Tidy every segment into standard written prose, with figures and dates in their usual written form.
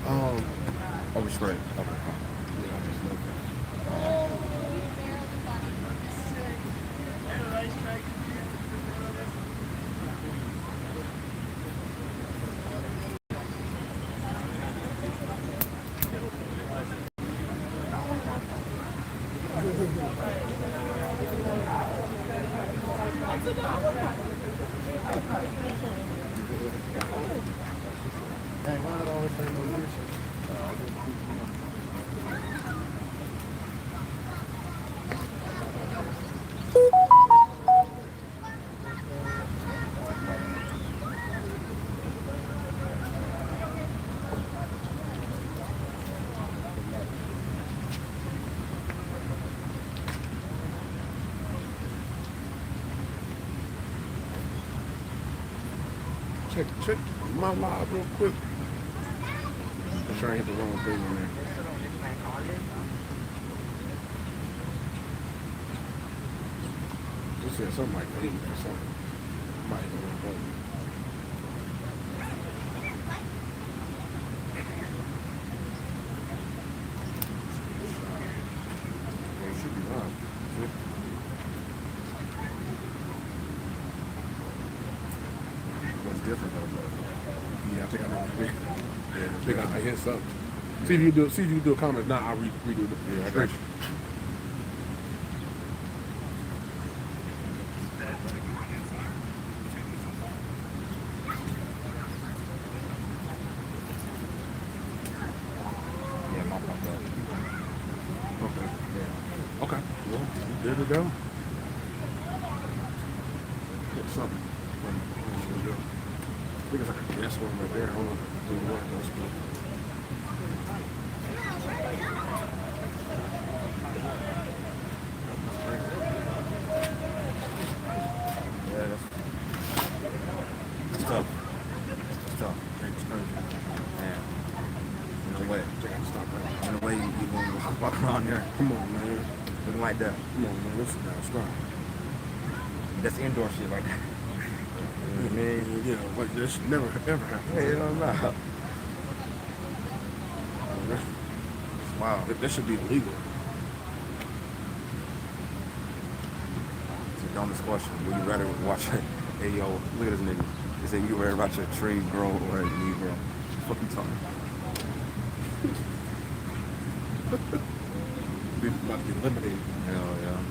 Over straight. Okay. Check my live real quick. I'm trying to hit the wrong thing in there. It said something like 8 or something. Might hit the wrong button. Well, it should be live. What's different though? Yeah, I think I know. Yeah, I think I hit something. See if you do. See if you do a comment. If not, I'll redo it. Yeah, I got you. Yeah, my fault. Okay. Yeah. Okay. Well, there we go. Hit something. There we go. I think it's like a gas one right there. Hold on. That's good. Yeah, that's tough. It's tough. It's crazy. Man, in a way. Check out the stop right. In a way, you gonna walk around there Come on, man. looking like that. Come on, man. Listen now. Stop. That's indoor shit like that. You know what I mean? Yeah, like this never ever happened. Hell no. Wow. That should be illegal. It's the dumbest question. Would you rather watch it? Hey, yo, look at this nigga. They say you rather watch a trade grow or a Negro. What the fuck you talking People about to be eliminated. Hell yeah.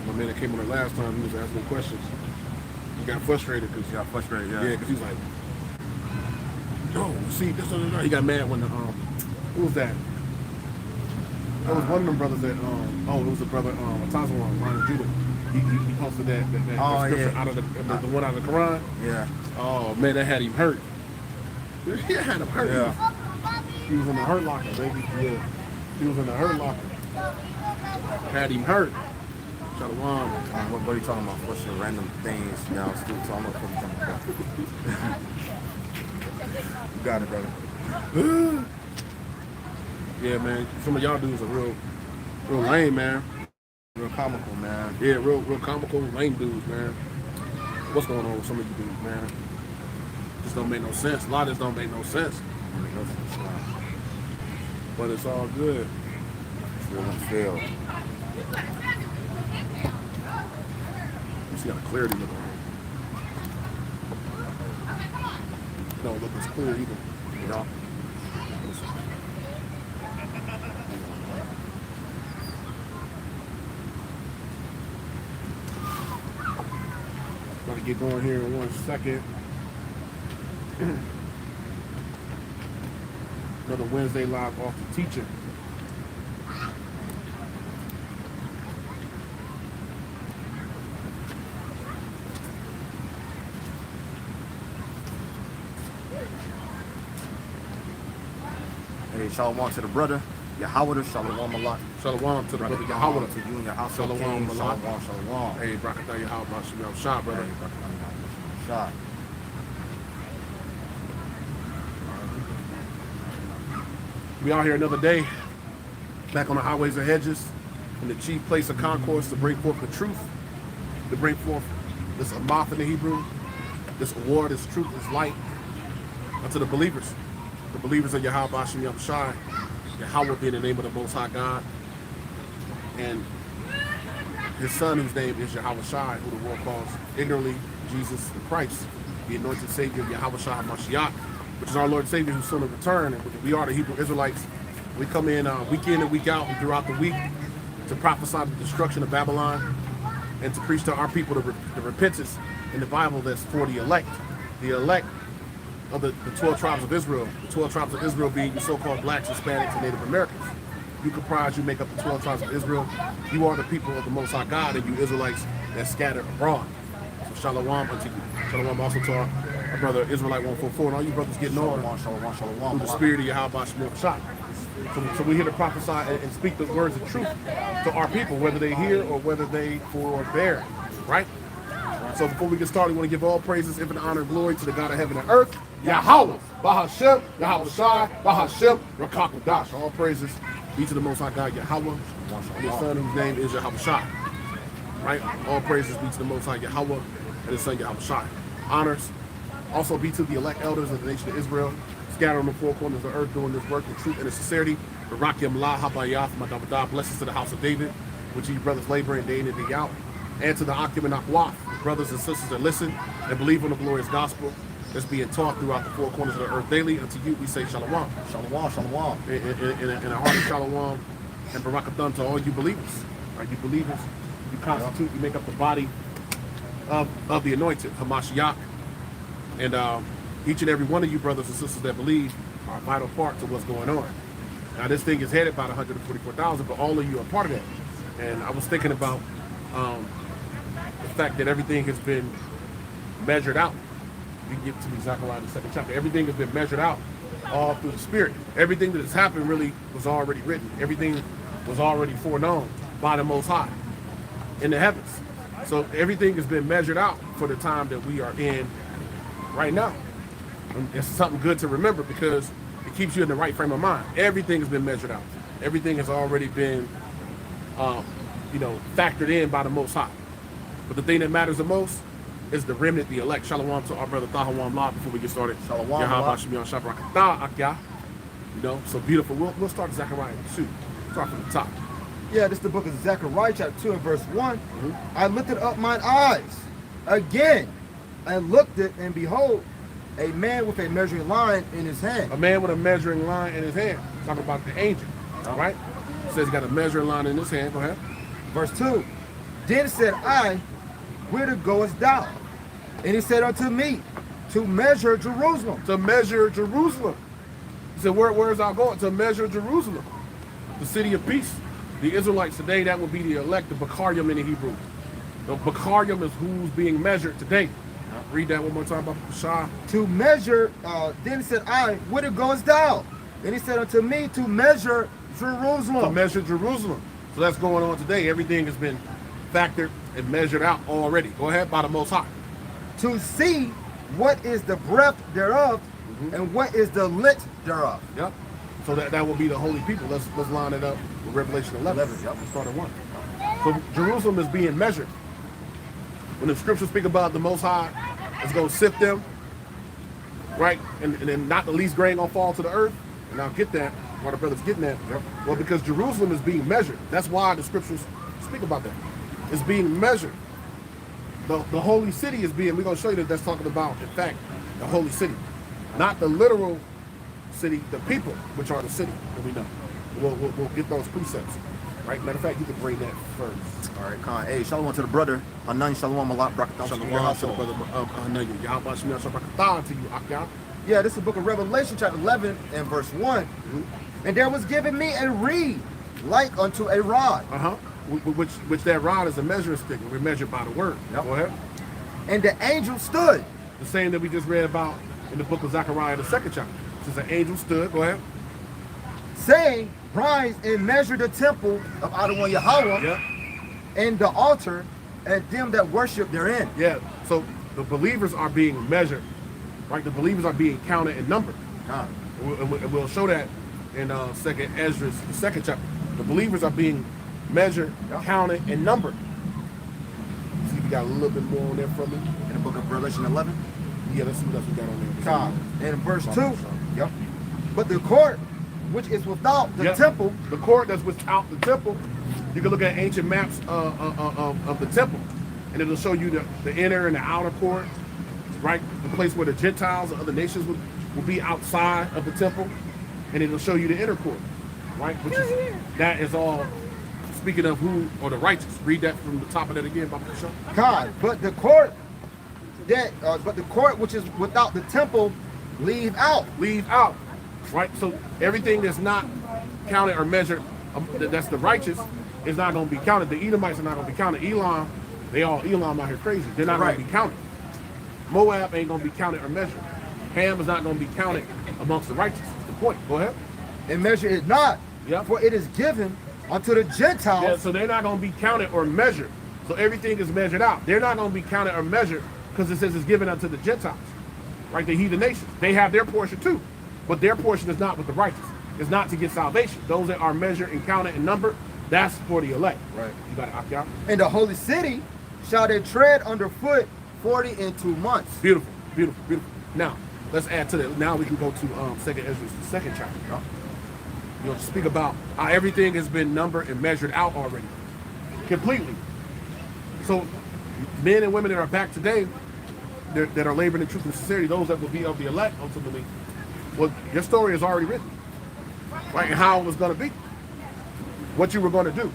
My man that came on the last time, he was asking me questions. He got frustrated because You got frustrated, yeah. because he's like, no, see, this one, he got mad when the who was that? That was one of them brothers that it was a brother Atazawan, Ryan Judah. He posted that scripture out of the one out of the Quran. Yeah. Oh man, that had him hurt. It had him hurt. Yeah. He was in the hurt locker, baby. Yeah. He was in the hurt locker. Had him hurt. Shalom. What are you talking about? What's your random things? Y'all still talking about what you talking about? You got it, brother. Yeah, man. Some of y'all dudes are real lame, man. Real comical, man. Yeah, real comical, lame dudes, man. What's going on with some of you dudes, man? Just don't make no sense. A lot of this don't make no sense. But it's all good. Feel and feel. You see how the clarity look on it. Don't look as clear either. You know? About to get going here in 1 second. Another Wednesday live off the teacher. Hey, shalom to the brother. Yahweh, shalom a lot. Shalom to the brother Yahweh. To you and your house. Shalom, Shalom, Malak. shalom. Hey, Brakatah Yahweh, Shalom, shot, brother. Hey, shot. We out here another day, back on the highways of Hedges, in the chief place of concourse to bring forth the truth, to bring forth this amath in the Hebrew, this award, this truth, this light unto the believers. the believers of Yahweh Hashem Yahushai, Yahweh being the name of the Most High God, and his son whose name is Yahweh Shai, who the world calls ignorantly Jesus the Christ, the anointed Savior of Yahweh Shai Mashiach, which is our Lord and Savior who's soon to return. And we are the Hebrew Israelites. We come in week in and week out and throughout the week to prophesy the destruction of Babylon and to preach to our people the repentance in the Bible that's for the elect of the 12 tribes of Israel. The 12 tribes of Israel being the so-called blacks, Hispanics, and Native Americans. You make up the 12 tribes of Israel. You are the people of the Most High God, and you Israelites that scattered abroad. So shalom unto you. Shalom also to our brother Israelite 144, and all you brothers getting on through the spirit of Yahweh Shai. So we're here to prophesy and speak the words of truth to our people, whether they hear or whether they forbear, right? So before we get started, we want to give all praises, infinite honor, and glory to the God of heaven and earth, Yahweh, Bahashem, Yahweh Shai, Bahashem, Rakakadash. All praises be to the Most High God, Yahweh, and his son whose name is Yahweh Shai. Right? All praises be to the Most High Yahweh and his son Yahweh Shai. Honors also be to the elect elders of the nation of Israel, scattered on the four corners of the earth doing this work in truth and in sincerity. Barakim La Habayath Madabada, blessings to the house of David, which you brothers labor in day in and day out. And to the Akim and Akwaf, brothers and sisters that listen and believe on the glorious gospel that's being taught throughout the four corners of the earth daily. Unto you we say shalom. Shalom, shalom. In a heart of shalom and barakathon to all you believers. Right? You believers, you constitute, you make up the body of the anointed, Hamashiach. And each and every one of you brothers and sisters that believe are a vital part to what's going on. Now this thing is headed by 144,000, but all of you are part of that. And I was thinking about the fact that everything has been measured out. You can get to Zechariah the 2nd chapter. Everything has been measured out all through the Spirit. Everything that has happened really was already written. Everything was already foreknown by the Most High in the heavens. So everything has been measured out for the time that we are in right now. And it's something good to remember because it keeps you in the right frame of mind. Everything has been measured out. Everything has already been, factored in by the Most High. But the thing that matters the most is the remnant, the elect. Shalom to our brother Tahawam La before we get started. Shalom. So beautiful. We'll start Zechariah 2. Start from the top. Yeah, this is the book of Zechariah, chapter 2 and verse 1. Mm-hmm. I lifted up mine eyes again and looked it, and behold, a man with a measuring line in his hand. A man with a measuring line in his hand. Talking about the angel. All right? It says he got a measuring line in his hand. Go ahead. Verse 2. Then said I, whither goest thou? And he said unto me, to measure Jerusalem. To measure Jerusalem. He said, where is thou going? To measure Jerusalem. The city of peace. The Israelites today, that would be the elect, the Bakaryim in the Hebrew. The Bakaryim is who's being measured today. Read that one more time about Shah. To measure, then said I, whither goest thou? And he said unto me, to measure Jerusalem. To measure Jerusalem. So that's going on today. Everything has been factored and measured out already. Go ahead, by the Most High. To see what is the breadth thereof, and what is the length thereof. Yep. So that will be the holy people. Let's line it up with Revelation 11. Yep. Let's start at 1. So Jerusalem is being measured. When the scriptures speak about the Most High is going to sift them, right? And then not the least grain going to fall to the earth. And I'll get that. Why the brother's getting that? Yep. Well, because Jerusalem is being measured. That's why the scriptures speak about that. It's being measured. The holy city is being, we're going to show you that that's talking about, in fact, the holy city. Not the literal city, the people, which are the city that we know. We'll get those precepts. Right? Matter of fact, you can bring that first. All right, Khan. Hey, shalom to the brother. Anan shalom a lot. Shalom to the brother. Anan. Yahweh Shemiah Shabrakatah to you, Akya. Yeah, this is the book of Revelation, chapter 11 and verse 1. And there was given me a reed like unto a rod. Which that rod is a measuring stick. We're measured by the word. Yep. Go ahead. And the angel stood. The same that we just read about in the book of Zechariah, the 2nd chapter. Says an angel stood. Go ahead. Saying, rise and measure the temple of Adonai Yahweh, and the altar, and them that worship therein. Yeah. So the believers are being measured. Right? The believers are being counted and numbered. And we'll show that in 2nd Ezra, the 2nd chapter. The believers are being measured, counted, and numbered. See if you got a little bit more on there from me. In the book of Revelation 11? Yeah, let's see what else we got on there. And in verse 2, But the court, which is without the Yep. temple, The court that's without the temple, you can look at ancient maps of the temple, and it'll show you the inner and the outer court, right? The place where the Gentiles and other nations will be outside of the temple, and it'll show you the inner court, right? Which is, that is all speaking of who, or the righteous. Read that from the top of that again, Baba Kashaw. God. But the court which is without the temple, leave out. Leave out, right? So everything that's not counted or measured, that's the righteous, is not going to be counted. The Edomites are not going to be counted. Elam, Elam out here crazy. They're not going to be counted. Moab ain't going to be counted or measured. Ham is not going to be counted amongst the righteous. That's the point. Go ahead. And measure it not, Yep. for it is given unto the Gentiles. Yeah, so they're not going to be counted or measured. So everything is measured out. They're not going to be counted or measured because it says it's given unto the Gentiles, right? The heathen nations. They have their portion too, but their portion is not with the righteous. It's not to get salvation. Those that are measured and counted and numbered, that's for the elect. Right. You got to opt out. In the holy city shall they tread underfoot 42 months. Beautiful, beautiful, beautiful. Now, let's add to that. Now we can go to Second Ezra, the second chapter. You know, to speak about how everything has been numbered and measured out already, completely. So, men and women that are back today, that are laboring in truth and sincerity, those that will be of the elect ultimately, well, your story is already written, right? And how it was going to be, what you were going to do,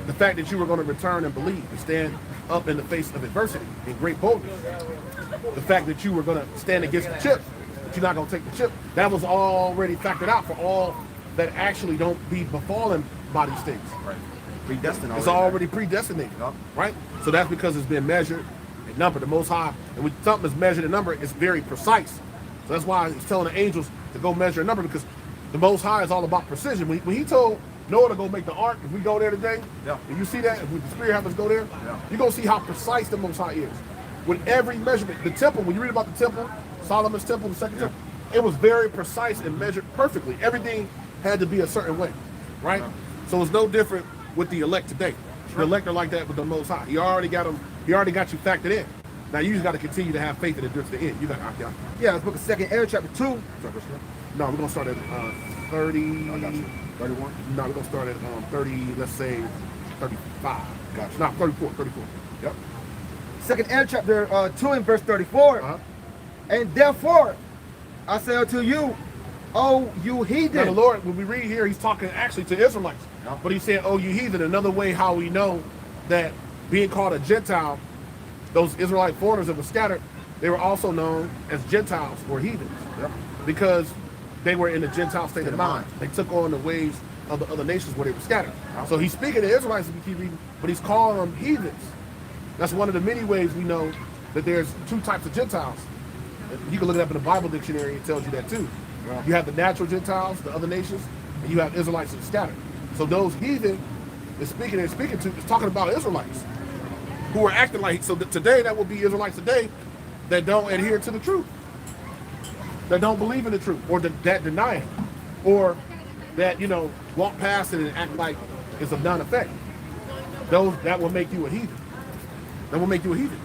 the fact that you were going to return and believe and stand up in the face of adversity in great boldness, the fact that you were going to stand against the chip, that you're not going to take the chip, that was already factored out for all that actually don't be befallen by these things. Right. Predestined. It's already predestinated, right? So that's because it's been measured and numbered. The Most High, and when something is measured and numbered, it's very precise. So that's why he's telling the angels to go measure and number, because the Most High is all about precision. When he told Noah to go make the ark, if we go there today, and you see that, if the Spirit have us go there, you're going to see how precise the Most High is. With every measurement, the temple, when you read about the temple, Solomon's temple, the second temple, it was very precise and measured perfectly. Everything had to be a certain way, right? So it's no different with the elect today. The elect are like that with the Most High. He already got them. He already got you factored in. Now you just got to continue to have faith in it to the end. You got to opt out. Yeah, let's book of Second Ezra chapter 2. No, we're gonna start at 30. I got you. 31. No, we're gonna start at 30. Let's say 35. Gotcha. No, 34. 34. Yep. Second Ezra chapter 2 and verse 34. And therefore I say unto you, O you heathen. Now the Lord, when we read here, he's talking actually to Israelites. But he's saying, oh, you heathen. Another way how we know that being called a Gentile, those Israelite foreigners that were scattered, they were also known as Gentiles or heathens. Because they were in the Gentile state of mind. They took on the ways of the other nations where they were scattered. So he's speaking to Israelites, if we keep reading, but he's calling them heathens. That's one of the many ways we know that there's two types of Gentiles. You can look it up in the Bible dictionary, it tells you that too. You have the natural Gentiles, the other nations, and you have Israelites that are scattered. So those heathen is speaking to is talking about Israelites who are acting like, so that today that would be Israelites today that don't adhere to the truth, that don't believe in the truth, or that deny it, or that, you know, walk past it and act like it's of none effect. Those that will make you a heathen. That will make you a heathen.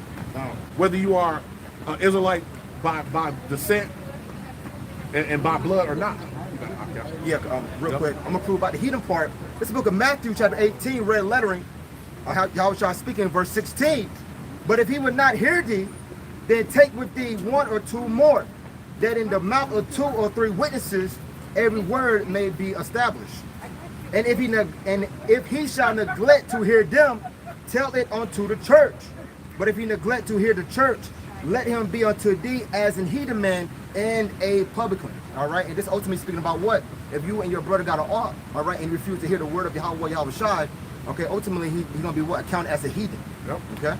Whether you are an Israelite by descent and by blood or not. Yeah, real quick, I'm gonna prove about the heathen part. This is the book of Matthew, chapter 18, red lettering. Y'all shall speak in verse 16. But if he would not hear thee, then take with thee one or two more, that in the mouth of 2 or 3 witnesses every word may be established. And if he shall neglect to hear them, tell it unto the church. But if he neglect to hear the church, let him be unto thee as an heathen man and a publican. All right, and this ultimately speaking about what? If you and your brother got an ought, all right, and you refuse to hear the word of Yahweh Shai, okay, ultimately he's gonna be what? Accounted as a heathen. Yep. Okay.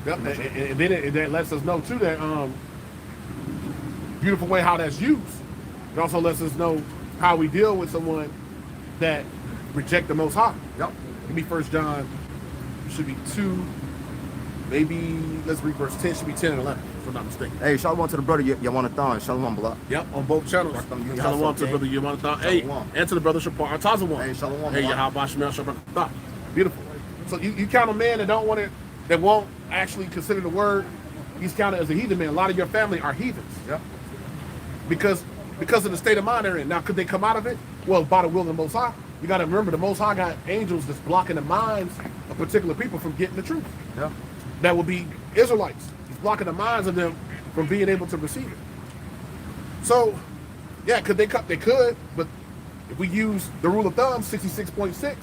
Yep. And then that lets us know too that beautiful way how that's used. It also lets us know how we deal with someone that reject the Most High. Yep. Give me 1 John. It should be 2. Maybe let's read verse 10. Should be 10 and 11. If I'm not mistaken. Hey, shalom to the brother Yawanathan. Shalom, blah. Yep, on both channels. Shalom to the brother Yawanathan. And to the brother Shapar Atazawam. Hey, shalom. Hey, Yahabah Shemel Shabbat. Beautiful. So you count a man that don't want it, that won't actually consider the word. He's counted as a heathen man. A lot of your family are heathens. Yep. Because because of the state of mind they're in. Now, could they come out of it? Well, by the will of the Most High. You got to remember, the Most High got angels that's blocking the minds of particular people from getting the truth. Yeah. That would be Israelites. He's blocking the minds of them from being able to receive it. So, yeah, could they cut? They could, but if we use the rule of thumb, 66.6,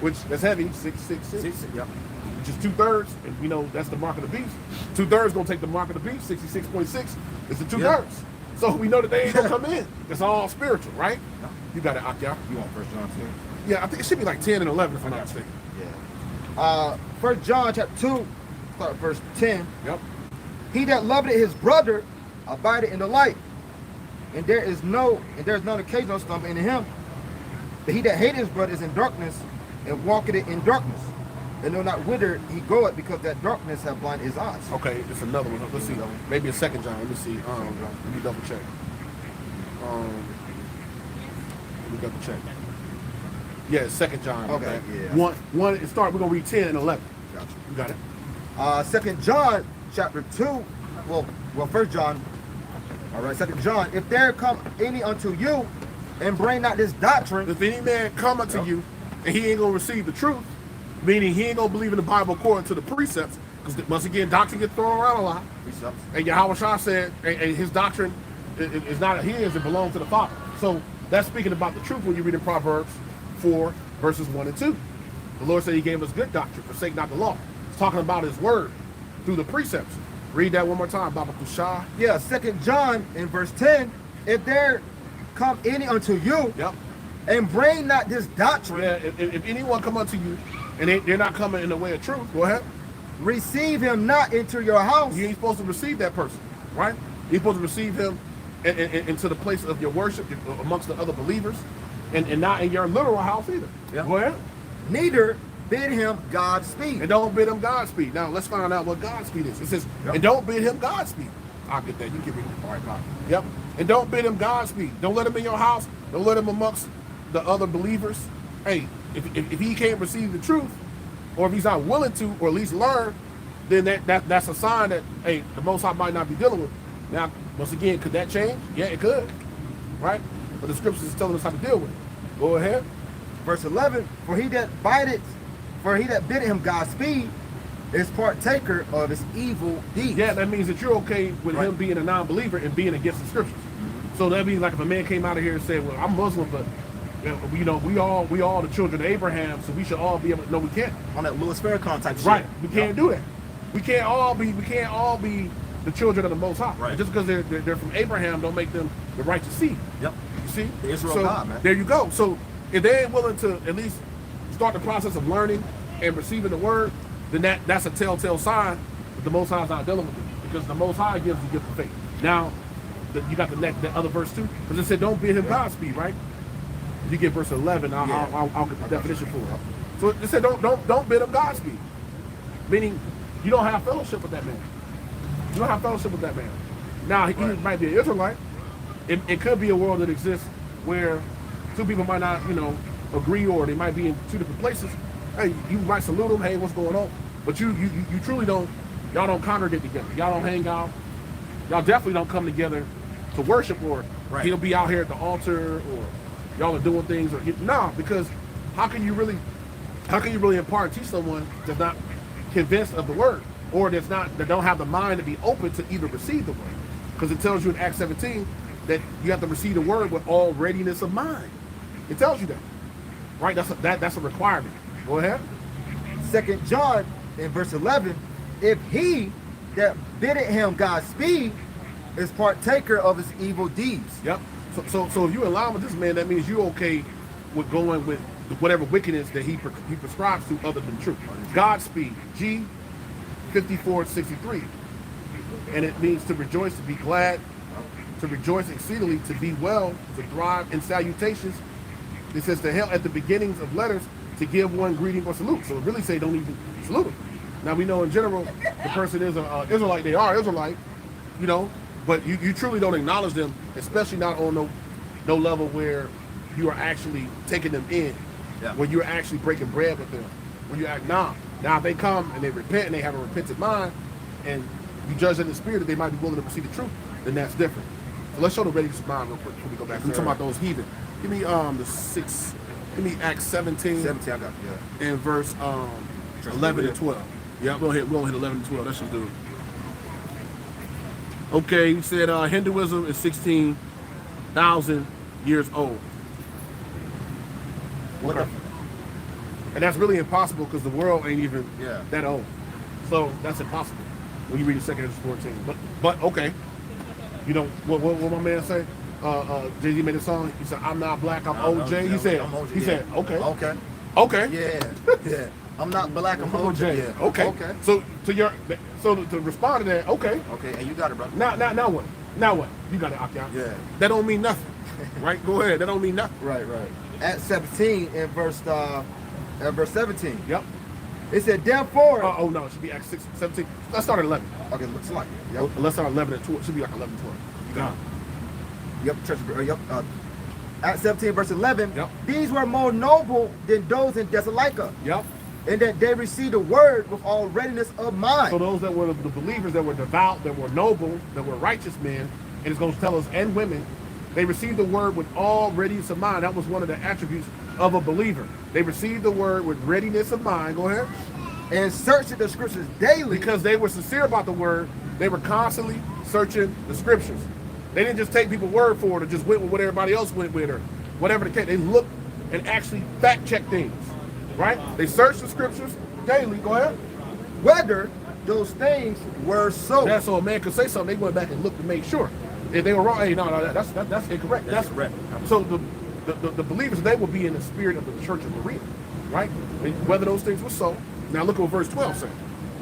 which that's heavy, 666, Yep. which is 2/3, and we know that's the mark of the beast. 2/3 gonna take the mark of the beast. 66.6 is the 2/3. Yeah. So we know that they ain't gonna come in. It's all spiritual, right? Yeah. You got it, Akia. You want First John 2? Yeah, I think it should be like 10 and 11 if I'm not mistaken. Yeah. 1 John chapter 2, start at verse 10. Yep. He that loveth his brother abideth in the light, and there is none occasional stumbling in him. But he that hateth his brother is in darkness, and walketh in darkness, and know not whither he goeth, because that darkness have blinded his eyes. Okay, it's another one. Let's see. Maybe a second John. Let me see. Let me double check. Let me double check. Yeah, it's second John. Okay, yeah. One. It start. We're gonna read 10 and 11. Gotcha. You got it. 2 John chapter 2, well, 1 John, all right, 2 John, if there come any unto you, and bring not this doctrine, If any man come unto you, and he ain't gonna receive the truth, meaning he ain't gonna believe in the Bible according to the precepts, because once again, doctrine gets thrown around a lot. precepts, And Yahweh Shah said, and his doctrine is not his; it belongs to the Father. So that's speaking about the truth when you read in Proverbs 4 verses 1 and 2. The Lord said He gave us good doctrine, forsake not the law. It's talking about His word through the precepts. Read that one more time, Baba Kushah. yeah, 2 John in verse 10, if there come any unto you, Yep. and bring not this doctrine, Yeah. If anyone come unto you, and they're not coming in the way of truth, go ahead. receive him not into your house. You ain't supposed to receive that person, right? You're supposed to receive him into the place of your worship amongst the other believers, and not in your literal house either. Yeah. Go ahead. Neither bid him Godspeed. And don't bid him Godspeed. Now let's find out what Godspeed is. It says, Yep. and don't bid him Godspeed. I'll get that. You give me the right copy. Yep. And don't bid him Godspeed. Don't let him in your house. Don't let him amongst the other believers. Hey, if he can't receive the truth, or if he's not willing to, or at least learn, then that's a sign that, hey, the Most High might not be dealing with. Now, once again, could that change? Yeah, it could. Right? But the scriptures is telling us how to deal with it. Go ahead. Verse 11, for he that biddeth him Godspeed is partaker of his evil deeds. Yeah, that means that you're okay with him being a non-believer and being against the scriptures. So that means like if a man came out of here and said, well, I'm Muslim, but you know, we all the children of Abraham, so we should all be able to, no, we can't. On that Louis Farrakhan type shit. Right. We can't do that. We can't all be the children of the Most High. Right. Just because they're from Abraham don't make them the righteous seed. Yep. You see? The Israel so God, man. there you go. So if they ain't willing to at least start the process of learning and receiving the word, then that's a telltale sign that the Most High is not dealing with them, because the Most High gives the gift of faith. Now, you got the other verse too, because it said don't bid him Godspeed, right? If you get verse 11, I'll get the definition for it. So it said don't bid him Godspeed, meaning you don't have fellowship with that man. You don't have fellowship with that man. Now he might be an Israelite. It could be a world that exists where two people might not, agree, or they might be in two different places. Hey, you might salute them. Hey, what's going on? But you truly don't. Y'all don't congregate together. Y'all don't hang out. Y'all definitely don't come together to worship, or he'll be out here at the altar, or y'all are doing things, or because how can you really impart and teach someone that's not convinced of the word, or that don't have the mind to be open to either receive the word? Because it tells you in Acts 17 that you have to receive the word with all readiness of mind. It tells you that, right? That's a requirement. Go ahead. 2 John in verse 11, if he that biddeth him Godspeed is partaker of his evil deeds. Yep. So if you align with this man, that means you're okay with going with whatever wickedness that he prescribes to other than truth. Godspeed, G 5463. And it means to rejoice, to be glad, to rejoice exceedingly, to be well, to thrive in salutations. It says to hail at the beginnings of letters, to give one greeting or salute. So it really say don't even salute him. Now we know in general the person is an Israelite, they are Israelite, but you truly don't acknowledge them, especially not on no level where you are actually taking them in, when you're actually breaking bread with them. When you act now if they come and they repent and they have a repentant mind, and you judge in the spirit that they might be willing to receive the truth, then that's different. So let's show the ready to mind real quick before we go back. Yes, We're talking sir. about those heathen. Give me the 6. Give me Acts 17. 17, I got it. Yeah. And verse 11 and 12. Yeah, we'll hit 11 and 12. That should do it. Okay, you said Hinduism is 16,000 years old. What Okay. And that's really impossible because the world ain't even Yeah. that old. So that's impossible when you read the 2 Hedges 14. But okay. You know what my man say? Jay-Z made a song. He said, "I'm not black, I'm OJ." He said, OJ, he yeah. said, okay. Okay. Yeah. I'm not black, I'm OJ. Yeah. Okay. Okay. So to respond to that, okay. Okay, and you got it, bro. Now what? Now what? You got it, Akia. Yeah. That don't mean nothing. Right? Go ahead. That don't mean nothing. Right. Acts 17 and verse 17. Yep. It said, therefore. Oh no, it should be Acts 6, 17. Let's start at 11. Okay, looks like. Yep. Let's start at 11 and 12. It should be like 11 12. You got it. Yep, yep. Acts 17 verse 11. Yep. These were more noble than those in Thessalonica, Yep. and that they received the word with all readiness of mind. So those that were the believers that were devout, that were noble, that were righteous men, and it's going to tell us, and women, they received the word with all readiness of mind. That was one of the attributes of a believer. They received the word with readiness of mind. Go ahead. And searching the scriptures daily. Because they were sincere about the word, they were constantly searching the scriptures. They didn't just take people's word for it or just went with what everybody else went with or whatever the case. They looked and actually fact check things, right? They searched the scriptures daily. Go ahead. Whether those things were so. Yeah, so a man could say something, they went back and looked to make sure. If they were wrong, hey, no, that's incorrect. That's correct. So the believers, they will be in the spirit of the church of Berea, right? And whether those things were so. Now look what verse 12 says.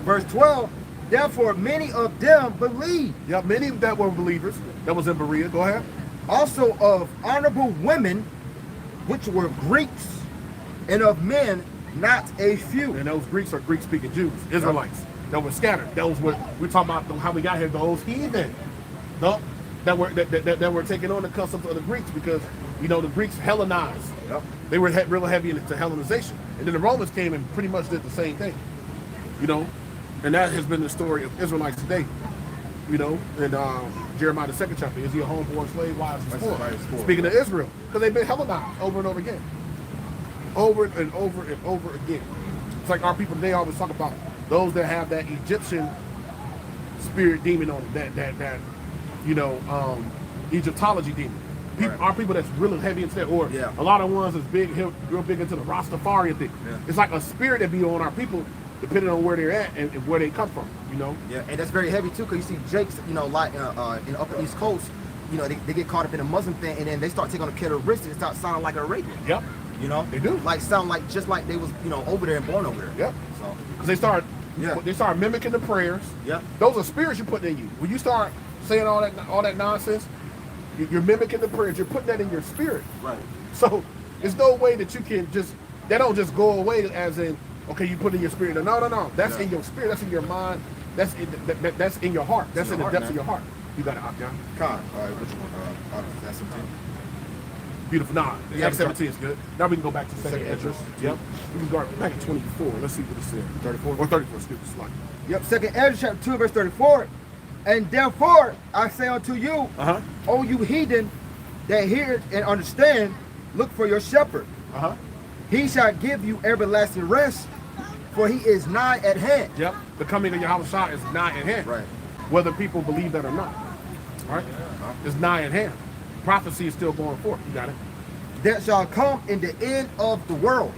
Verse 12. Therefore, many of them believed. Yeah, many that were believers that was in Berea. Go ahead. Also of honorable women, which were Greeks, and of men not a few. And those Greeks are Greek-speaking Jews, Israelites, that were scattered. Those were, we're talking about how we got here, those heathen, that were taking on the customs of the Greeks because, you know, the Greeks Hellenized. Yep. They were real heavy into Hellenization. And then the Romans came and pretty much did the same thing, you know. And that has been the story of Israelites today, you know. And Jeremiah the 2nd chapter, is he a homeborn slave? Why is he spoiled? Speaking of Israel, because they've been Hellenized over and over again. Over and over and over again. It's like our people today always talk about those that have that Egyptian spirit demon on them, that you know, Egyptology demon. People, Right. Our people that's really heavy into that, or Yeah. a lot of ones that's real big into the Rastafarian thing. Yeah. It's like a spirit that be on our people, depending on where they're at and where they come from, you know. Yeah, and that's very heavy too, because you see Jakes, you know, like in the upper East Coast, you know, they get caught up in the Muslim thing, and then they start taking on the characteristics and start sounding like an Arabian. Yep. You know, They do. like sound like just like they was, you know, over there and born over there. Yep. So Because Yeah. they start mimicking the prayers. yeah, Those are spirits you're putting in you. When you start saying all that nonsense, you're mimicking the prayers. You're putting that in your spirit. right. So there's no way that you can that don't just go away as in, okay, you put it in your spirit. No. That's Yeah. in your spirit. That's in your mind. That's in your heart. That's in in your the heart, depths of man. your heart. You got to opt out. Con, all right, which one? That's 17. Beautiful. Nah, Yeah, Acts 17 is good. Now we can go back to second Second Edges. Esdras. Yep. We can go back to 24. Let's see what it says. 34. Or 34, excuse me. Slide. Yep, 2nd Ezra chapter 2 verse 34. And therefore I say unto you, Uh-huh. O you heathen that hear and understand, look for your shepherd. Uh-huh. He shall give you everlasting rest, for he is nigh at hand. Yep. The coming of Yahushua is nigh at hand. Right. Whether people believe that or not. All right? It's nigh at hand. Prophecy is still going forth. You got it? That shall come in the end of the world.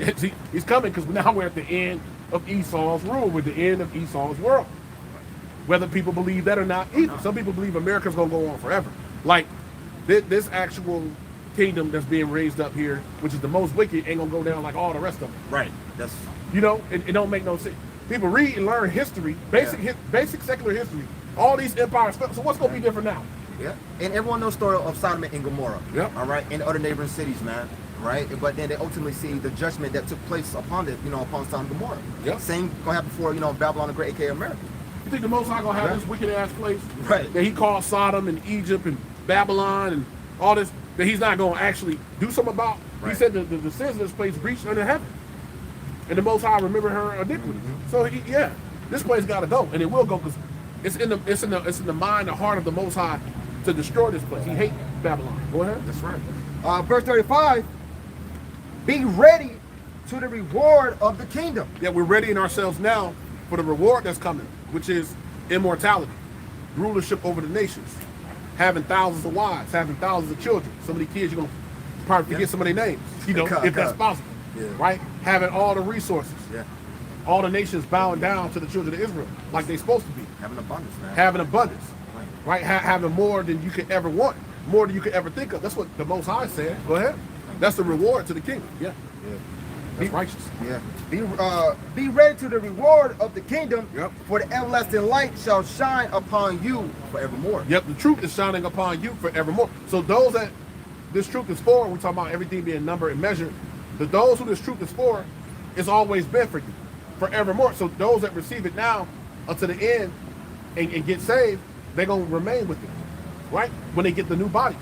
He's coming because now we're at the end of Esau's rule. We're at the end of Esau's world. Whether people believe that or not, either. Some people believe America's going to go on forever. Like, this actual kingdom that's being raised up here, which is the most wicked, ain't going to go down like all the rest of them. Right. That's You know, it don't make no sense. People read and learn history, basic secular history, all these empires. So what's going to be different now? yeah. And everyone knows the story of Sodom and Gomorrah. Yep. All right. And the other neighboring cities, man. Right. But then they ultimately see the judgment that took place upon it, you know, upon Sodom and Gomorrah. Yep. Same gonna happen for, you know, Babylon the Great, aka America. You think the Most High going to have Yeah. this wicked ass place Right. that he called Sodom and Egypt and Babylon and all this, that he's not going to actually do something about? He Right. said the sins of this place reached under heaven. And the Most High remember her iniquities. So this place got to go, and it will go because it's in the mind, the heart of the Most High to destroy this place. He hates Babylon. Go ahead. That's right. Verse 35, be ready to the reward of the kingdom. Yeah, we're readying ourselves now for the reward that's coming, which is immortality, rulership over the nations, having thousands of wives, having thousands of children. Some of the kids, you're going to probably forget some of their names, if that's possible, right? Having all the resources. Yeah. All the nations bowing down to the children of Israel like they're supposed to be. Having abundance, man. Having abundance, right? Having more than you could ever want, more than you could ever think of. That's what the Most High said. Go ahead. That's the reward to the kingdom. Yeah. Be righteous. Yeah. Be ready to the reward of the kingdom. Yep. For the everlasting light shall shine upon you forevermore. Yep. The truth is shining upon you forevermore. So those that this truth is for, we're talking about everything being numbered and measured. Those who this truth is for, it's always been for you forevermore. So those that receive it now until the end and get saved, they're gonna remain with it, right? When they get the new bodies.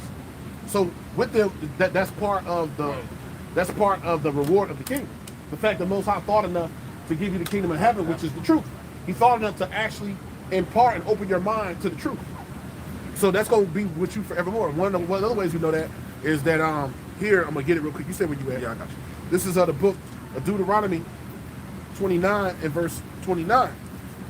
So with them, that's part of the reward of the kingdom. The fact that Most High thought enough to give you the kingdom of heaven, which is the truth. He thought enough to actually impart and open your mind to the truth. So that's gonna be with you forevermore. One of the other ways we know that is that here, I'm gonna get it real quick. You say where you at? Yeah, I got you. This is the book of Deuteronomy 29 and verse 29.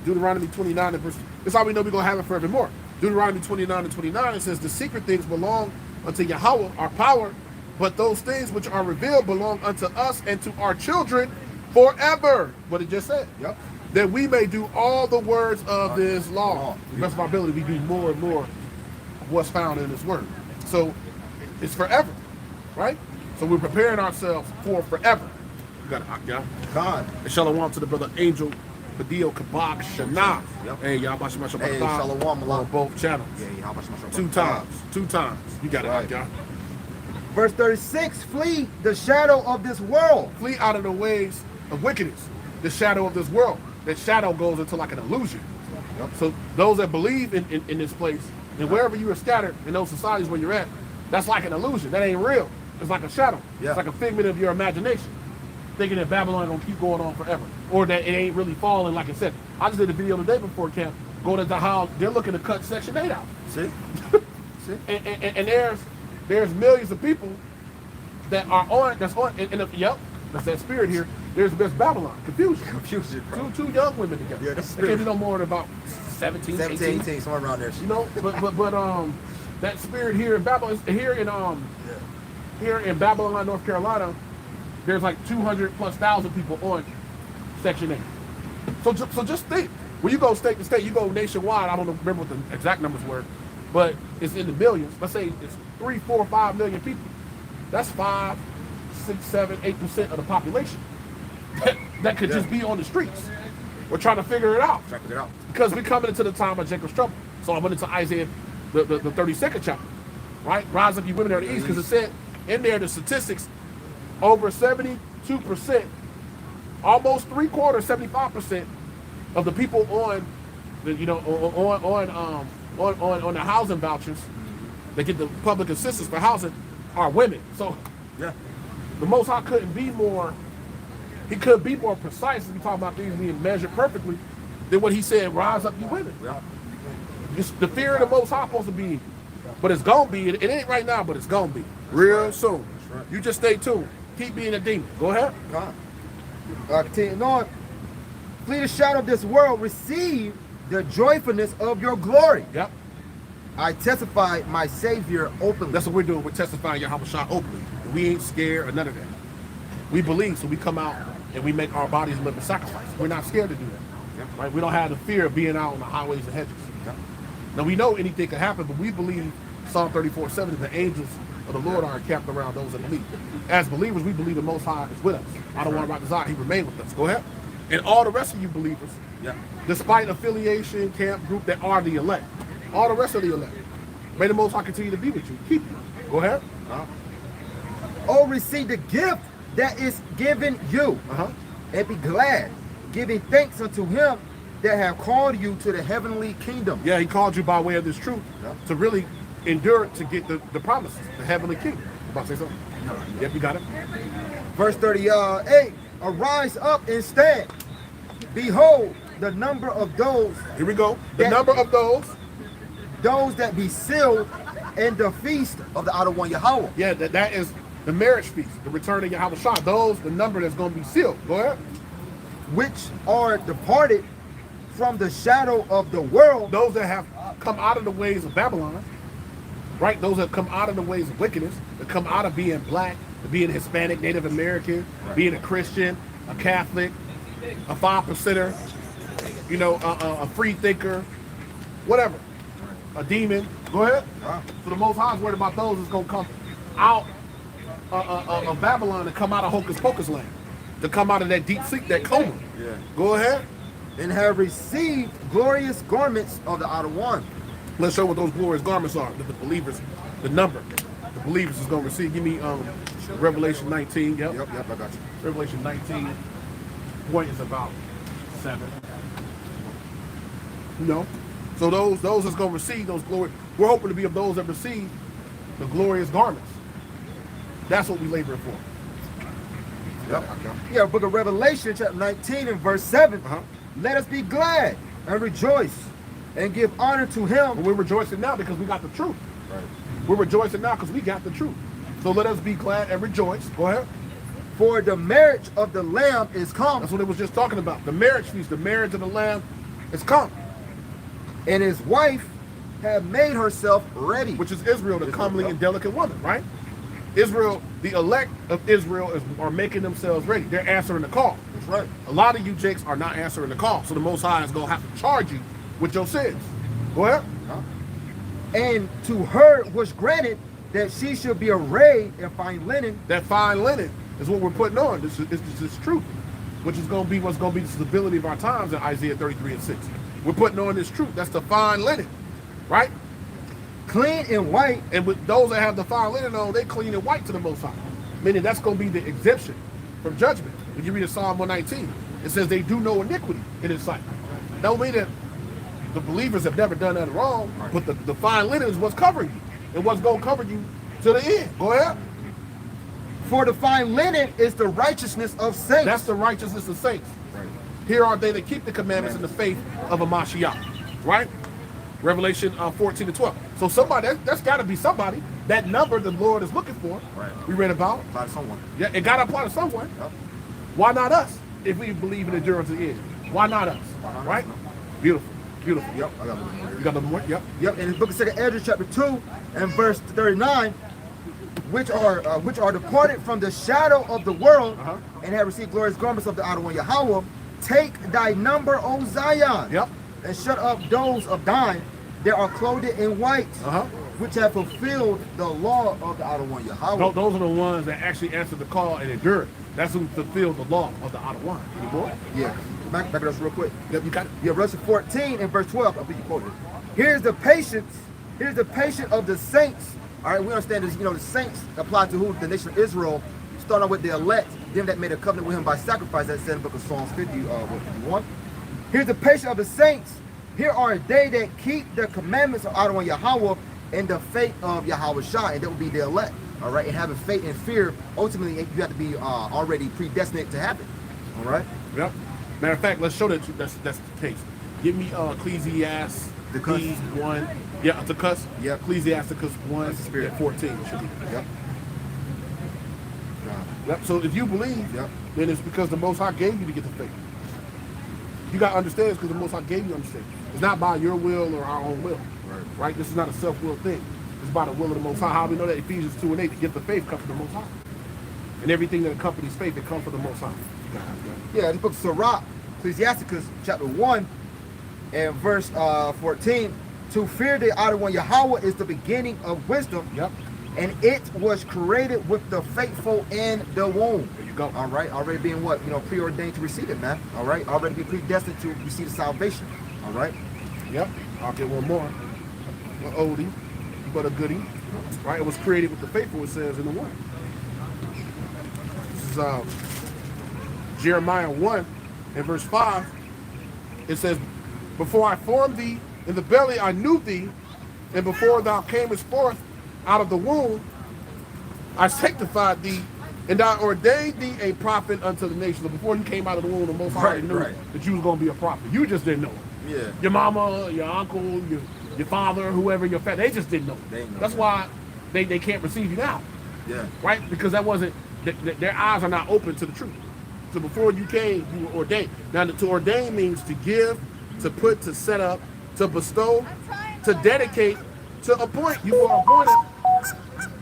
Deuteronomy 29 and verse. That's how we know we're gonna have it forevermore. Deuteronomy 29 and 29, it says, the secret things belong unto Yahweh, our power, but those things which are revealed belong unto us and to our children forever. What it just said. Yep. That we may do all the words of this law. To the best of our ability, we do more and more of what's found in this word. So it's forever, right? So we're preparing ourselves for forever. You got it, Akya. God. And shalom to the brother Angel Padillo Kabak Shana. Yep. Hey, y'all, Basha Hey, shalom, on both channels. Yeah, how much my Two times. You got Right. it, Akya. Verse 36, flee the shadow of this world. Flee out of the ways of wickedness, the shadow of this world. That shadow goes into like an illusion. Yep. So those that believe in this place, and wherever you are scattered in those societies where you're at, that's like an illusion. That ain't real. It's like a shadow. Yeah. It's like a figment of your imagination. Thinking that Babylon gonna keep going on forever. Or that it ain't really falling like it said. I just did a video the day before camp, going into how they're looking to cut Section 8 out. See? See? And there's millions of people that are on, yep, that's that spirit here. There's Babylon, confusion. Confusion, bro. Two young women together. Yeah, that's they can't be no more than about 17, 18. 18, somewhere around there. You know, but that spirit here in Babylon, here in Babylon, North Carolina, there's like 200,000+ people on Section 8. So just think, when you go state to state, you go nationwide. I don't remember what the exact numbers were, but it's in the millions. Let's say it's 3, 4, 5 million people. That's 5, 6, 7, 8% of the population that could just be on the streets. We're trying to figure it out. Check it out. Because we're coming into the time of Jacob's trouble. So I went into Isaiah, the 32nd chapter, right? Rise up, you women of the east, because it said in there the statistics, over 72%, almost 3/4, 75% of the people on the, on the housing vouchers that get the public assistance for housing are women. So Yeah. the Most High couldn't be more. He could be more precise if we talk about things being measured perfectly than what he said. Rise up, you women. Yeah. It's the fear of the Most High supposed to be, but it's gonna be. It ain't right now, but it's gonna be real soon. That's right. You just stay tuned. Keep being a demon. Go ahead. God. Continue on. Flee the shadow of this world. Receive the joyfulness of your glory. Yep. I testify my Savior openly. That's what we're doing. We're testifying Yahweh Shah openly. We ain't scared or none of that. We believe, so we come out and we make our bodies a living sacrifice. We're not scared to do that. Right? We don't have the fear of being out on the highways and hedges. Now we know anything can happen, but we believe Psalm 34:7, the angels of the Lord are encamped around those that believe. As believers, we believe the Most High is with us. I don't want to desire, He remain with us. Go ahead. And all the rest of you believers, Yeah. despite affiliation, camp, group, that are the elect. All the rest of the elect. May the Most High continue to be with you. Keep you. Go ahead. Oh, receive the gift that is given you, and be glad, giving thanks unto Him that have called you to the heavenly kingdom. Yeah, He called you by way of this truth to really endure to get the promises, the heavenly kingdom. You about to say something? Yep, you got it. Verse 38, arise up and stand. Behold, the number of those Here we go. The That- number of those that be sealed and the feast of the Outer One Yahweh. Yeah, that is the marriage feast, the return of Yahweh Shah. Those, the number that's going to be sealed. Go ahead. Which are departed from the shadow of the world. Those that have come out of the ways of Babylon, right? Those that come out of the ways of wickedness, that come out of being black, being Hispanic, Native American, being a Christian, a Catholic, a 5%er, you know, a free thinker, whatever, a demon. Go ahead. So the Most High is worried about those that's going to come out of Babylon and come out of Hocus Pocus land, to come out of that deep sleep, that coma. Yeah. Go ahead. And have received glorious garments of the Outer One. Let's show what those glorious garments are. That the believers, the number, the believers is going to receive. Give me Revelation 19. Yep, I got you. Revelation 19. Point is about 7. You know, so those that's going to receive those glory. We're hoping to be of those that receive the glorious garments. That's what we labor for. Yep. Yeah, book of Revelation, chapter 19 and verse 7. Let us be glad and rejoice and give honor to him. But we're rejoicing now because we got the truth. Right. We're rejoicing now because we got the truth. So let us be glad and rejoice. Go ahead. For the marriage of the Lamb is come. That's what it was just talking about. The marriage feast, the marriage of the Lamb is come. And his wife have made herself ready. Which is Israel, the comely and delicate woman, right? Israel, the elect of Israel are making themselves ready. They're answering the call. That's right. A lot of you jakes are not answering the call. So the Most High is going to have to charge you with your sins. Go ahead. And to her was granted that she should be arrayed in fine linen. That fine linen is what we're putting on. This is truth, which is going to be what's going to be the stability of our times in Isaiah 33 and 6. We're putting on this truth. That's the fine linen, right? Clean and white. And with those that have the fine linen on, they clean and white to the Most High. Meaning that's going to be the exemption from judgment. When you read in Psalm 119, it says they do no iniquity in his sight. That don't mean that the believers have never done that wrong, but the fine linen is what's covering you. And what's going to cover you to the end. Go ahead. For the fine linen is the righteousness of saints. That's the righteousness of saints. Right. Here are they that keep the commandments and the faith of a Mashiach. Right? Revelation 14 to 12. So somebody, that's got to be somebody. That number the Lord is looking for. Right. We read about. By someone. Yeah, it got to apply to someone. Yep. Why not us? If we believe in endurance to the end. Why not us? Right? Beautiful. Beautiful. Yep. I got it. You got the more? Yep. Yep. In the book of 2 Ezra, chapter 2 and verse 39, which are departed from the shadow of the world and have received glorious garments of the Outer One Yahweh, take thy number, O Zion, Yep. and shut up those of thine that are clothed in white, which have fulfilled the law of the Outer One Yahweh. Those are the ones that actually answered the call and endured. That's who fulfilled the law of the Outer One. Any more? Yeah. Back to us real quick. Yep, you got it. Yeah, Revelation 14 and verse 12. I think you quoted it. Here's the patience of the saints. All right, we understand this, the saints apply to who? The nation of Israel, starting with the elect, them that made a covenant with him by sacrifice, that's in the book of Psalms 51. Here's the patience of the saints. Here are they that keep the commandments of Outer One Yahweh and the faith of Yahweh Shah, and that will be the elect. All right, and having faith and fear, ultimately you have to be already predestined to happen. All right? Yep. Matter of fact, let's show that that's the case. Give me Ecclesiastes 1. Yeah, to cuss. Yep. Ecclesiasticus 1 That's the spirit. and 14 should be. Yep. Yep. So if you believe, then it's because the Most High gave you to get the faith. You got to understand it's because the Most High gave you understanding. It's not by your will or our own will. Right? This is not a self-will thing. It's by the will of the Most High. How do we know that? Ephesians 2 and 8, to get the faith comes from the Most High. And everything that accompanies faith, it comes from the Most High. Yeah, this book of Sirach, Ecclesiasticus chapter 1 and verse 14. To fear the Outer One Yahweh is the beginning of wisdom. Yep. And it was created with the faithful in the womb. There you go. All right, already being what? Preordained to receive it, man. All right, already be predestined to receive the salvation. All right. Yep. I'll get one more. An oldie, but a goodie. Right? It was created with the faithful, it says in the word. This is Jeremiah 1 and verse 5. It says, before I formed thee in the belly, I knew thee, and before thou camest forth out of the womb, I sanctified thee, and I ordained thee a prophet unto the nations. Before you came out of the womb, the Most High knew that you was going to be a prophet. You just didn't know it. Yeah. Your mama, your uncle, your father, whoever your family, they just didn't know. They didn't know That's that. why they can't receive you now, Yeah. right? Because that wasn't, their eyes are not open to the truth. So before you came, you were ordained. Now, to ordain means to give, to put, to set up, to bestow, to dedicate, to appoint. You were appointed,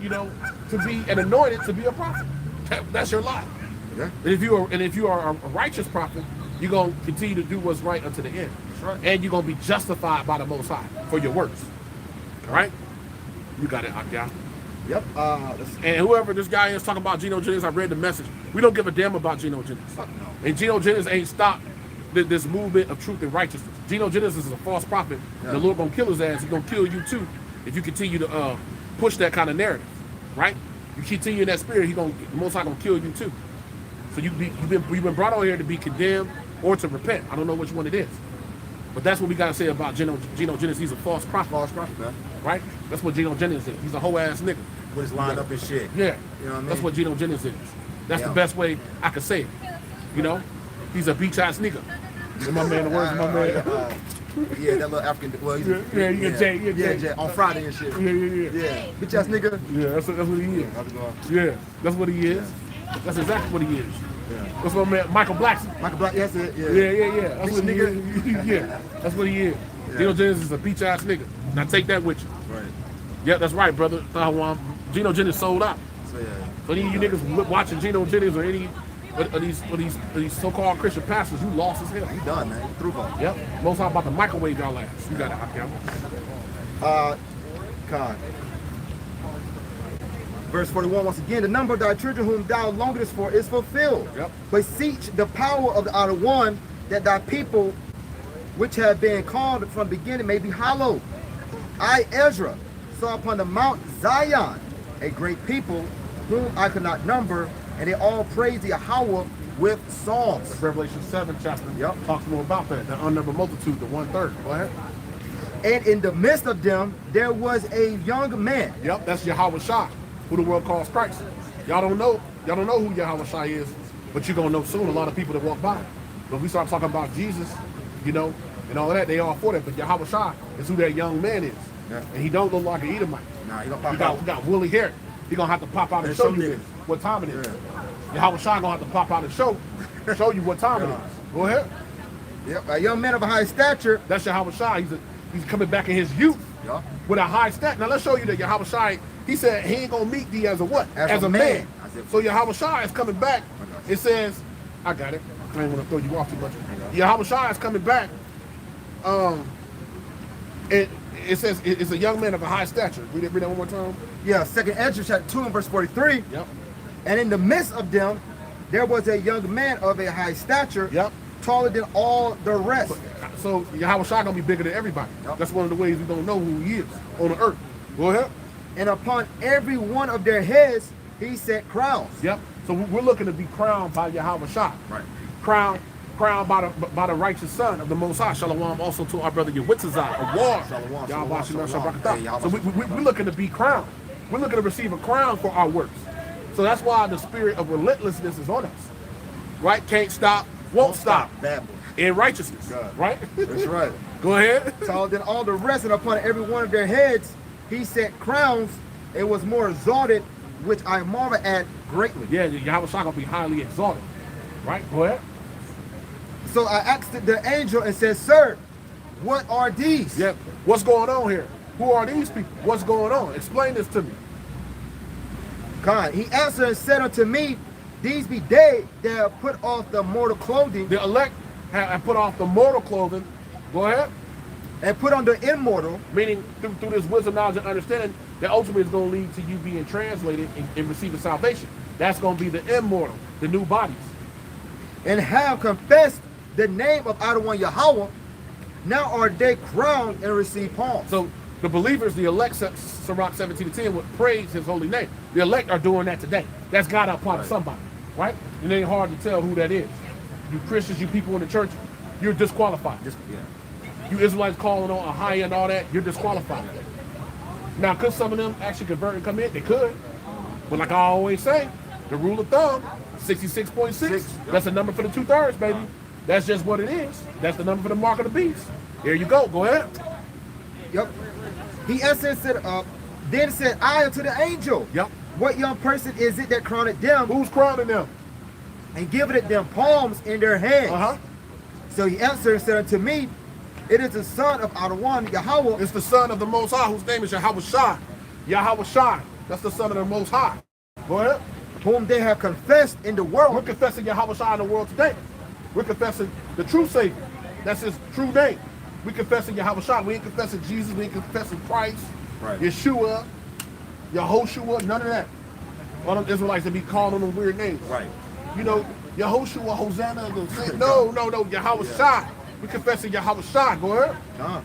you know, to be and anointed to be a prophet. That's your lot. Yeah. And if you are a righteous prophet, you're gonna continue to do what's right unto the end. That's right. And you're gonna be justified by the Most High for your works. All right? You got it, Akia. Yep. And whoever this guy is talking about Geno Jennings, I read the message. We don't give a damn about Geno Jennings. Fuck no. And Geno Jennings ain't stopped this movement of truth and righteousness. Geno Jennings is a false prophet. Yeah. The Lord gonna kill his ass. He's gonna kill you too if you continue to push that kind of narrative, right? You continue in that spirit, the Most High gonna kill you too. So you've been brought on here to be condemned or to repent. I don't know which one it is, but that's what we gotta say about Geno Jennings. He's a false prophet. False prophet, man. Right? That's what Geno Jennings is. He's a whole ass nigga. With his line up and shit. Yeah. You know what I mean? That's what Geno Jennings is. That's Yeah. the best way I could say it. You know? He's a beach ass nigga. And my man, the words of my man. Yeah, that little African. Well, he's Yeah, you get Jay, you get Jay. yeah, on Friday and shit. Yeah. Yeah, bitch ass nigga. Yeah, that's what he is. How's it going? Yeah, that's what he is. That's exactly what he is. Yeah. That's my man, Michael Blackson. Michael Black, that's it. Yeah. Yeah. That's Bitch what he nigga. is. Yeah, that's what he is. Yeah. Geno Jennings is a beach ass nigga. Now take that with you. Right. Yeah, that's right, brother. Geno Jennings sold out. So yeah. So any of you niggas watching Geno Jennings or any of these so-called Christian pastors, you lost as hell. You done, man. You through ball. Yep. Most High about to microwave y'all ass. You got it, Hakim. God. Verse 41, once again, the number of thy children whom thou longest for is fulfilled. Yep. Beseech the power of the outer one, that thy people which have been called from the beginning may be hallowed. I, Ezra, saw upon the Mount Zion a great people whom I could not number, and they all praise the Yahweh with songs. Revelation 7 chapter. Yep. Talks more about that. The unnumbered multitude, the 1/3. Go ahead. And in the midst of them there was a young man. Yep, that's Yahweh Shai, who the world calls Christ. Y'all don't know who Yahweh Shai is, but you're gonna know soon. A lot of people that walk by. But if we start talking about Jesus, you know, and all of that, they all for that. But Yahweh Shai is who that young man is. Yeah. And he don't look like an Edomite. Nah, you don't He pop out. got woolly hair. He gonna have to pop out and And show show you niggas. this, what time it is. Yahweh Shai gonna have to pop out and show you what time it is. Go ahead. Yep, a young man of a high stature. That's Yahweh Shai. He's coming back in his youth Yeah. with a high stat. Now let's show you that Yahweh Shai, he said he ain't gonna meet thee as a what? As a man. man. So Yahweh Shai is coming back. It says, I got it. I ain't wanna throw you off too much. Yahweh Shai is coming back. It says it's a young man of a high stature. Read that one more time. Yeah, 2nd Ezra chapter 2 and verse 43. Yep. And in the midst of them, there was a young man of a high stature, Yep. taller than all the rest. So Yahweh Shai gonna be bigger than everybody. Yep. That's one of the ways we don't know who he is on the earth. Go ahead. And upon every one of their heads, he set crowns. Yep. So we're looking to be crowned by Yahweh Shai. Right. Crowned by the righteous son of the Most High. Shalom also to our brother Yewitzazai, a war. Shalom, Yahweh shalom, Shai shalom. Barakatah. Hey, Yahweh So we're looking to be crowned. We're looking to receive a crown for our works. So that's why the spirit of relentlessness is on us. Right? Can't stop, won't stop. Bad boy. In righteousness. God. Right? That's right. Go ahead. Taller than all the rest, and upon every one of their heads, he set crowns. It was more exalted, which I marvel at greatly. Yeah, Yahweh Shai gonna be highly exalted. Right? Go ahead. So I asked the angel and said, Sir, what are these? Yeah. What's going on here? Who are these people? What's going on? Explain this to me. God, he answered and said unto me, These be they that have put off the mortal clothing The elect have put off the mortal clothing. Go ahead. and put on the immortal. Meaning through this wisdom, knowledge, and understanding, that ultimately is going to lead to you being translated and receiving salvation. That's going to be the immortal, the new bodies. And have confessed the name of our one Yahweh, now are they crowned and receive palms. So the believers, the elect, Sirach 17:10, would praise his holy name. The elect are doing that today. That's God out part of somebody, right? It ain't hard to tell who that is. You Christians, you people in the church, you're disqualified. Just yeah. You Israelites calling on a high and all that, you're disqualified. Now, could some of them actually convert and come in? They could. But like I always say, the rule of thumb, 66.6, that's the number for the 2/3, baby. That's just what it is. That's the number for the mark of the beast. There you go. Go ahead. Yep. He answered and said, then said I unto the angel, Yep. what young person is it that crowned them Who's crowning them? and giveth it them palms in their hands? Uh-huh. So he answered and said unto me, it is the son of Adawan, Yahweh. It's the son of the Most High, whose name is Yahweh Shai. Yahweh Shai. That's the son of the Most High. Go ahead. Whom they have confessed in the We're world. confessing Yahweh Shai in the world today. We're confessing the true Savior. That's his true name. We're confessing Yahweh Shai. We ain't confessing Jesus. We ain't confessing Christ, Right. Yeshua, Yehoshua, none of that. All them Israelites that be calling them weird names. Right. You know, Yehoshua, Hosanna. No, Yahweh Shai. We're confessing Yahweh Shai. Go ahead.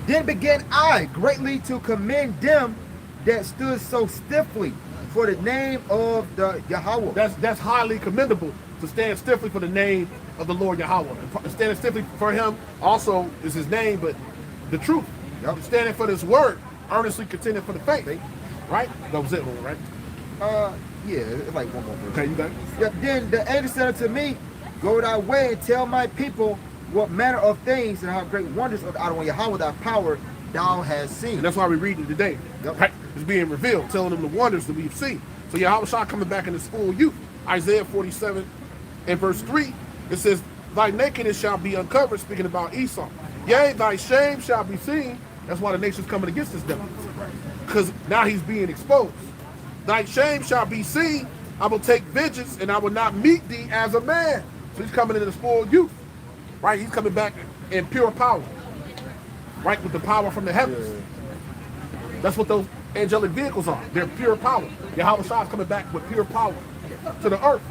Then began I greatly to commend them that stood so stiffly for the name of the Yahweh. That's highly commendable to stand stiffly for the name of the Lord Yahweh. And standing stiffly for him also is his name, but the truth. Yep. Standing for this word, earnestly contending for the faith. Right? That was it, right? Yeah, it's like one more verse. Okay, you got it? Yeah, then the angel said unto me, go thy way and tell my people what manner of things and how great wonders of Adonai Yahweh thy power thou hast seen. And that's why we read it today. Yep. Right? It's being revealed, telling them the wonders that we've seen. So Yahweh Shai coming back in his full youth. Isaiah 47 and verse 3, it says, thy nakedness shall be uncovered, speaking about Esau. Yea, thy shame shall be seen. That's why the nation's coming against this devil. Because now he's being exposed. Thy shame shall be seen. I will take vengeance, and I will not meet thee as a man. So he's coming in his full youth. Right? He's coming back in pure power. Right? With the power from the heavens. That's what those angelic vehicles are. They're pure power. Yahweh Shai is coming back with pure power to the earth.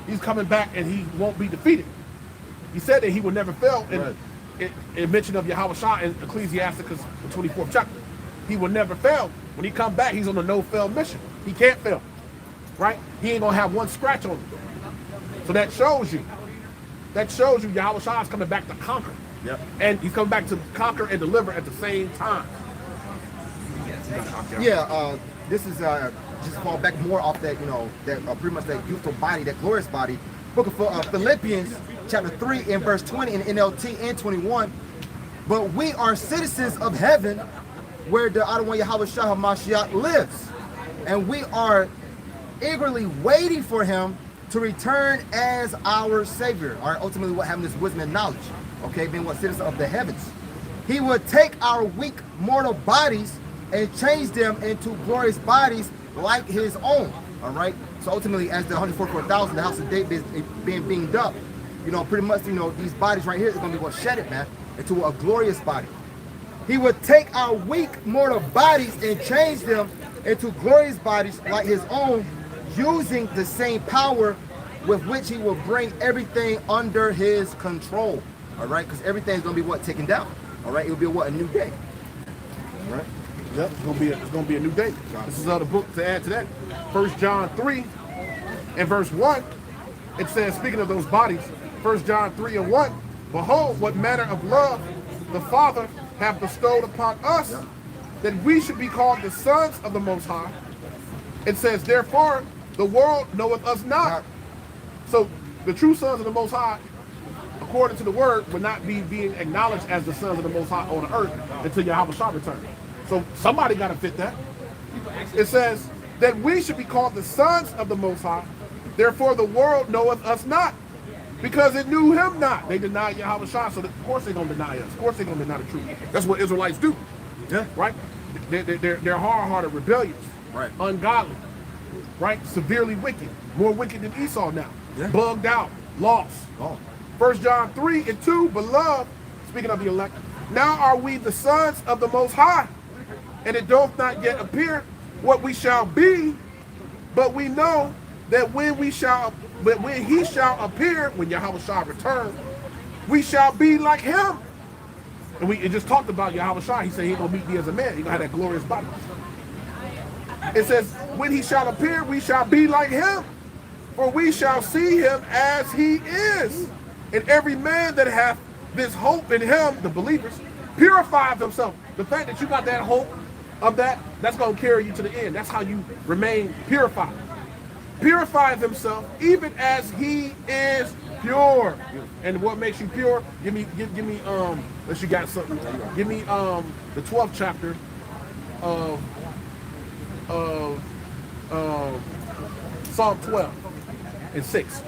He's coming back and he won't be defeated. He said that he would never fail. And it mentioned of Yahweh Shai in Ecclesiasticus, the 24th chapter. He will never fail. When he come back, he's on a no-fail mission. He can't fail. Right? He ain't going to have one scratch on him. So that shows you. That shows you Yahweh Shai is coming back to conquer. Yep. And he's coming back to conquer and deliver at the same time. Yeah, this is just fall back more off that, you know, that pretty much that youthful body, that glorious body. Book of Philippians, chapter 3 and verse 20 in NLT and 21. But we are citizens of heaven, where the Adonai Yahweh Shai HaMashiach lives, and we are eagerly waiting for him to return as our Savior. All right, ultimately, what having this wisdom and knowledge, okay, being what citizen of the heavens. He would take our weak mortal bodies and change them into glorious bodies like his own. All right. So ultimately, as the 144,000, the house of David is being beamed up, you know, pretty much, you know, these bodies right here is going to be what shedded, man, into a glorious body. He would take our weak mortal bodies and change them into glorious bodies like his own, using the same power with which he will bring everything under his control. All right, because everything's going to be what, taken down. All right, it will be what, a new day. All right. Yep, it's gonna be a new day. This is another book to add to that. 1 John 3 and verse 1. It says, speaking of those bodies, 1 John 3 and 1, behold, what manner of love the Father hath bestowed upon us, that we should be called the sons of the Most High. It says, therefore, the world knoweth us not. So the true sons of the Most High, according to the word, would not be being acknowledged as the sons of the Most High on the earth until Yahweh Shai returns. So somebody got to fit that. It says that we should be called the sons of the Most High. Therefore, the world knoweth us not, because it knew him not. They denied Yahweh Shai, so of course they're going to deny us. Of course they're going to deny the truth. That's what Israelites do. Yeah. Right? They're hard-hearted, rebellious, Right. ungodly, right? Severely wicked. More wicked than Esau now. Yeah. Bugged out, lost. Oh. 1 John 3 and 2, beloved, speaking of the elect, now are we the sons of the Most High, and it doth not yet appear what we shall be, but we know that when he shall appear, when Yahweh shall return, we shall be like him. And it just talked about Yahweh Shai. He said he ain't gonna meet thee as a man. He gonna have that glorious body. It says, when he shall appear, we shall be like him, for we shall see him as he is. And every man that hath this hope in him, the believers, purifies himself. The fact that you got that hope of that's going to carry you to the end. That's how you remain purified. Purifies himself, even as he is pure. And what makes you pure? Give me unless you got something. Give me the 12th chapter of Psalm 12 and 6.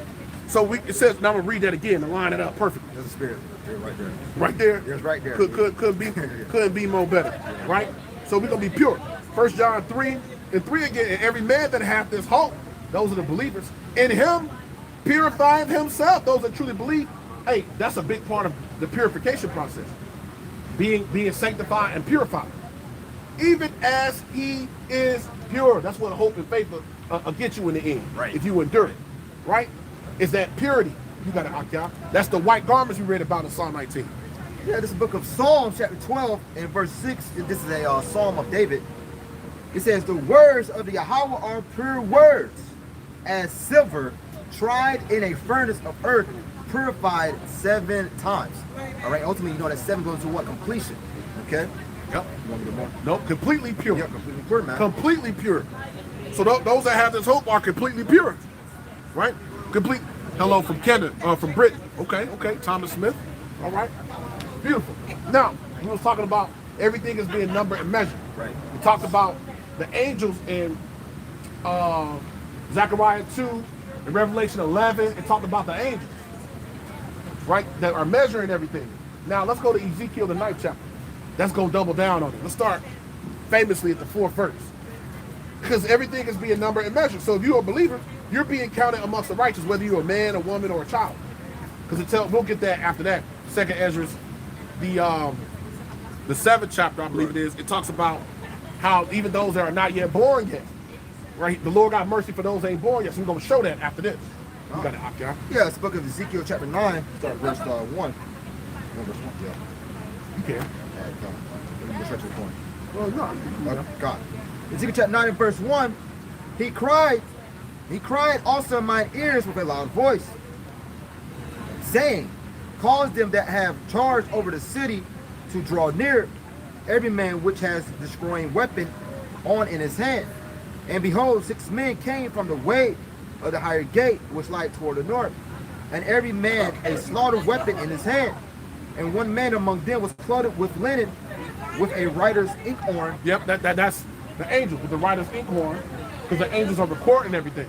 So it says, now I'm gonna read that again and line it up perfectly. There's a spirit. Right there. Right there? There's right there. Couldn't be more better. Right? So we're gonna be pure. 1 John 3 and 3 again. And every man that hath this hope, those are the believers, in him purifying himself, those that truly believe. Hey, that's a big part of the purification process. Being sanctified and purified. Even as he is pure. That's what hope and faith will get you in the end. Right. If you endure it. Right? Is that purity. You got to knock out. That's the white garments we read about in Psalm 19. Yeah, this is the book of Psalms, chapter 12, and verse 6. This is a psalm of David. It says, the words of the Yahweh are pure words, as silver tried in a furnace of earth, purified 7 times. All right, ultimately, you know that 7 goes to what? Completion. Okay? Yep. You want me to get more? Nope, completely pure. Yeah, completely pure, man. Completely pure. So those that have this hope are completely pure. Right? Complete. Hello from Canada, from Britain. Okay. Thomas Smith. All right. Beautiful. Now, we was talking about everything is being numbered and measured. Right. We talked about the angels in Zechariah 2 and Revelation 11. It talked about the angels, right, that are measuring everything. Now, let's go to Ezekiel, the 9th chapter. Let's go double down on it. Let's start famously at the 4th verse. Because everything is being numbered and measured. So if you're a believer, you're being counted amongst the righteous, whether you're a man, a woman, or a child. Because we'll get that after that. 2nd Ezra, the 7th chapter, I believe it is, it talks about how even those that are not yet born yet, right? The Lord got mercy for those that ain't born yet. So we're going to show that after this. You got it, Akia. Yeah, it's the book of Ezekiel, chapter 9, start verse 1. Verse 1, yeah. You can. All right, come. Let me get straight to the point. Well, no. God. Ezekiel chapter 9 and verse 1, he cried also in mine ears with a loud voice, saying, cause them that have charge over the city to draw near, every man which has destroying weapon on in his hand. And behold, 6 men came from the way of the higher gate, which lieth toward the north, and every man a slaughtered weapon in his hand. And one man among them was clothed with linen, with a writer's inkhorn. Yep, that's the angels with the writer's inkhorn, because the angels are recording everything.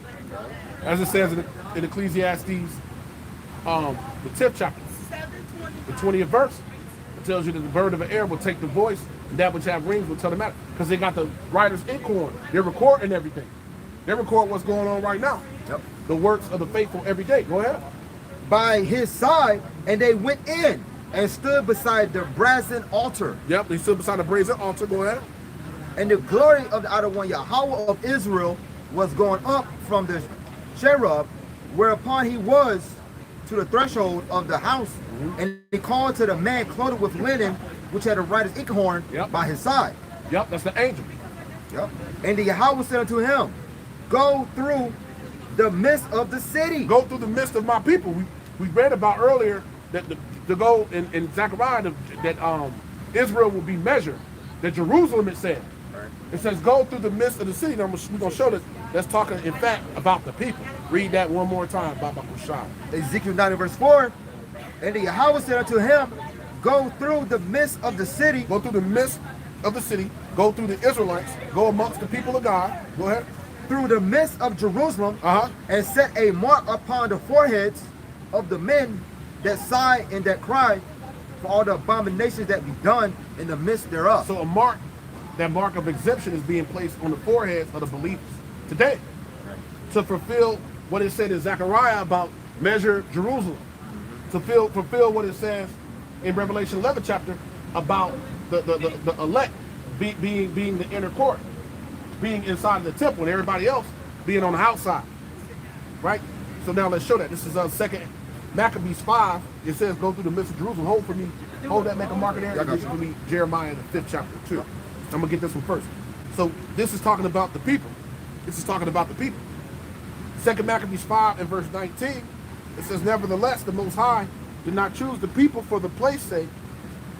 As it says in Ecclesiastes, the 10th chapter, the 20th verse, it tells you that the bird of the air will take the voice, and that which have rings will tell the matter, because they got the writer's inkhorn. They're recording everything. They record what's going on right now. Yep. The works of the faithful every day. Go ahead. By his side, and they went in and stood beside the brazen altar. Yep, they stood beside the brazen altar. Go ahead. And the glory of the outer one, Yahweh of Israel, was going up from the cherub, whereupon he was to the threshold of the house. And he called to the man clothed with linen, which had a writer's inkhorn by his side. Yep, that's the angel. Yep. And the Yahweh said unto him, go through the midst of the city. Go through the midst of my people. We read about earlier that to go in Zechariah that Israel will be measured. That Jerusalem, it said. Right. It says go through the midst of the city. Now we're going to show that's talking in fact about the people. Read that one more time, Baba Kushai. Ezekiel 9 verse 4. And the Yahweh said unto him, go through the midst of the city. Go through the midst of the city. Go through the Israelites. Go amongst the people of God. Go ahead. Through the midst of Jerusalem, and set a mark upon the foreheads of the men that sigh and that cry for all the abominations that be done in the midst thereof. So that mark of exemption is being placed on the foreheads of the believers today to fulfill what it said in Zechariah about measure Jerusalem, to fulfill what it says in Revelation 11 chapter about the elect being the inner court, being inside of the temple, and everybody else being on the outside, right? So now let's show that. This is 2nd Maccabees 5. It says, go through the midst of Jerusalem. Hold that, make a marker there. This is going to be Jeremiah, the 5th chapter, too. I'm going to get this one first. So this is talking about the people. This is talking about the people. 2nd Maccabees 5 and verse 19, it says, nevertheless, the Most High did not choose the people for the place's sake,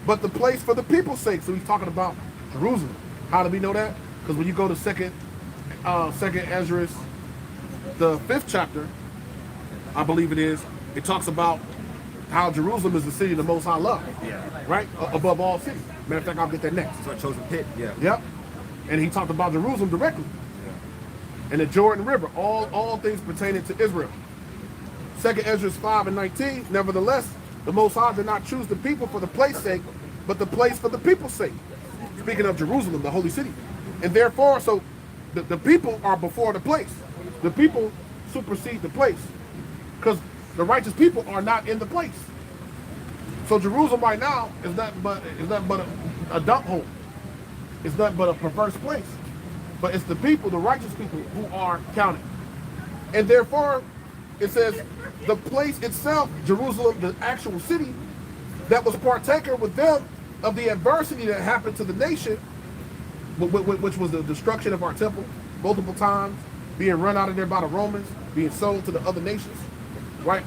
but the place for the people's sake. So he's talking about Jerusalem. How do we know that? Because when you go to 2nd Ezra, the 5th chapter, I believe it is, it talks about how Jerusalem is the city of the Most High love, right? Above all cities. Matter of fact, I'll get that next. So I chosen pit. Yeah. Yep. And he talked about Jerusalem directly. And the Jordan River, all things pertaining to Israel. 2nd Ezra 5:19, nevertheless, the Most High did not choose the people for the place sake, but the place for the people's sake. Speaking of Jerusalem, the holy city. And therefore, so the people are before the place. The people supersede the place. Because the righteous people are not in the place. So Jerusalem right now is nothing but a dump hole. It's nothing but a perverse place. But it's the people, the righteous people, who are counted. And therefore, it says, the place itself, Jerusalem, the actual city, that was partaker with them of the adversity that happened to the nation, which was the destruction of our temple multiple times, being run out of there by the Romans, being sold to the other nations, right?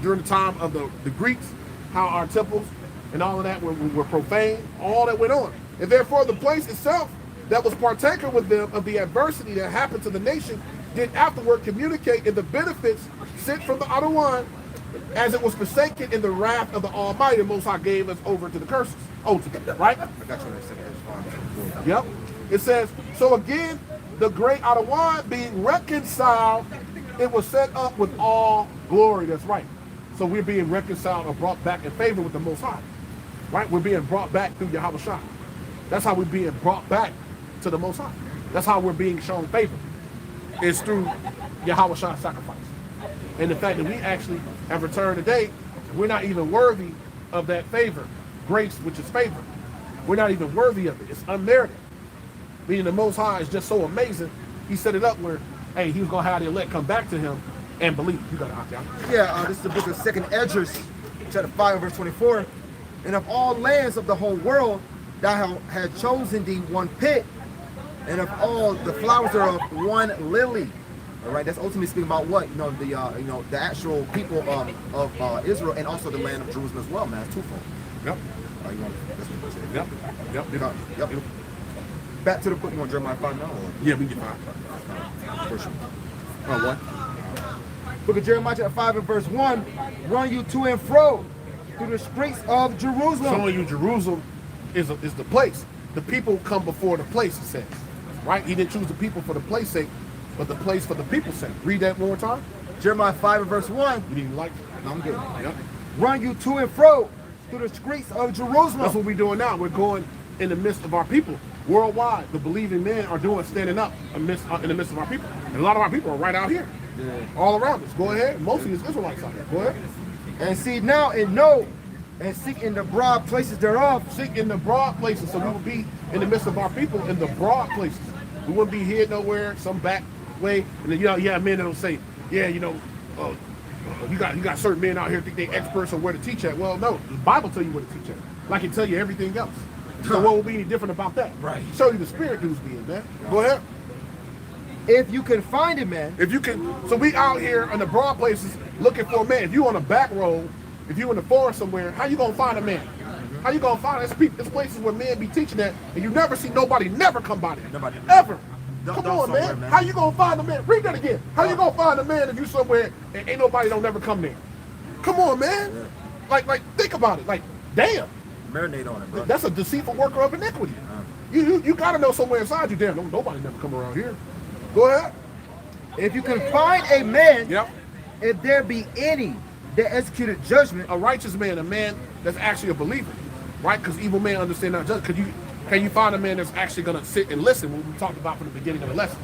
During the time of the Greeks, how our temples and all of that were profaned, all that went on. And therefore, the place itself that was partaker with them of the adversity that happened to the nation did afterward communicate in the benefits sent from the other one, as it was forsaken in the wrath of the Almighty. The Most High gave us over to the curses, ultimately, right? I got you in a second. Yep. It says, so again, the great Adawan being reconciled, it was set up with all glory. That's right. So we're being reconciled or brought back in favor with the Most High, right? We're being brought back through Yahweh Shai. That's how we're being brought back to the Most High. That's how we're being shown favor. It's through Yahweh Shai's sacrifice. And the fact that we actually have returned today, we're not even worthy of that favor. Grace, which is favor. We're not even worthy of it. It's unmerited. Meaning the Most High is just so amazing. He set it up where, hey, he was going to have the elect come back to him and believe. You got to opt out. Yeah, this is the book of 2nd Edges, chapter 5, verse 24. And of all lands of the whole world, thou had chosen thee one pit, and of all the flowers thereof one lily. All right, that's ultimately speaking about what? The actual people of Israel, and also the land of Jerusalem as well, man. It's twofold. Yep. That's what it says. Yep. Yep. Back to the book. You want Jeremiah 5 now? Or? Yeah, we get 5. For sure. Oh, what? Book of Jeremiah chapter 5 and verse 1. Run you to and fro through the streets of Jerusalem. Showing you Jerusalem is the place. The people come before the place, it says. Right? He didn't choose the people for the place sake, but the place for the people's sake. Read that one more time. Jeremiah 5 and verse 1. You didn't like it? No, I'm good. Yep. Run you to and fro through the streets of Jerusalem. That's what we're doing now. We're going in the midst of our people. Worldwide, the believing men are standing up in the midst of our people. And a lot of our people are right out here. Yeah. All around us. Go ahead. Mostly it's Israelites out here. Go ahead. And see now and know and seek in the broad places thereof. Seek in the broad places. So we will be in the midst of our people in the broad places. We wouldn't be here nowhere, some back way. And then, you have men that'll say, yeah, you got certain men out here think they experts on where to teach at. Well, no, the Bible tell you where to teach at. Like it tell you everything else. So what will be any different about that? Right. Show you the spirit dudes being, man. Go ahead. If you can find it, man. If you can, so we out here in the broad places looking for a man. If you on a back road, if you in the forest somewhere, how you gonna find a man? How you gonna find it? It's places where men be teaching that, and you never see nobody never come by there. Nobody. Ever. Don't Come on, somewhere, man. man. How you gonna find a man? Read that again. How you gonna find a man if you somewhere and ain't nobody don't never come there? Come on, man. Yeah. Like think about it. Like, damn. Marinate on it, bro. That's a deceitful worker of iniquity. You gotta know somewhere inside you, damn, nobody never come around here. Go ahead. If you can find a man, Yep. if there be any that executed judgment, A righteous man, a man that's actually a believer, right? Because evil men understand not judge. Can you find a man that's actually gonna sit and listen? What we talked about from the beginning of the lesson.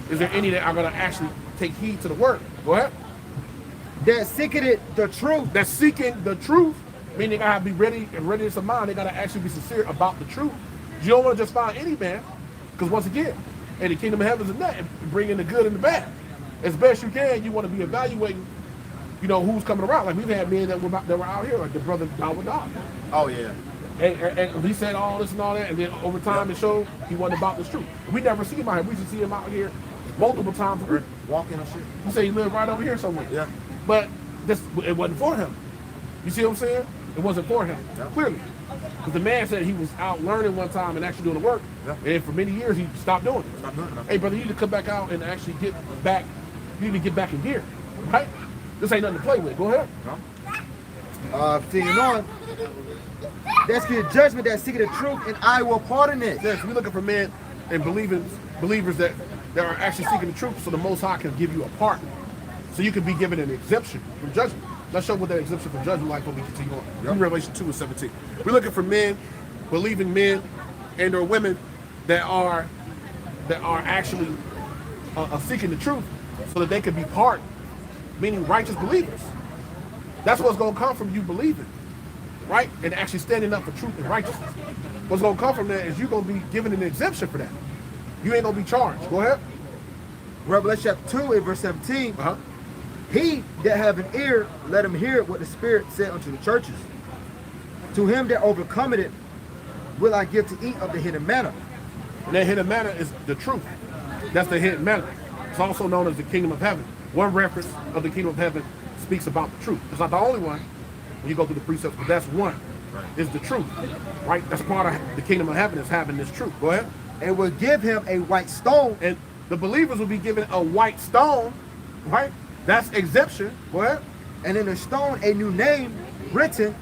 Is there any that are gonna actually take heed to the word? Go ahead. that seeketh it the truth, That's seeking the truth, meaning they gotta be ready and readiness of mind. They gotta actually be sincere about the truth. You don't want to just find any man, because once again, in the kingdom of heaven is that, and bring in the good and the bad. As best you can, you want to be evaluating, who's coming around. Like we've had men that were out here, like the brother Dawud. oh yeah, And he said all this and all that, and then over time it showed he wasn't about this truth. We never see him out here. We used to see him out here multiple times a week. walking and shit. He said he lived right over here somewhere. Yeah. But it wasn't for him. You see what I'm saying? It wasn't for him, Yeah. clearly. Because the man said he was out learning one time and actually doing the work, Yeah. and for many years he stopped doing it. Stop doing it. Hey, brother, you need to come back out and actually get back. You need to get back in gear, right? This ain't nothing to play with. Go ahead. Continuing on. That's the judgment that seeketh the truth, and I will pardon it. Yes, we're looking for men and believers that are actually seeking the truth, so the Most High can give you a pardon. So you can be given an exemption from judgment. Let's show what that exemption from judgment like when we continue on. Yep. In Revelation 2 and 17. We're looking for men, believing men and or women that are actually seeking the truth so that they can be pardoned, meaning righteous believers. That's what's going to come from you believing, right? And actually standing up for truth and righteousness. What's going to come from that is you're going to be given an exemption for that. You ain't going to be charged. Go ahead. Revelation chapter 2 and verse 17. He that have an ear, let him hear what the Spirit said unto the churches. To him that overcometh it, will I give to eat of the hidden manna. And that hidden manna is the truth. That's the hidden manna. It's also known as the kingdom of heaven. One reference of the kingdom of heaven speaks about the truth. It's not the only one when you go through the precepts, but that's one. Is the truth, right? That's part of the kingdom of heaven is having this truth. Go ahead. And will give him a white stone. And the believers will be given a white stone, right? That's exemption. Go ahead. And in the stone a new name written,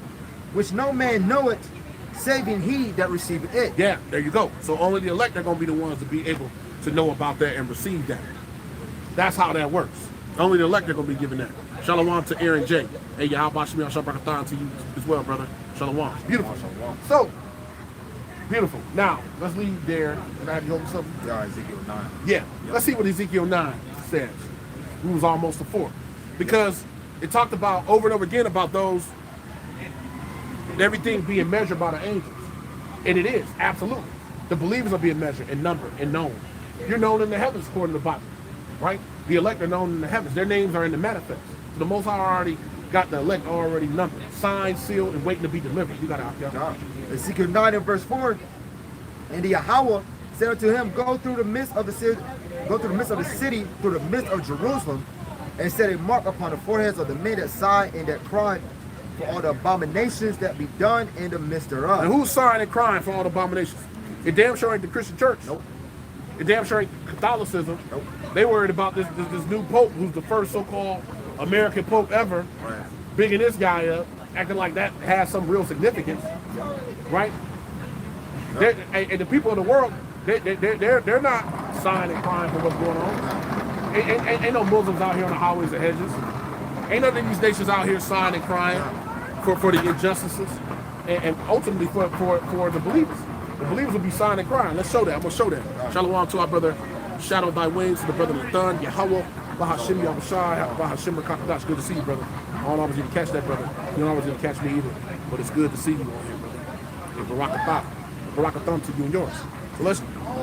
which no man knoweth, saving he that receiveth it. Yeah, there you go. So only the elect are going to be the ones to be able to know about that and receive that. That's how that works. Only the elect are going to be given that. Shalom to Aaron J. Hey, Yahweh Shemiah Shabbat to you as well, brother. Shalom. Beautiful. So, beautiful. Now, let's leave there. Can I have you hold something? Yeah, Ezekiel 9. Yeah. Let's see what Ezekiel 9 says. We was almost to 4. Because it talked about over and over again about those, everything being measured by the angels. And it is, absolutely. The believers are being measured and numbered and known. You're known in the heavens according to the Bible, right? The elect are known in the heavens. Their names are in the manifest. So the Most High already got the elect already numbered, signed, sealed, and waiting to be delivered. You got to Ezekiel 9 and verse 4. And the Yahweh said unto him, go through the midst of the city, through the midst of Jerusalem, and set a mark upon the foreheads of the men that sigh and that cry for all the abominations that be done in the midst thereof. And who's sighing and crying for all the abominations? It damn sure ain't the Christian church. Nope. It damn sure ain't Catholicism. Nope. They worried about this new pope who's the first so-called American pope ever, bigging this guy up, acting like that has some real significance, right? And the people in the world, they're not sighing and crying for what's going on. Ain't no Muslims out here on the highways of Hedges. Ain't none of these nations out here sighing and crying for the injustices, and ultimately for the believers. The believers will be sighing and crying. Let's show that. I'm gonna show that. Shalom to our brother, Shadow Thy Wings, to the brother Nathan, Yahweh, Bahashim Yahushai, Bahashim Rakakadash. Good to see you, brother. I don't always get to catch that, brother. You don't always get to catch me either. But it's good to see you on here, brother. And Barakatham to you and yours. So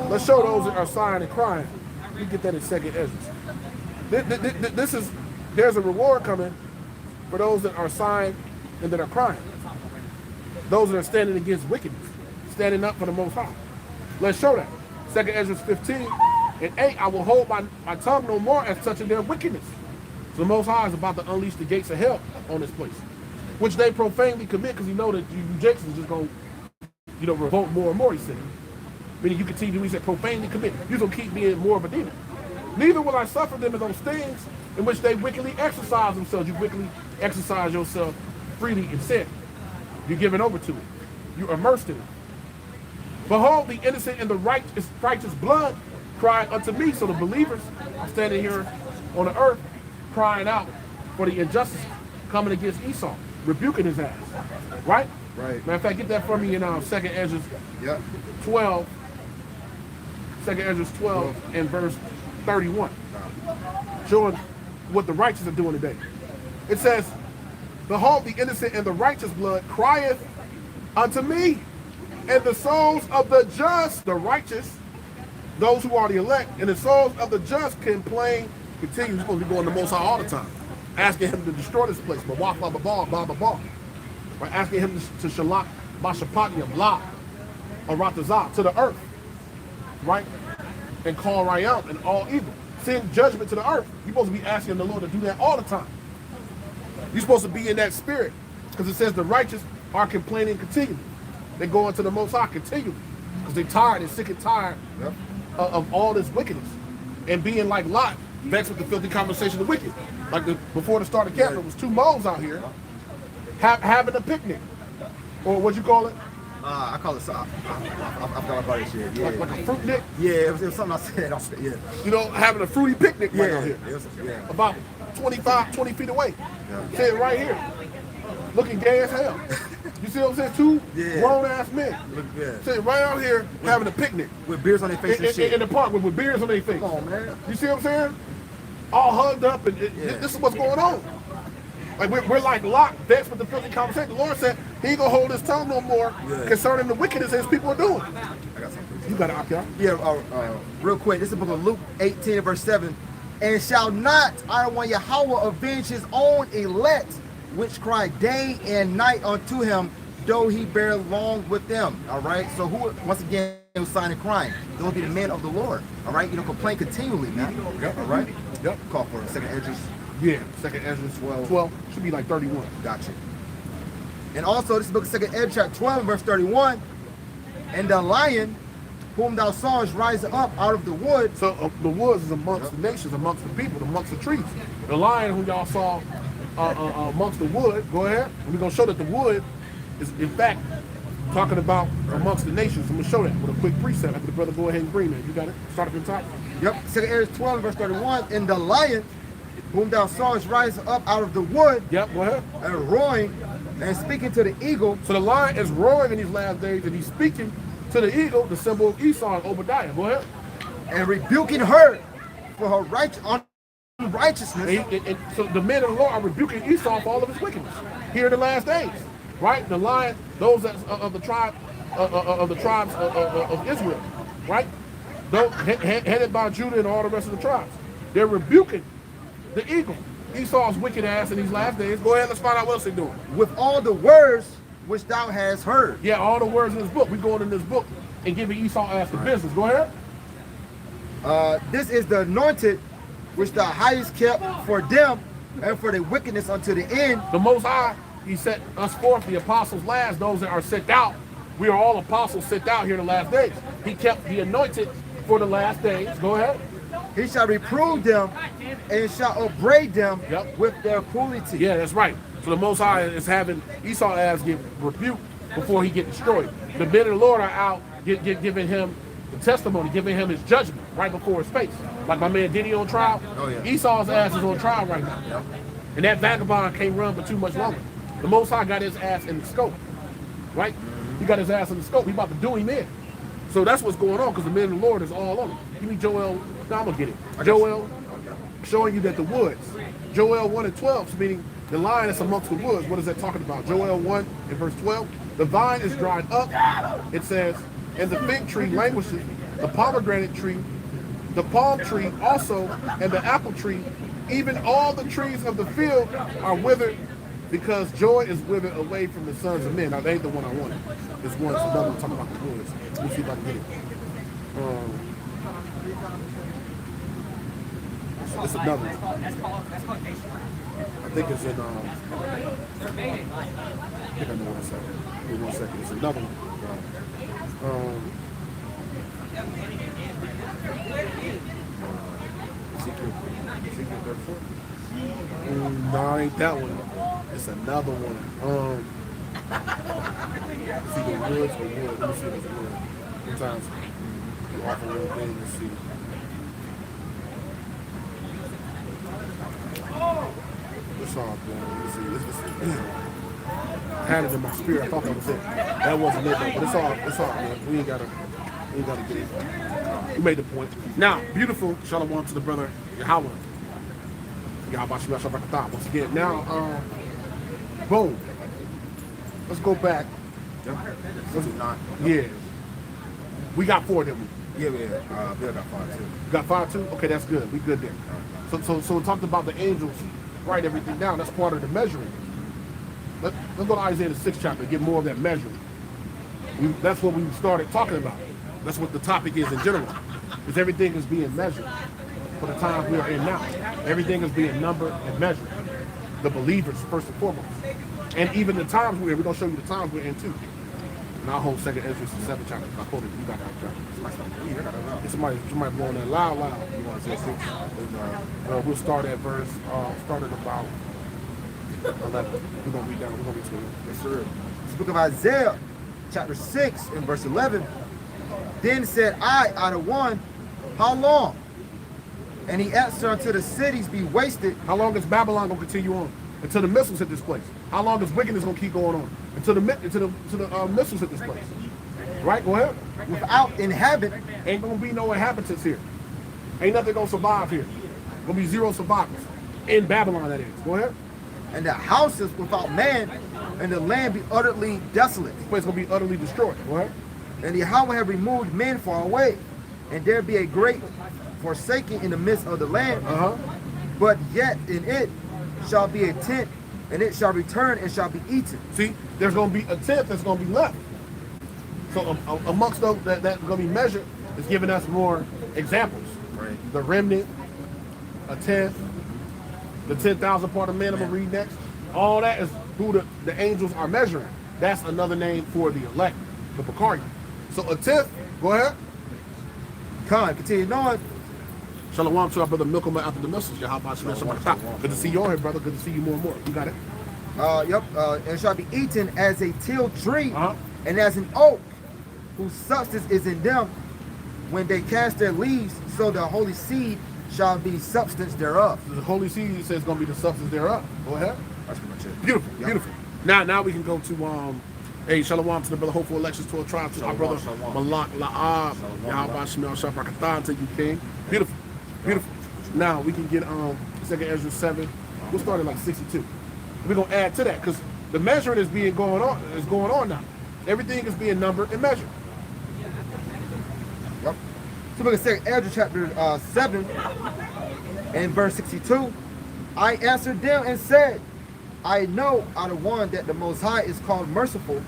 let's show those that are sighing and crying. We get that in 2nd Ezra. There's a reward coming for those that are sighing and that are crying. Those that are standing against wickedness, standing up for the Most High. Let's show that. 2nd Ezra 15 and 8, I will hold my tongue no more as touching their wickedness. So the Most High is about to unleash the gates of hell on this place, which they profanely commit because you know that you Jakes is just going to revolt more and more, he said. Meaning you continue to, he said, profanely commit. You're going to keep being more of a demon. Neither will I suffer them in those things in which they wickedly exercise themselves. You wickedly exercise yourself freely in sin. You're given over to it. You're immersed in it. Behold, the innocent and the righteous blood cry unto me. So the believers are standing here on the earth crying out for the injustice coming against Esau, rebuking his ass. Right? Right. Matter of fact, get that for me in 2nd Ezra 12. 2nd Ezra 12 and verse 31. Showing what the righteous are doing today. It says, behold, the innocent and the righteous blood crieth unto me, and the souls of the just, the righteous, those who are the elect, and the souls of the just continue. You're supposed to be going to the Most High all the time, asking him to destroy this place. But blah, blah, blah, blah, blah, blah. Right? Asking him to shalak, mashapatiyam, blah, aratazah, to the earth. Right? And call Rayam and all evil. Send judgment to the earth. You're supposed to be asking the Lord to do that all the time. You're supposed to be in that spirit. Because it says the righteous are complaining continually. They go into the Most High continually. Because they're tired and sick and tired of all this wickedness. And being like Lot, vexed with the filthy conversation of the wicked. Like before the start of camp, there was two moles out here having a picnic. Or what'd you call it? I call it, I forgot about this shit. Yeah. Like a fruit nick? Yeah, it was something I said. Yeah. You know, having a fruity picnic right out here. Yeah. About 20 feet away. Yeah. Sitting right here. Looking gay as hell. You see what I'm saying? Two grown ass men. Sitting right out here having a picnic. With beers on their face and shit. In the park with beers on their face. Come on, man. You see what I'm saying? All hugged up, and this is what's going on. Like we're like locked, vexed with the filthy conversation. The Lord said He ain't gonna hold His tongue no more concerning the wickedness His people are doing. I got something. You got it, Akia. Yeah, real quick. This is the book of Luke 18, verse 7. And shall not I want Yahweh avenge His own elect, which cry day and night unto Him, though He bear long with them. All right. So who once again was signing crying? Those be the men of the Lord. All right. You don't complain continually, man. Yep. All right. Yep. Call for a second Hedges. Yeah. Second Ezra 12 should be like 31. Gotcha. And also, this is the book of Second Ezra, chapter 12, verse 31. And the lion, whom thou sawest rise up out of the wood. So the woods is amongst the nations, amongst the people, amongst the trees. The lion who y'all saw amongst the wood. Go ahead. We're gonna show that the wood is in fact talking about amongst the nations. I'm gonna show that with a quick precept. After the brother go ahead and bring that. You got it. Start at the top. Yep. Second Ezra 12, verse 31. And the lion, whom thou sawest rise up out of the wood. Yep. Go ahead. And roaring and speaking to the eagle. So the lion is roaring in these last days, and he's speaking to the eagle, the symbol of Esau and Obadiah. Go ahead. And rebuking her for her unrighteousness. And so the men of the Lord are rebuking Esau for all of his wickedness here in the last days, right? The lion, those that, of the tribes of Israel, right? Those headed by Judah and all the rest of the tribes. They're rebuking the eagle, Esau's wicked ass in these last days. Go ahead, let's find out what else they're doing. With all the words which thou hast heard. Yeah, all the words in this book. We're going in this book and giving Esau ass the business. Go ahead. This is the anointed which thou hast kept for them and for the wickedness unto the end. The Most High, He set us forth, the apostles last, those that are sent out. We are all apostles sent out here in the last days. He kept the anointed for the last days. Go ahead. He shall reprove them and shall upbraid them with their cruelty. Yeah, that's right. So the Most High is having Esau ass get rebuked before he get destroyed. The men of the Lord are out giving him the testimony, giving him his judgment right before his face. Like my man Diddy on trial. Oh, yeah. Esau's ass is on trial right now. And that vagabond can't run for too much longer. The Most High got his ass in the scope. Right? He got his ass in the scope. He about to do him in. So that's what's going on, because the men of the Lord is all on him. Give me Joel. No, I'm going to get it. Joel showing you that the woods. Joel 1 and 12, meaning the lion is amongst the woods. What is that talking about? Joel 1 and verse 12. The vine is dried up. It says, and the fig tree languishes, the pomegranate tree, the palm tree also, and the apple tree, even all the trees of the field are withered, because joy is withered away from the sons of men. Now, that ain't the one I wanted. This one's another one talking about the woods. Let me see if I can get it. It's another one. I think it's in, I think I know what it's at. Give me 1 second. It's another one. Ezekiel 34? No, ain't that one. It's another one. It's either woods or wood. Let me see if it's wood. Sometimes you offer a little thing to see. It's all good. Let me see. I had it in my spirit. I thought that was it. That wasn't it, but it's all good. We ain't gotta get it. We made the point. Now, beautiful shalom to the brother Yahweh. Yahweh Shabbat once again. Now, boom. Let's go back. Yeah. We got 4, didn't we? Yeah. Bill got 5 too. Got 5 too? Okay, that's good. We good there. So we talked about the angels. Write everything down. That's part of the measuring. Let's go to Isaiah the 6th chapter and get more of that measuring. That's what we started talking about. That's what the topic is in general. Because everything is being measured for the times we are in now. Everything is being numbered and measured. The believers, first and foremost. And even the times we're in. We're going to show you the times we're in too. And I'll hold 2nd Ezra 7 chapter. I quoted you got that chapter. If somebody blowing that loud. You want to say 6? We'll start at verse, start at about 11. We're going to read down. We're going to read to it. Yes, sir. It's the book of Isaiah, chapter 6, and verse 11. Then said I out of one, how long? And he answered until the cities be wasted. How long is Babylon going to continue on? Until the missiles hit this place. How long is wickedness going to keep going on? Until the missiles hit this place. Right? Go ahead. Without inhabitant. Ain't going to be no inhabitants here. Ain't nothing going to survive here. Going to be 0 survivors. In Babylon, that is. Go ahead. And the houses without man, and the land be utterly desolate. This place going to be utterly destroyed. Go ahead. And Yahweh have removed men far away, and there be a great forsaking in the midst of the land. But yet in it shall be a tent, and it shall return and shall be eaten. See, there's going to be a tenth that's going to be left. So amongst those that's going to be measured is giving us more examples. Right. The remnant, a tenth, the 10,000 part of man I'm going to read next. All that is who the angels are measuring. That's another name for the elect, the Bakari. So a tenth, go ahead. Continue on. Shalom to our brother Milkman after the message. How about you? Good to see you on here, brother. Good to see you more and more. You got it? Yep. And shall be eaten as a tilled tree, and as an oak, whose substance is in them. When they cast their leaves, so the holy seed shall be substance thereof. The holy seed says it's going to be the substance thereof. Go ahead. That's pretty much it. Beautiful, beautiful. Now we can go to shalom to the brother, hopeful elections to a tribe, to our brother Malak La'ab. Yahweh Shemel Shabrakatan to you, King. Beautiful, beautiful. Now we can get 2nd Ezra 7. We'll start at like 62. We're gonna add to that because the measuring is going on now. Everything is being numbered and measured. Yep. So look at 2nd Ezra chapter 7 and verse 62. I answered them and said, I know out of one that the Most High is called merciful,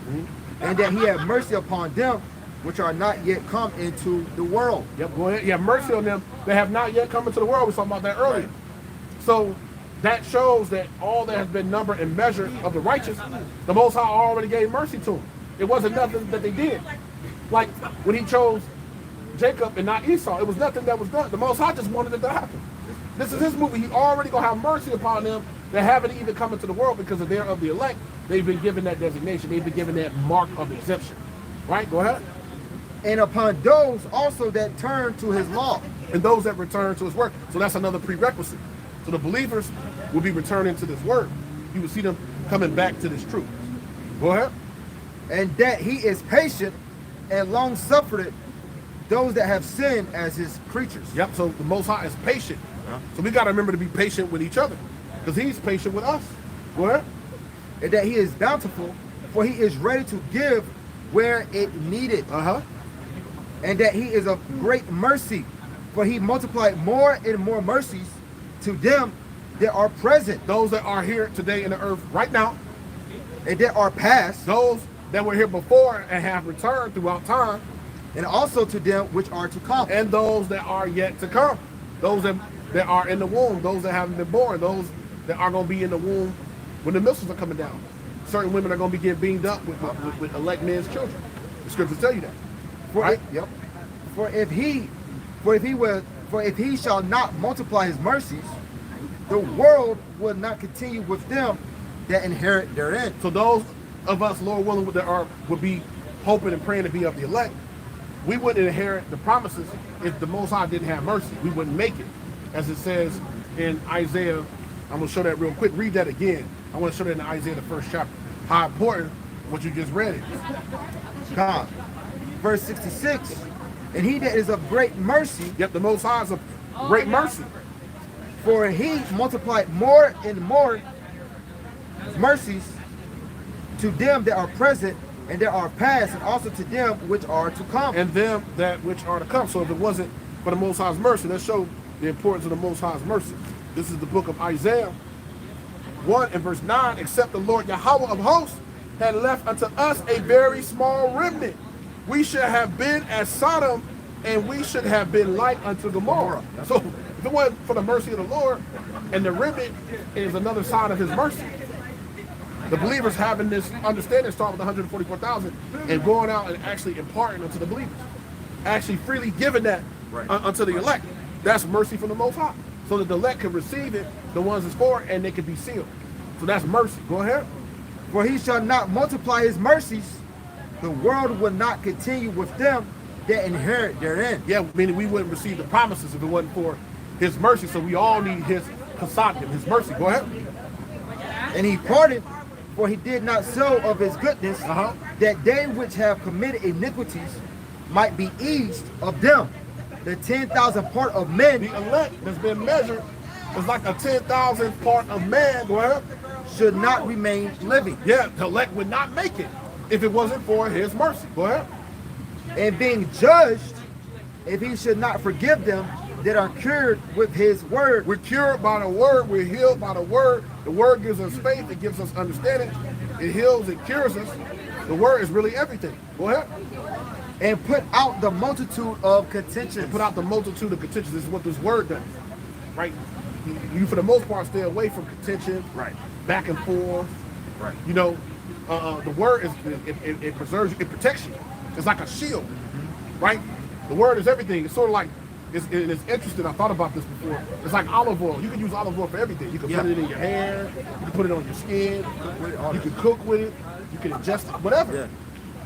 and that he have mercy upon them which are not yet come into the world. Yep, go ahead. Yeah, mercy on them that have not yet come into the world. We were talking about that earlier. Right. So that shows that all that has been numbered and measured of the righteous, the Most High already gave mercy to them. It wasn't nothing that they did. Like when he chose Jacob and not Esau, it was nothing that was done. The Most High just wanted it to happen. This is his movie. He already gonna have mercy upon them that haven't even come into the world because of they're of the elect. They've been given that designation. They've been given that mark of exemption. Right? Go ahead. And upon those also that turn to his law. And those that return to his word. So that's another prerequisite. So the believers will be returning to this word. You will see them coming back to this truth. Go ahead. And that he is patient and long suffering those that have sinned as his creatures. Yep, so the Most High is patient. So we got to remember to be patient with each other because he's patient with us. Go ahead. And that he is bountiful, for he is ready to give where it needed. And that he is of great mercy, for he multiplied more and more mercies to them that are present. Those that are here today in the earth right now. And that are past. Those that were here before and have returned throughout time. And also to them which are to come. And those that are yet to come. Those that are in the womb. Those that haven't been born. Those that are going to be in the womb when the missiles are coming down. Certain women are going to be getting beamed up with elect men's children. The scriptures tell you that. Right? Yep. For if he shall not multiply his mercies, the world will not continue with them that inherit therein. So those of us, Lord willing, that would be hoping and praying to be of the elect, we wouldn't inherit the promises if the Most High didn't have mercy. We wouldn't make it. As it says in Isaiah, I'm going to show that real quick. Read that again. I want to show that in Isaiah, the 1st chapter. How important what you just read is. God. Verse 66. And he that is of great mercy. Yep, the Most High is of great mercy. For he multiplied more and more mercies to them that are present and that are past, and also to them which are to come. And them that which are to come. So if it wasn't for the Most High's mercy, let's show the importance of the Most High's mercy. This is the book of Isaiah 1 and verse 9. Except the Lord Yahweh of hosts had left unto us a very small remnant, we should have been as Sodom, and we should have been like unto Gomorrah. So if it wasn't for the mercy of the Lord, and the remnant is another sign of his mercy. The believers having this understanding, start with 144,000, and going out and actually imparting unto the believers, actually freely giving that unto the elect. That's mercy from the Most High, so that the elect can receive it, the ones that's for it, and they can be sealed. So that's mercy. Go ahead. For he shall not multiply his mercies, the world will not continue with them that inherit therein. Yeah, meaning we wouldn't receive the promises if it wasn't for his mercy. So we all need his kasadim, his mercy. Go ahead. And he parted, for he did not so of his goodness, that they which have committed iniquities might be eased of them. The 10,000 part of men, The elect that's been measured is like a 10,000th part of man. Go ahead. should not remain living. Yeah, the elect would not make it if it wasn't for his mercy. Go ahead. And being judged, if he should not forgive them that are cured with his word. We're cured by the word. We're healed by the word. The word gives us faith. It gives us understanding. It heals. It cures us. The word is really everything. Go ahead. And put out the multitude of contentions. Put out the multitude of contentions. This is what this word does. Right? You for the most part, stay away from contention. Right. Back and forth. Right. You know, the word is it preserves you. It protects you. It's like a shield. Right? The word is everything. It's sort of like, it's interesting. I thought about this before. It's like olive oil. You can use olive oil for everything. You can put it in your hair. You can put it on your skin. You can cook with it. You can ingest it. Whatever.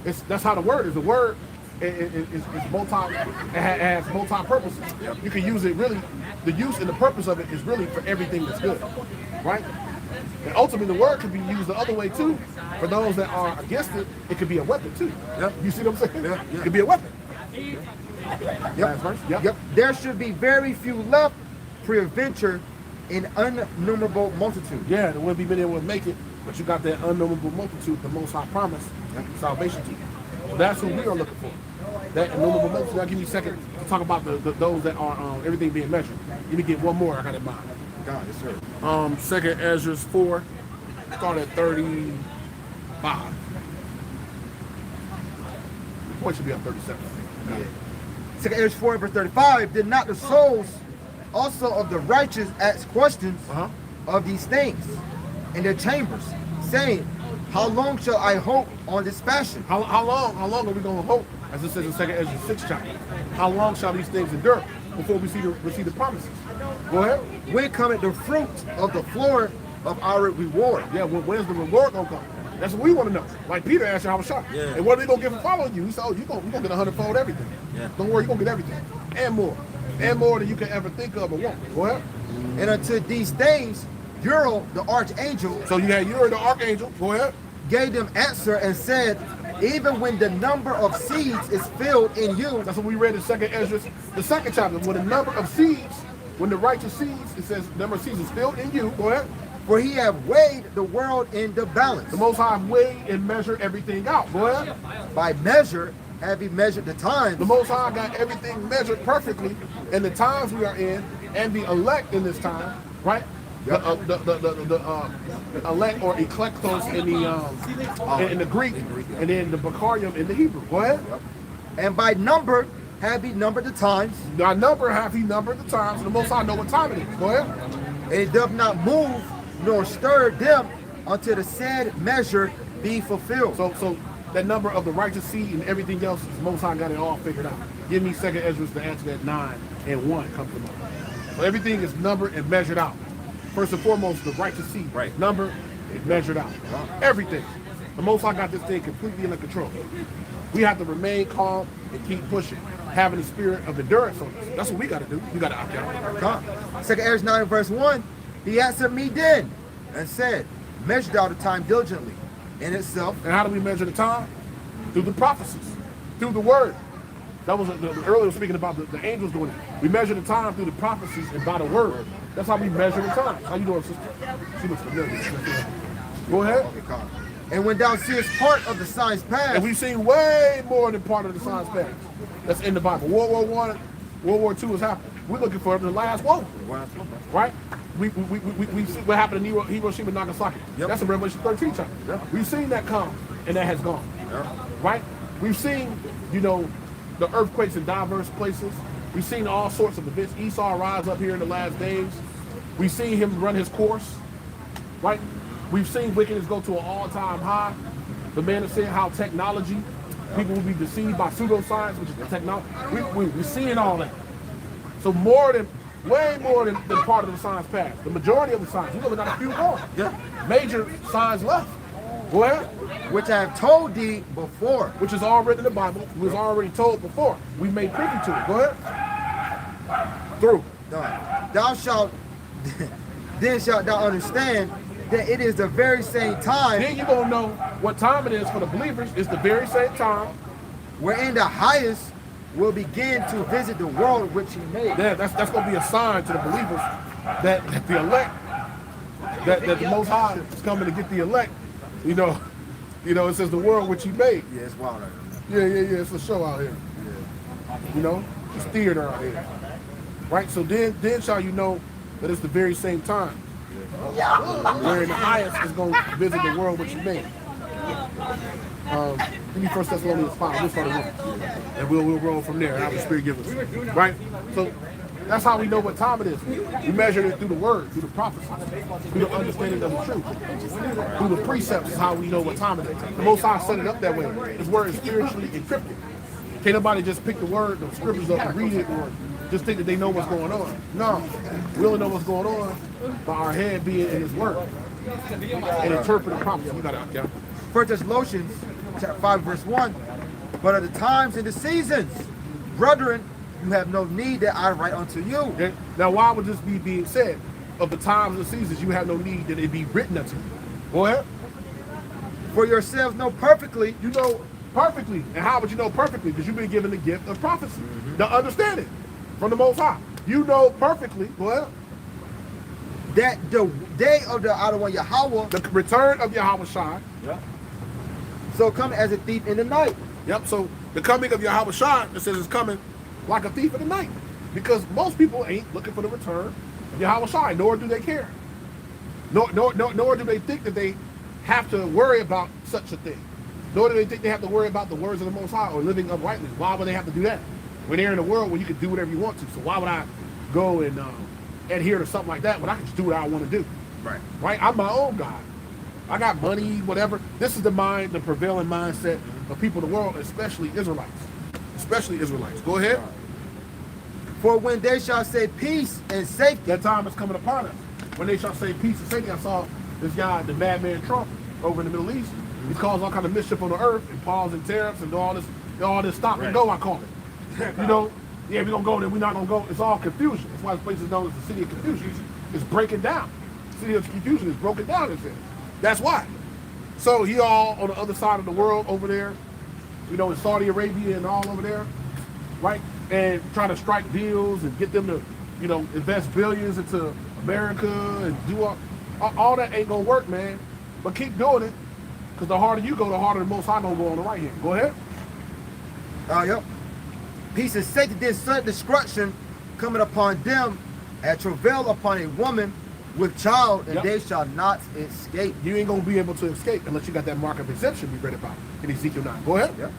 Yeah. That's how the word is. The word is multi. It has multi purposes. You can use it really. The use and the purpose of it is really for everything that's good, right? And ultimately, the word can be used the other way too. For those that are against it, it could be a weapon too. Yep. You see what I'm saying? Yeah. It could be a weapon. Yep. Yep. There should be very few left, peradventure, in innumerable multitude. Yeah, there wouldn't be many that would make it, but you got that unknowable multitude, the Most High promise, salvation to you. So that's who we are looking for. That innumerable multitude. I'll give you a second to talk about those that are everything being measured. Let me get one more. I got in mind. God, yes, sir. Second Ezra 4, start at 35. The point should be on 37. Yeah. 2 Ezra 4 verse 35. Did not the souls also of the righteous ask questions of these things in their chambers, saying, how long shall I hope on this fashion? How long are we going to hope? As it says in 2 Ezra 6 chapter. How long shall these things endure before we receive the promises? Go ahead. When cometh the fruit of the floor of our reward? Yeah, when's the reward going to come? That's what we want to know. Like Peter asked you, I was shocked. Yeah. And what are they going to give for following you? He said, oh, you're going to get 100-fold everything. Yeah. Don't worry, you're going to get everything. And more. And more than you can ever think of or want. Go ahead. And unto these things, Uriel, the archangel, So you had Uriel the archangel. Go ahead. gave them answer and said, even when the number of seeds is filled in you. That's what we read in 2 Ezra, the second chapter. When the number of seeds, when the righteous seeds, it says number of seeds is filled in you. Go ahead. For he have weighed the world in the balance. The Most High weighed and measured everything out. Go ahead. By measure have he measured the times. The Most High got everything measured perfectly in the times we are in, and the elect in this time, right? The elect or eklektos in the Greek, and then the bakarium in the Hebrew. Go ahead. And by number have he numbered the times. By number have he numbered the times, and the Most High know what time it is. Go ahead. And it doth not move nor stir them until the said measure be fulfilled. So that number of the righteous seed and everything else, the Most High got it all figured out. Give me 2 Ezra to answer that 9 and 1 comes to mind. So everything is numbered and measured out. First and foremost, the righteous seed. Right. Number and measured out. Everything. The Most High got this thing completely under control. We have to remain calm and keep pushing, having a spirit of endurance on us. That's what we got to do. We got to opt out. 2 Ezra 9 verse 1, he answered me then and said, measure thou the time diligently in itself. And how do we measure the time? Through the prophecies, through the word. That was earlier speaking about the angels doing it. We measure the time through the prophecies and by the word. That's how we measure the time. How you doing, sister? She looks familiar. Go ahead. And when thou seest part of the signs past, And we've seen way more than part of the signs past. That's in the Bible. World War I, World War II is happening. We're looking for the last one. Right? We see what happened in Hiroshima and Nagasaki. Yep. That's in Revelation 13 chapter. Yep. We've seen that come, and that has gone. Yep. Right? We've seen, the earthquakes in diverse places. We've seen all sorts of events. Esau rise up here in the last days. We've seen him run his course. Right? We've seen wickedness go to an all-time high. The man is saying how technology, people will be deceived by pseudoscience, which is the technology. We're seeing all that. So way more than part of the science past. The majority of the science, we're looking at a few more. Yeah. Major signs left. Go ahead. Which I have told thee before. Which is all written in the Bible. We was already told before. We made privy to it. Go ahead. Through. Thou shalt, then shalt thou understand that it is the very same time Then you're going to know what time it is for the believers. It's the very same time. wherein the highest will begin to visit the world which he made. Yeah, that's going to be a sign to the believers that the elect, that the Most High is coming to get the elect. You know, it says the world which he made. Yeah, it's wild right now. Yeah. It's a show out here. You know, it's theater out here. Right? So then shall you know that it's the very same time. Where the highest is going to visit the world which he made. Give me 1 Thessalonians 5. We'll start it with. And we'll roll from there. How the Spirit gives us. Right? So that's how we know what time it is. We measure it through the word, through the prophecies, through the understanding of the truth. Through the precepts is how we know what time it is. The Most High set it up that way. His word is spiritually encrypted. Can't nobody just pick the word, the scriptures up and read it or just think that they know what's going on. No. We only know what's going on by our head being in his word. And interpreting prophecy. You got it, yeah. 1 Thessalonians chapter 5 verse 1. But of the times and the seasons, brethren, you have no need that I write unto you. Okay? Now, why would this be being said? Of the times and seasons, you have no need that it be written unto you. Go ahead. For yourselves know perfectly. You know perfectly. And how would you know perfectly? Because you've been given the gift of prophecy. The understanding from the Most High. You know perfectly, go ahead, that the day of the outer one Yahweh, the return of Yahweh Shai. yeah, so come as a thief in the night. Yep, so the coming of Yahweh Shai, it says, is coming like a thief in the night. Because most people ain't looking for the return of Yahweh Shai, nor do they care. Nor do they think that they have to worry about such a thing. Nor do they think they have to worry about the words of the Most High or living uprightly. Why would they have to do that? When they're in a world where you can do whatever you want to. So why would I go and adhere to something like that when I can just do what I want to do? Right. Right? I'm my own God. I got money, whatever. This is the prevailing mindset of people in the world, especially Israelites. Especially Israelites. Go ahead. For when they shall say peace and safety, That time is coming upon us. When they shall say peace and safety, I saw this guy, the madman Trump, over in the Middle East. He caused all kind of mischief on the earth and pause and tariffs and all this stop and go, I call it. You know, yeah, we're gonna go there, we're not gonna go. It's all confusion. That's why this place is known as the city of confusion. It's breaking down. The city of confusion is broken down, it says. That's why. So he all on the other side of the world over there, you know, in Saudi Arabia and all over there, right? And trying to strike deals and get them to, you know, invest billions into America and do all that ain't gonna work, man. But keep doing it, because the harder you go, the harder the Most High gonna go on the right hand. Go ahead. Yep. Peace and safety, then sudden destruction coming upon them, and travail upon a woman with child, and Yep. they shall not escape. You ain't gonna be able to escape unless you got that mark of exemption we read about in Ezekiel 9. Go ahead. Yep.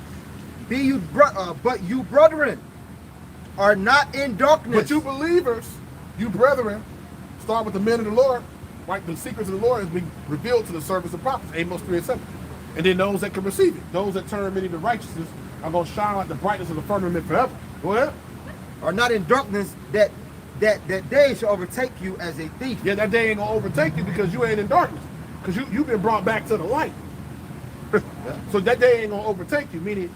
But you brethren are not in darkness. But you believers, you brethren, start with the men of the Lord, right? The secrets of the Lord has been revealed to the servants of prophets, Amos 3 and 7. And then those that can receive it, those that turn many to righteousness, are going to shine like the brightness of the firmament forever. Go ahead. Are not in darkness, that day shall overtake you as a thief. Yeah, that day ain't going to overtake you because you ain't in darkness. Because you've been brought back to the light. So that day ain't going to overtake you, meaning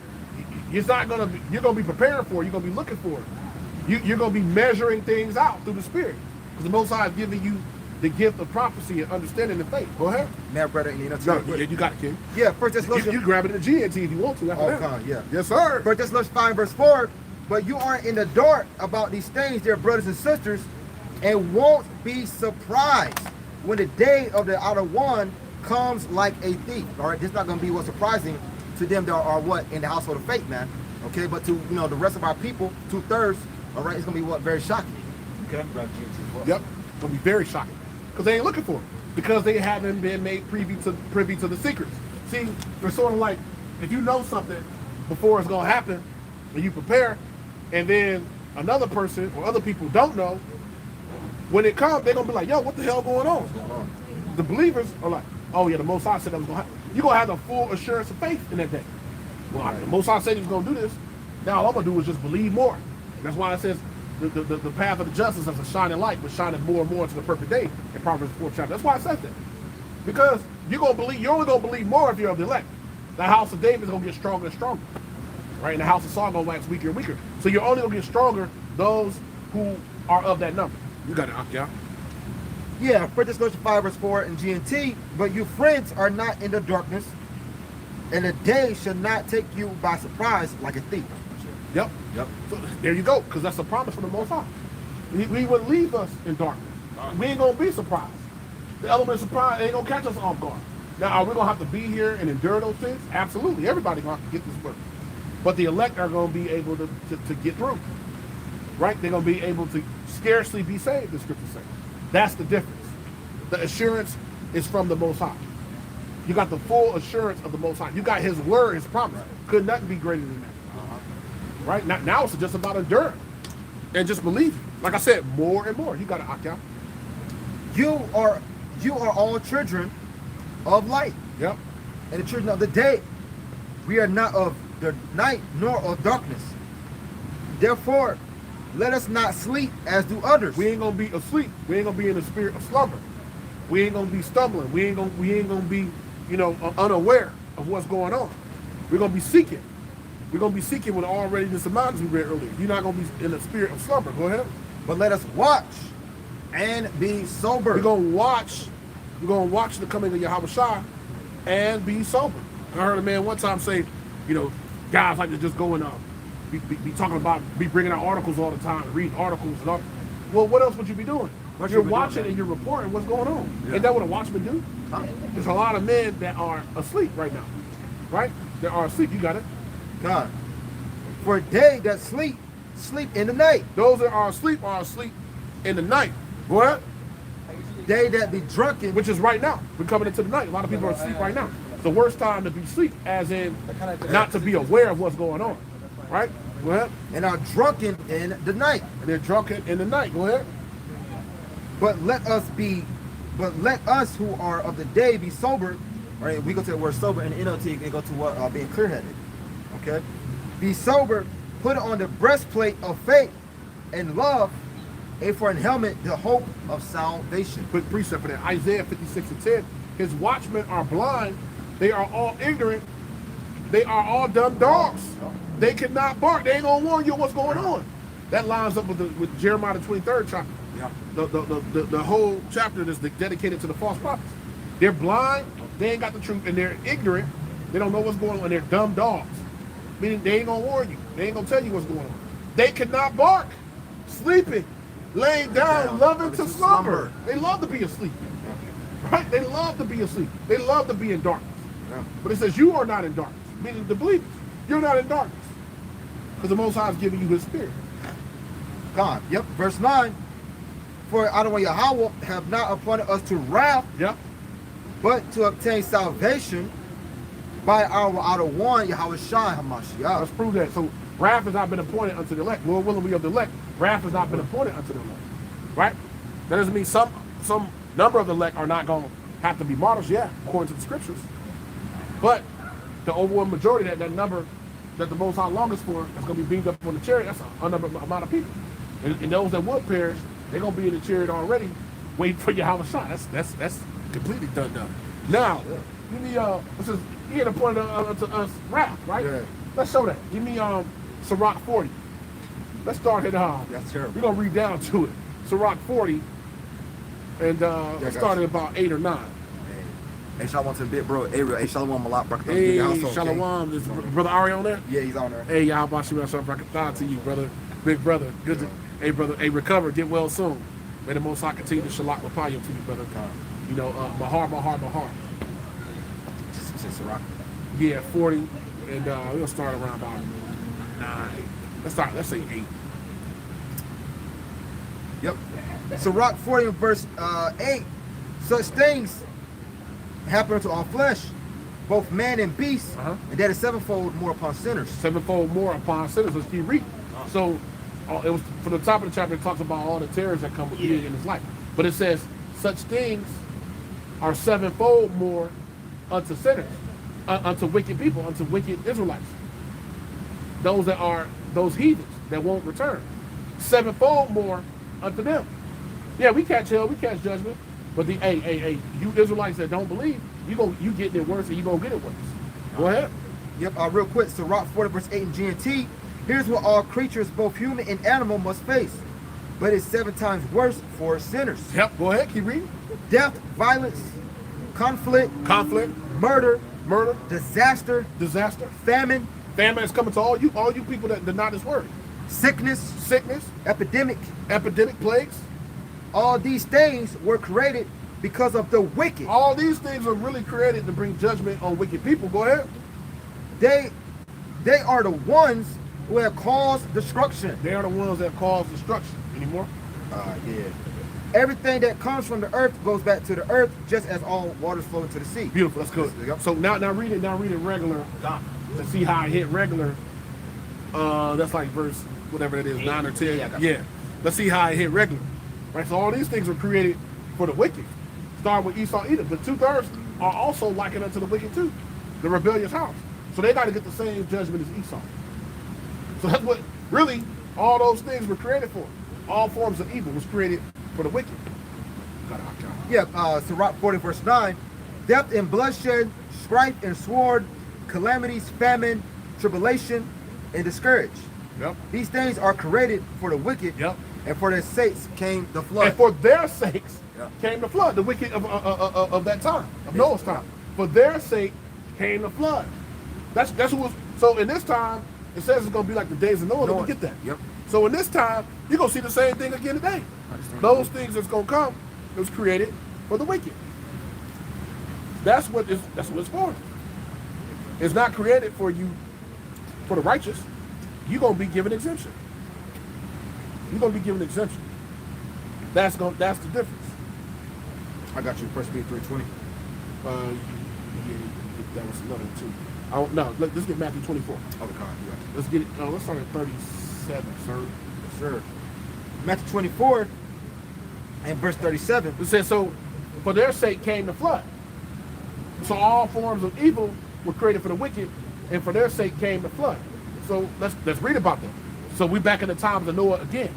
it's not going to be, you're going to be preparing for it. You're going to be looking for it. You're going to be measuring things out through the Spirit. Because the Most High is giving you the gift of prophecy and understanding and faith. Go ahead. Now, brother, you know, You got it, King. yeah, First You Thessalonians. grab it at the GNT if you want to. After that. Con, yeah. Yes, sir. 1 Thessalonians 5 verse 4, but you aren't in the dark about these things, dear brothers and sisters, and won't be surprised when the day of the outer one comes like a thief. All right, this is not going to be what's surprising to them that are what in the household of faith, man. Okay, but to the rest of our people, 2/3, all right, it's going to be what very shocking. Okay. Yep. It's going to be very shocking. Because they ain't looking for it. Because they haven't been made privy to the secrets. See, it's sort of like if you know something before it's going to happen and you prepare, and then another person or other people don't know, when it comes, they're going to be like, yo, what the hell going on? The believers are like, oh yeah, the Most High said that was going to happen. You're going to have the full assurance of faith in that day. Well, the Most High said he was going to do this. Now all I'm going to do is just believe more. That's why it says the path of the justice as a shining light, but shining more and more to the perfect day in Proverbs 4th chapter. That's why it says that. Because you're only going to believe more if you're of the elect. The house of David is going to get stronger and stronger. Right? And the house of Saul going to wax weaker and weaker. So you're only going to get stronger those who are of that number. You got it, Akia. Yeah, 1 Thessalonians 5 verse 4 in GNT. But you friends are not in the darkness, and the day should not take you by surprise like a thief. Yep. So there you go, because that's a promise from the Most High. He would leave us in darkness. We ain't going to be surprised. The element of surprise ain't going to catch us off guard. Now, are we going to have to be here and endure those things? Absolutely. Everybody going to have to get this work. But the elect are going to be able to get through. Right? They're going to be able to scarcely be saved, the scripture says. That's the difference. The assurance is from the Most High. You got the full assurance of the Most High. You got his word, his promise. Could nothing be greater than that. Right? Now it's just about enduring and just believing. Like I said, more and more. You got to opt out. You are all children of light. Yep. And the children of the day. We are not of the night nor of darkness. Therefore, let us not sleep as do others. We ain't gonna be asleep. We ain't gonna be in the spirit of slumber. We ain't gonna be stumbling. We ain't gonna be, unaware of what's going on. We're gonna be seeking. We're gonna be seeking with all readiness of mind, as we read earlier. You're not gonna be in the spirit of slumber. Go ahead. But let us watch and be sober. We're gonna watch the coming of Yahweh Shai and be sober. I heard a man one time say, guys like to just go and be talking about, be bringing out articles all the time, reading articles and all. Well, what else would you be doing? You're watching and you're reporting what's going on. Yeah. Ain't that what a watchman do? There's a lot of men that are asleep right now, right? They are asleep. You got it. God. For they that sleep in the night. Those that are asleep in the night. What? They that be drunken. Which is right now. We're coming into the night. A lot of people are asleep right now. It's the worst time to be asleep, as in not to be aware of what's going on. Right? Go ahead. And are drunken in the night. And they're drunken in the night. Go ahead. But let us who are of the day be sober. All right, we go to the word sober in the NLT and go to what being clear-headed. Okay? Be sober, put on the breastplate of faith and love, and for an helmet, the hope of salvation. Quick precept for that. Isaiah 56:10. His watchmen are blind. They are all ignorant. They are all dumb dogs. They cannot bark. They ain't gonna warn you what's going on. That lines up with Jeremiah the 23rd chapter. Yeah. The whole chapter is dedicated to the false prophets. They're blind. They ain't got the truth, and they're ignorant. They don't know what's going on. They're dumb dogs. Meaning they ain't gonna warn you. They ain't gonna tell you what's going on. They cannot bark. Sleeping, laying down, loving to slumber. They love to be asleep. Right? They love to be asleep. They love to be in darkness. Yeah. But it says you are not in darkness. Meaning the believers. You're not in darkness. Because the Most High is giving you his spirit. God. Yep. Verse 9. For Adonai Yahweh have not appointed us to wrath, yep, but to obtain salvation by our one Yahweh Shai HaMashiach. Let's prove that. So wrath has not been appointed unto the elect. Lord willing, we of the elect. Wrath has not been appointed unto the elect. Right? That doesn't mean some number of the elect are not going to have to be martyrs, yeah, according to the scriptures. But the overwhelming majority, that number that the Most High longest for, that's going to be beamed up on the chariot, that's an unnumbered amount of people. And those that would perish, they're going to be in the chariot already, waiting for Yahweh Shai. That's completely done. Now, give me, this is, he had appointed unto us wrath, right? Yeah. Let's show that. Give me Sirach 40. Let's start at, that's terrible. We're going to read down to it. Sirach 40, and let's start at about 8 or 9. Hey, shalom to the big bro. Hey, shalom a lot, bro. Hey, shalom. Is Brother Ari on there? Yeah, he's on there. Hey, y'all, Bashim to you, brother. Big brother. Good to, hey, brother. Hey, recover. Get well soon. May the Most High continue to shalak Rapayim to you, brother. My heart. Yeah, 40. And we'll start around about 9. Let's say 8. Yep. Sirach 40 verse 8. Such things happen to all flesh, both man and beast, and that is sevenfold more upon sinners. Sevenfold more upon sinners. Let's keep reading. So it was from the top of the chapter. It talks about all the terrors that come with being in his life, but it says such things are sevenfold more unto sinners, unto wicked people, unto wicked Israelites. Those heathens that won't return. Sevenfold more unto them. Yeah, we catch hell, we catch judgment. But hey, you Israelites that don't believe, you getting it worse and you gonna get it worse. Go ahead. Yep, real quick, Sirach 40 verse 8 in GNT. Here's what all creatures, both human and animal, must face. But it's 7 times worse for sinners. Yep, go ahead, keep reading. Death, violence, conflict, murder, disaster, famine is coming to all you people that deny this word. Sickness, epidemic, plagues. All these things were created because of the wicked. All these things are really created to bring judgment on wicked people. Go ahead. They are the ones who have caused destruction. They are the ones that cause destruction. Anymore? Yeah. Everything that comes from the earth goes back to the earth, just as all waters flow into the sea. Beautiful. That's good. Yep. So now read it regular to see how I hit regular. That's like verse whatever it is, 9 or 10. Yeah. Let's see how I hit regular. Right. So all these things were created for the wicked. Starting with Esau, Edom. The 2/3 are also likened unto the wicked too, the rebellious house. So they got to get the same judgment as Esau. So that's what really all those things were created for. All forms of evil was created for the wicked. Yeah, Sirach 40 verse 9. Death and bloodshed, strife and sword, calamities, famine, tribulation, and discourage. Yep. These things are created for the wicked. Yep. And for their sakes came the flood. And for their sakes came the flood. The wicked of that time, of Noah's time. For their sake came the flood. That's who was. So in this time, it says it's going to be like the days of Noah. Let me get that. Yep. So in this time, you're going to see the same thing again today. Those things that's going to come, it was created for the wicked. That's what it's for. It's not created for you, for the righteous. You're going to be given exemption. You're going to be given exemption. That's the difference. I got you. 1 Peter 3:20. That was another two. No, let's get Matthew 24. Oh, God, yeah. Let's get it. Let's start at 37, sir. Yes, sir. Matthew 24 and verse 37. It says, so for their sake came the flood. So all forms of evil were created for the wicked, and for their sake came the flood. So let's read about them. So we back in the times of Noah again,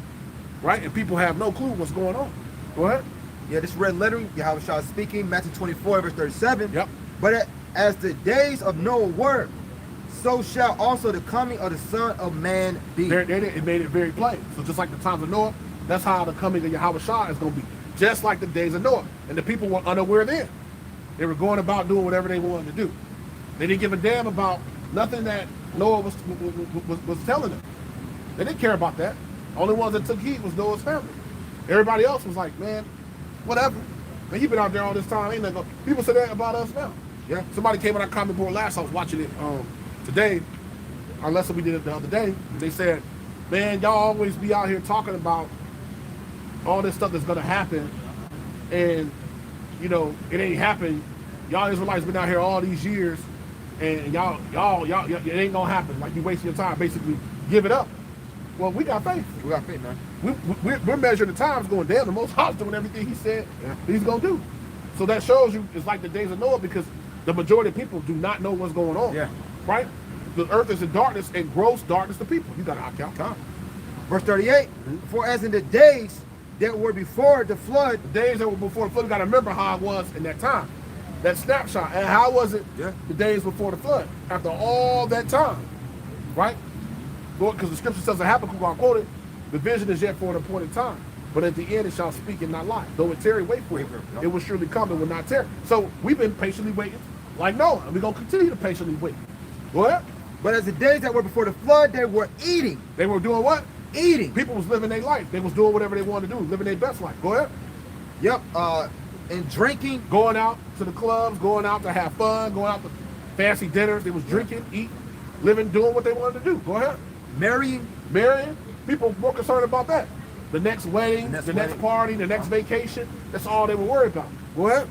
right? And people have no clue what's going on. Go ahead. Yeah, this red lettering, Yahweh Shah speaking, Matthew 24, verse 37. Yep. But as the days of Noah were, so shall also the coming of the Son of Man be. It made it very plain. So just like the times of Noah, that's how the coming of Yahweh Shah is going to be. Just like the days of Noah. And the people were unaware then. They were going about doing whatever they wanted to do. They didn't give a damn about nothing that Noah was telling them. They didn't care about that. Only ones that took heed was Noah's family. Everybody else was like, man, whatever. Man, you've been out there all this time. Ain't nothing. People say that about us now. Yeah. Somebody came on our comment board last. I was watching it today. Our lesson we did it the other day. They said, man, y'all always be out here talking about all this stuff that's gonna happen, and you know it ain't happened. Y'all Israelites been out here all these years, and y'all it ain't gonna happen. Like you wasting your time. Basically, give it up. Well, we got faith. We got faith, man. We're measuring the times, going, damn, the Most High's doing everything He said He's gonna do. So that shows you it's like the days of Noah, because the majority of people do not know what's going on. Yeah. Right? The earth is in darkness, and gross darkness to people. You gotta account. Verse 38. For as in the days that were before the flood. The days that were before the flood, you gotta remember how it was in that time. That snapshot. And how was it the days before the flood? After all that time. Right? Because the scripture says, Habakkuk, I'll quote it, the vision is yet for an appointed time, but at the end it shall speak and not lie. Though it tarry, wait for it. It will surely come and will not tarry. So we've been patiently waiting like Noah, and we're going to continue to patiently wait. Go ahead. But as the days that were before the flood, they were eating. They were doing what? Eating. People was living their life. They was doing whatever they wanted to do, living their best life. Go ahead. Yep. And drinking. Going out to the clubs, going out to have fun, going out to fancy dinners. They was drinking, eating, living, doing what they wanted to do. Go ahead. Marrying. People more concerned about that. The next wedding, the next party, the next vacation. That's all they were worried about. Go ahead.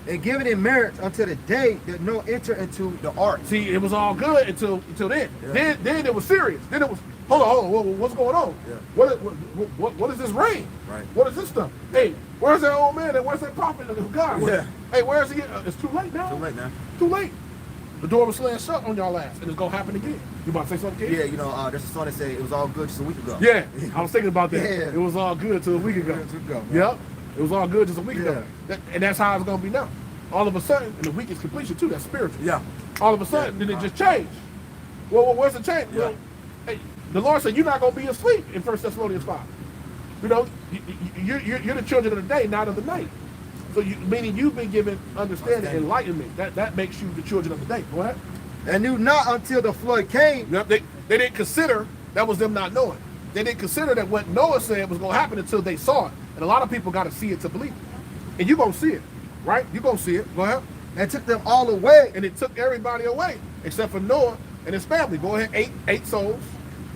And giving in marriage until the day that Noah entered into the ark. See, it was all good until then. Yeah. Then it was serious. Then it was hold on, what's going on? Yeah. What is this rain? Right. What is this stuff? Hey, where's that old man? And where's that prophet of God? Yeah. Hey, where is he? It's too late now. Too late now. Too late. The door was slammed shut on y'all ass, and it's gonna happen again. You about to say something, kid? Yeah, you know, there's a song that say it was all good just a week ago. Yeah, I was thinking about that. Yeah. It was all good till a week ago. Yep, it was all good just a week ago. And that's how it's gonna be now. All of a sudden, and the week is completion too. That's spiritual. Yeah. All of a sudden, then it just changed. Well, where's the change? Yeah. Well, hey, the Lord said you're not gonna be asleep in 1 Thessalonians 5. You know, you're the children of the day, not of the night. So, meaning you've been given understanding, enlightenment. That makes you the children of the day. Go ahead. And knew not until the flood came. Yep, they didn't consider that was them not knowing. They didn't consider that what Noah said was going to happen until they saw it. And a lot of people got to see it to believe it. And you're going to see it, right? You're going to see it. Go ahead. And took them all away. And it took everybody away except for Noah and his family. Go ahead, eight souls.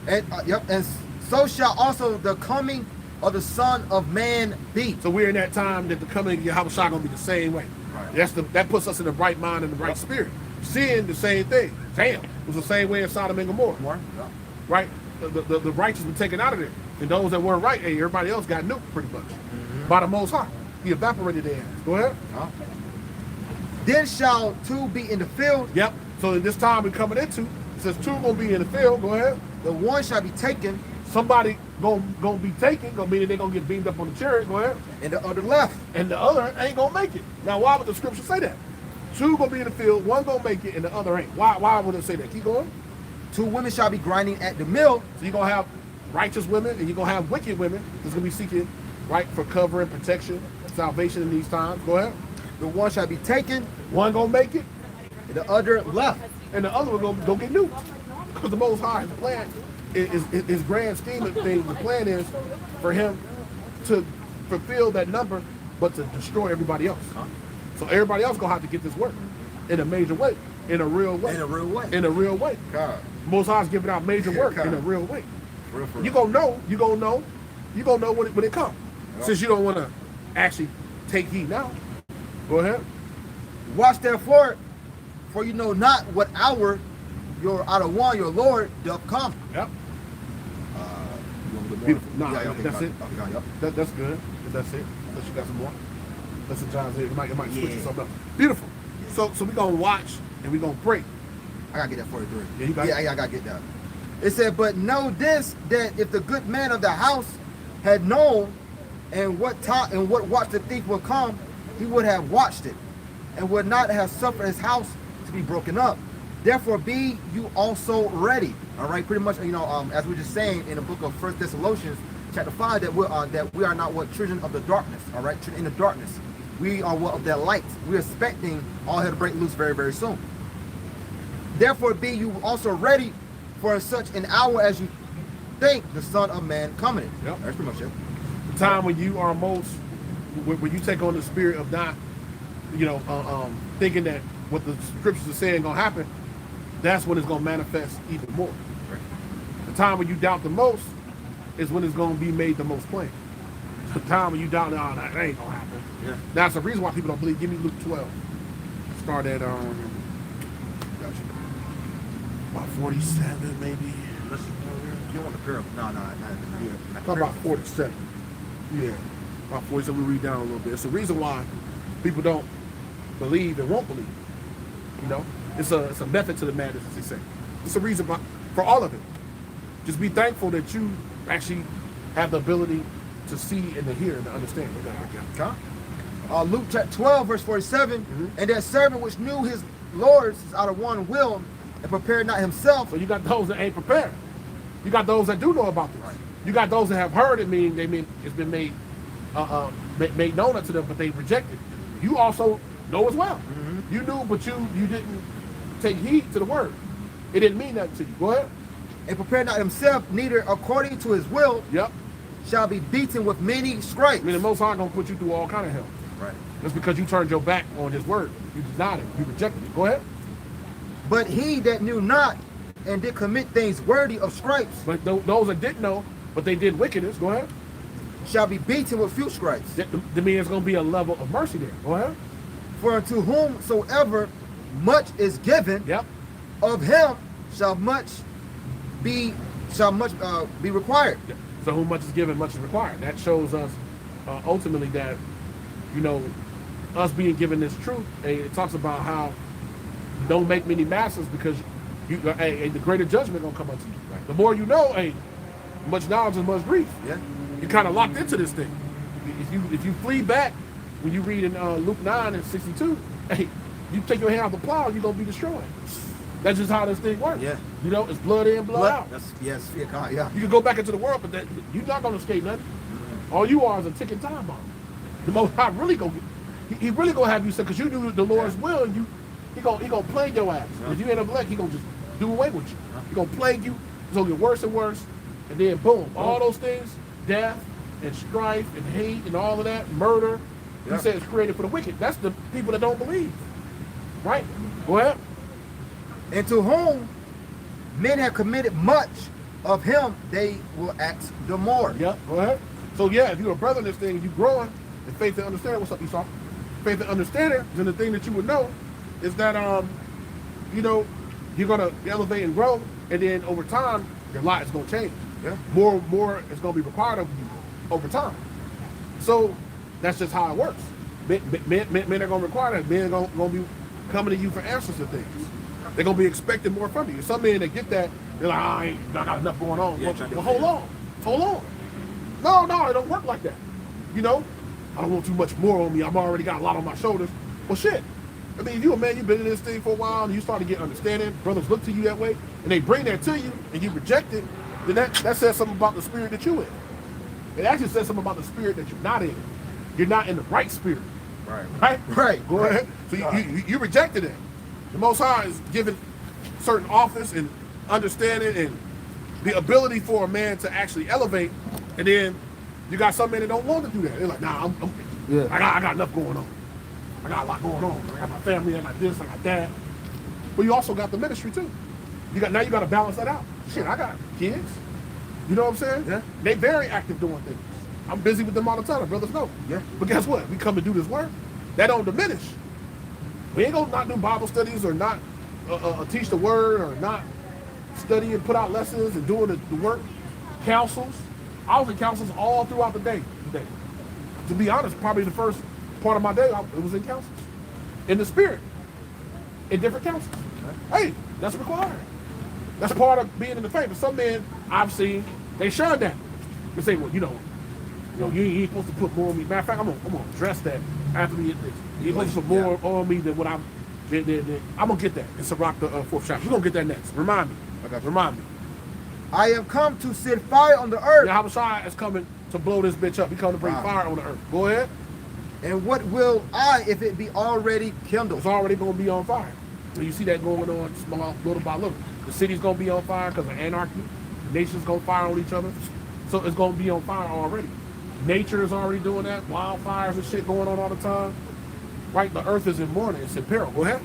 And and so shall also the coming of the Son of Man be. So we're in that time that the coming of Yahweh Shai going to be the same way. Right. That puts us in the right mind and the right spirit. Seeing the same thing. Damn, it was the same way in Sodom and Gomorrah. Right? The righteous were taken out of there. And those that weren't right, hey, everybody else got nuked pretty much. By the Most High. He evaporated their ass. Go ahead. Then shall two be in the field. Yep. So in this time we're coming into, it says two gonna be in the field. Go ahead. The one shall be taken. Somebody gonna be taken, meaning they're gonna get beamed up on the chariot. Go ahead. And the other left. And the other ain't gonna make it. Now, why would the scripture say that? Two gonna be in the field, one gonna make it, and the other ain't. Why would it say that? Keep going. Two women shall be grinding at the mill. So you're gonna have righteous women and you're gonna have wicked women that's gonna be seeking right for covering, protection, salvation in these times. Go ahead. The one shall be taken. One gonna make it, And the other left. and the other one gonna get nuked. Because the Most High's plan is his grand scheme of things. The plan is for him to fulfill that number, but to destroy everybody else. So everybody else gonna have to get this work in a major way, in a real way. In a real way. In a real way. God. Most High's giving out major work in a real way. Real for You gonna know when it comes. Since you don't want to actually take heed now. Go ahead. Watch therefore, for you know not what hour your out of one your Lord doth come. Yep. Beautiful. Beautiful. Nah, okay, that's got it. Okay, yep. That's good. That's it. Unless you got some more. That's what John's here. It might switch Yeah. to something else. Beautiful. So we're gonna watch and we're gonna pray. I gotta get that 43. Yeah, you got it? I gotta get that. It said, but know this, that if the good man of the house had known and what time and what watch the thief would come, he would have watched it, and would not have suffered his house to be broken up. Therefore be you also ready. All right, pretty much, you know, as we we're just saying in the book of 1 Thessalonians, chapter 5, that we are not what children of the darkness. All right, children in the darkness. We are what of that light. We're expecting all hell to break loose very, very soon. Therefore be you also ready for such an hour as you think the Son of Man cometh. Yep. That's pretty much it. The time when you are most, when you take on the spirit of not, thinking that what the scriptures are saying gonna happen, that's when it's gonna manifest even more. Right. The time when you doubt the most is when it's gonna be made the most plain. The time when you doubt, that ain't gonna happen. Yeah. That's the reason why people don't believe. Give me Luke 12. Start at Gotcha. about 47 maybe. You don't want the parable. No. Yeah. Talk about 47. Yeah. About 47. We read down a little bit. It's the reason why people don't believe and won't believe. You know? It's a method to the madness, as they say. It's a reason for all of it. Just be thankful that you actually have the ability to see and to hear and to understand. Okay. Luke chapter 12, verse 47. And that servant which knew his lords is out of one will and prepared not himself. So you got those that ain't prepared. You got those that do know about this. You got those that have heard it, meaning it's been made known unto them, but they rejected. You also know as well. You knew, but you didn't take heed to the word. It didn't mean nothing to you. Go ahead. And prepared not himself, neither according to his will Yep. shall be beaten with many stripes. I mean, the Most High gonna put you through all kind of hell. Right. Just because you turned your back on his word. You denied it. You rejected it. Go ahead. But he that knew not and did commit things worthy of stripes But those that didn't know, but they did wickedness, go ahead. shall be beaten with few stripes. That means it's gonna be a level of mercy there. Go ahead. For unto whomsoever much is given, Yep. of him shall much be shall much be required. So whom much is given, much is required. That shows us ultimately that, you know, us being given this truth. It talks about how don't make many masters because the greater judgment gonna come unto you. Right? The more you know, much knowledge is much grief. Yeah. You're kind of locked into this thing. If you flee back, when you read in Luke 9 and 62, you take your hand off the plow, you're gonna be destroyed. That's just how this thing works. Yeah. You know, it's blood in, blood out. Yes, fear God, yeah. You can go back into the world, but you're not gonna escape nothing. All you are is a ticking time bomb. The Most High really gonna he really gonna have you say, because you do the Lord's will, and he gonna plague your ass. Yeah. If you ain't elect, he gonna just do away with you. He gonna plague you. It's gonna get worse and worse, and then boom, all those things, death and strife and hate and all of that, murder. He said it's created for the wicked. That's the people that don't believe. Right? Go ahead. And to whom men have committed much, of him they will ask the more. Yep, go ahead. So yeah, if you're a brother in this thing, you growing in faith and understanding. What's up, Esau? Faith and understanding, then the thing that you would know is that you know, you're gonna elevate and grow, and then over time, your life is gonna change. Yeah. More is gonna be required of you over time. So that's just how it works. Men are gonna require that. Men are gonna be coming to you for answers to things. They're gonna be expecting more from you. Some men that get that, they're like, I got enough going on. Yeah, well, hold on. No, it don't work like that. You know, I don't want too much more on me. I've already got a lot on my shoulders. Well, shit. I mean, if you a man, you've been in this thing for a while, and you start to get understanding. Brothers look to you that way, and they bring that to you, and you reject it. Then that says something about the spirit that you in. It actually says something about the spirit that you're not in. You're not in the right spirit. Right. Go ahead. So you rejected it. The Most High is giving certain office and understanding and the ability for a man to actually elevate, and then you got some men that don't want to do that. They're like, nah, I got enough going on. I got a lot going on. I got my family, I got this, I got that. But you also got the ministry too. Now you got to balance that out. Shit, I got kids. You know what I'm saying? Yeah. They very active doing things. I'm busy with them all the time. The brothers know. Yeah. But guess what? We come to do this work. That don't diminish. We ain't gonna not do Bible studies or not teach the word or not study and put out lessons and doing the work. Councils. I was in councils all throughout the day today. To be honest, probably the first part of my day, it was in councils. In the spirit. In different councils. Hey, that's required. That's part of being in the faith. But some men I've seen, they shun that. They say, well, you ain't supposed to put more on me. Matter of fact, I'm gonna address that after we get this. You ain't supposed to put more on me than what I'm gonna get that in Sirach, the fourth chapter. We're gonna get that next. Remind me. Remind me. I am come to set fire on the earth. Yahushua is coming to blow this bitch up. He coming to bring fire on the earth. Go ahead. And what will I if it be already kindled? It's already gonna be on fire. So you see that going on small, little by little. The city's gonna be on fire because of anarchy. The nation's gonna fire on each other. So it's gonna be on fire already. Nature is already doing that. Wildfires and shit going on all the time. Right? The earth is in mourning. It's in peril. Go ahead.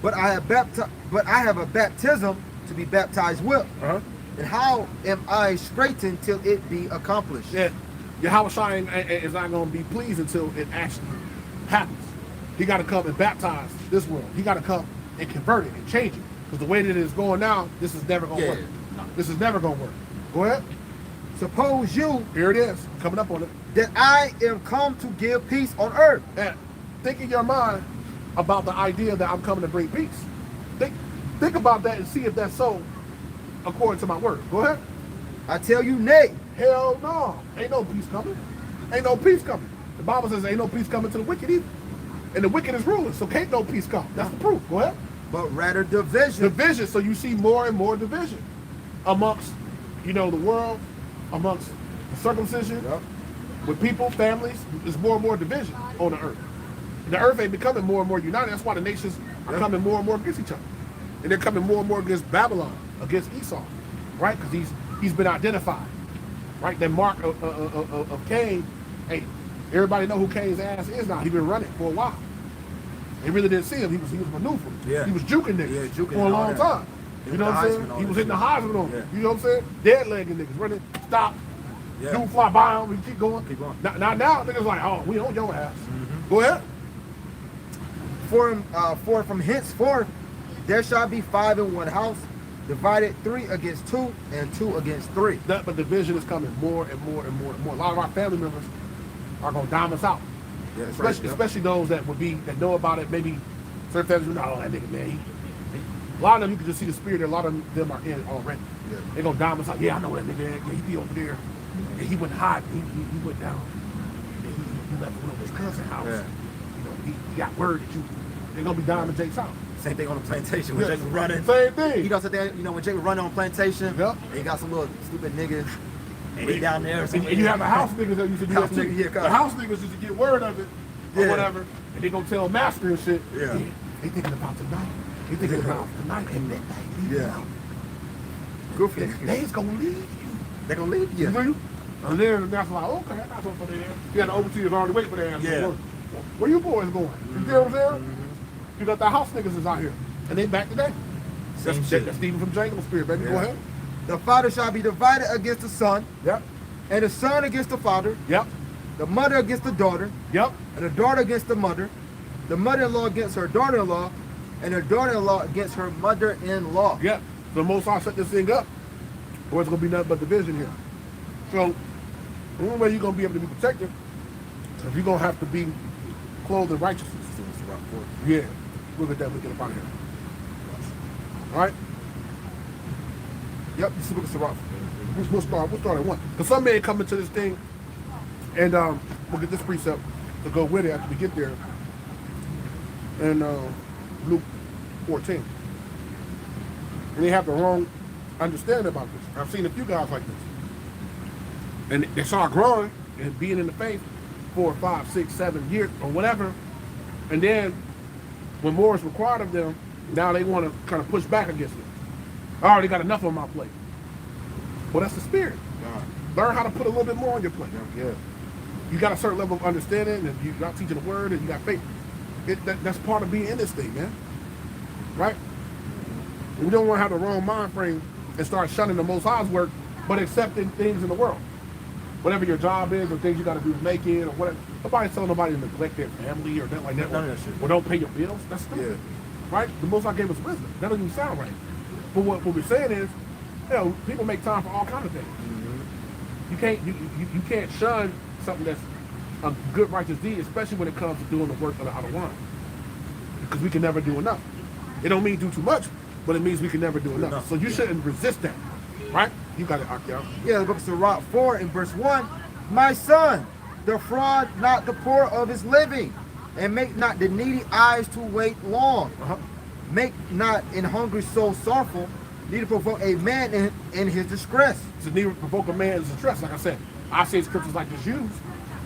But I have a baptism to be baptized with. And how am I straightened till it be accomplished? Yeah. Yahushua is not going to be pleased until it actually happens. He got to come and baptize this world. He got to come and convert it and change it. Because the way that it's going now, this is never going to work. No, this is never going to work. Go ahead. Suppose you, here it is, coming up on it, that I am come to give peace on earth. And think in your mind about the idea that I'm coming to bring peace. Think about that and see if that's so according to my word. Go ahead. I tell you, nay. Hell no. Ain't no peace coming. Ain't no peace coming. The Bible says ain't no peace coming to the wicked either. And the wicked is ruling, so can't no peace come. That's the proof. Go ahead. But rather division. Division. So you see more and more division amongst, the world, amongst the circumcision, with people, families. There's more and more division on the earth. And the earth ain't becoming more and more united. That's why the nations are coming more and more against each other. And they're coming more and more against Babylon, against Esau, right? Because he's been identified, right? That mark of Cain, hey, everybody know who Cain's ass is now. He's been running for a while. They really didn't see him. He was maneuvering. Yeah. He was juking niggas juking for a long time. You know what I'm saying? He was hitting the Heisman on him. You know what I'm saying? Dead legging niggas, running, stop, dude fly by him, we keep going. Now niggas like, oh, we on your ass. Go ahead. For from henceforth there shall be 5 in one house, divided 3 against 2 and 2 against 3. But division is coming more and more and more and more. A lot of our family members are gonna dime us out. Yeah, Especially those that know about it. Maybe certain families, oh, that nigga, man. A lot of them, you can just see the spirit. A lot of them are in already. Yeah. They're gonna dime us out. Yeah, I know that nigga. Yeah, he be over there. And he went hot. He went down. And he left with his cousin's house. Yeah. You know, he got word that they're gonna be diming Jake's out. Same thing on the plantation when Jake was running. Same thing. He don't sit there, when Jake was running on plantation, Yep. and he got some little stupid niggas. And he down there. And you have a house niggas that used to do House that too. nigga, yeah, The house niggas used to get word of it or Yeah. whatever, and they gonna tell master and shit. Yeah. They thinking about tonight. They thinking about tonight and midnight. Yeah. Good for They you. They's gonna leave you. They're gonna leave you. You feel? And then that's like, okay, I got something for their ass. You got the overseers already waiting for their ass. Yeah. Where you boys going? You see what I'm saying? You got the house niggas is out here. And they back today. Same That's shit. Stephen from Jangle Spirit, baby. Go Yeah. ahead. The father shall be divided against the son, Yep. and the son against the father, Yep. the mother against the daughter, Yep. and the daughter against the mother, the mother-in-law against her daughter-in-law, and the daughter-in-law against her mother-in-law. Yep. So most I set this thing up, or it's gonna be nothing but division here. So the only way you're gonna be able to be protected is you're gonna have to be clothed in righteousness. Yeah. Look at that, we get up out here. Alright? Yep, this is the book of Sirach. We'll start at 1. Because some men come into this thing and we'll get this precept to go with it after we get there. And Luke 14. And they have the wrong understanding about this. I've seen a few guys like this. And they start growing and being in the faith 4, 5, 6, 7 years or whatever. And then when more is required of them, now they want to kind of push back against it. I already got enough on my plate. Well, that's the spirit. Learn how to put a little bit more on your plate. Yeah. You got a certain level of understanding, and you got teaching the word, and you got faith. That's part of being in this thing, man. Right? We don't want to have the wrong mind frame and start shunning the Most High's work, but accepting things in the world. Whatever your job is, or things you got to do to make it, or whatever. Nobody's telling nobody to neglect their family or nothing like that. None of that shit. Or don't pay your bills. That's stupid. Yeah. Right? The Most High gave us wisdom. That doesn't even sound right. But what we're saying is, people make time for all kinds of things. You can't shun something that's a good righteous deed, especially when it comes to doing the work of the outer one. Because we can never do enough. It don't mean do too much, but it means we can never do enough. So you shouldn't resist that. Right? You got it, Akiel. Yeah, the book of Sirach 4 and verse 1. My son, defraud not the poor of his living, and make not the needy eyes to wait long. Make not an hungry soul sorrowful, neither provoke a man in his distress. To neither provoke a man in distress. Like I said, I say scriptures like this used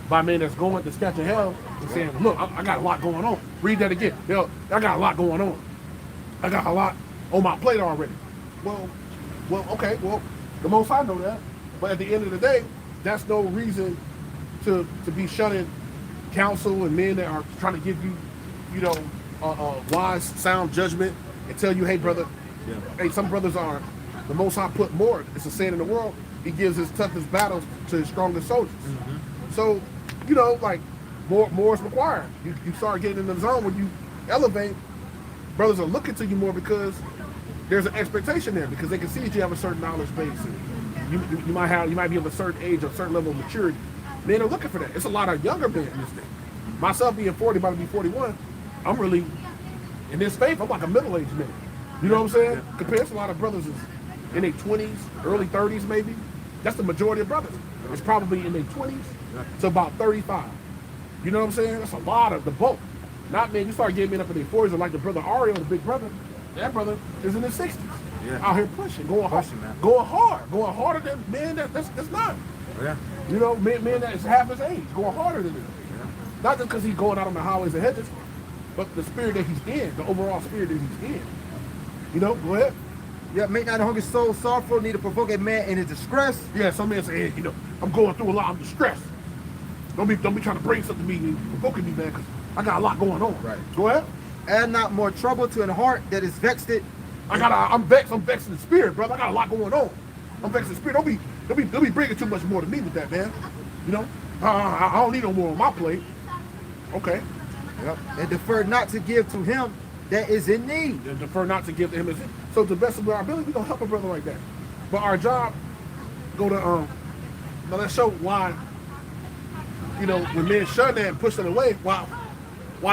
by men that's going to catching hell and saying, look, I got a lot going on. Read that again. I got a lot going on. I got a lot on my plate already. Well, okay, the Most High know that. But at the end of the day, that's no reason to be shunning counsel and men that are trying to give you, wise, sound judgment and tell you, hey, brother, hey, some brothers are, the Most High put more. It's a saying in the world. He gives his toughest battles to his strongest soldiers. So, more is required. You start getting in the zone when you elevate, brothers are looking to you more because there's an expectation there because they can see that you have a certain knowledge base. And you might be of a certain age or a certain level of maturity. Men are looking for that. It's a lot of younger men in this thing. Myself being 40, about to be 41, I'm really, in this faith, I'm like a middle-aged man. You know what I'm saying? Compared to a lot of brothers is in their 20s, early 30s maybe. That's the majority of brothers. It's probably in their 20s to about 35. You know what I'm saying? That's a lot of the bulk. Not, man, you start getting men up in their 40s, or like the brother Ariel, the big brother. That brother is in his 60s. Out here pushing, going harder than men that's not. Men that's half his age, going harder than him. Not just because he's going out on the highways and hedges, but the spirit that he's in, the overall spirit that he's in. Go ahead. Yeah, make not a hungry soul sorrowful, neither provoke a man in his distress. Yeah, some men say, hey, I'm going through a lot, I'm distressed. Don't be trying to bring something to me and provoking me, man, because I got a lot going on. Right. Go ahead. Add not more trouble to an heart that is vexed. I'm vexed in the spirit, brother. I got a lot going on. I'm vexed in the spirit. Don't be bringing too much more to me with that, man. I don't need no more on my plate. Okay. And defer not to give to him that is in need. And prefer not to give to him his. So to the best of our ability, we're gonna help a brother like that. But our job, go to now let's show why, when men shun that and push that away, why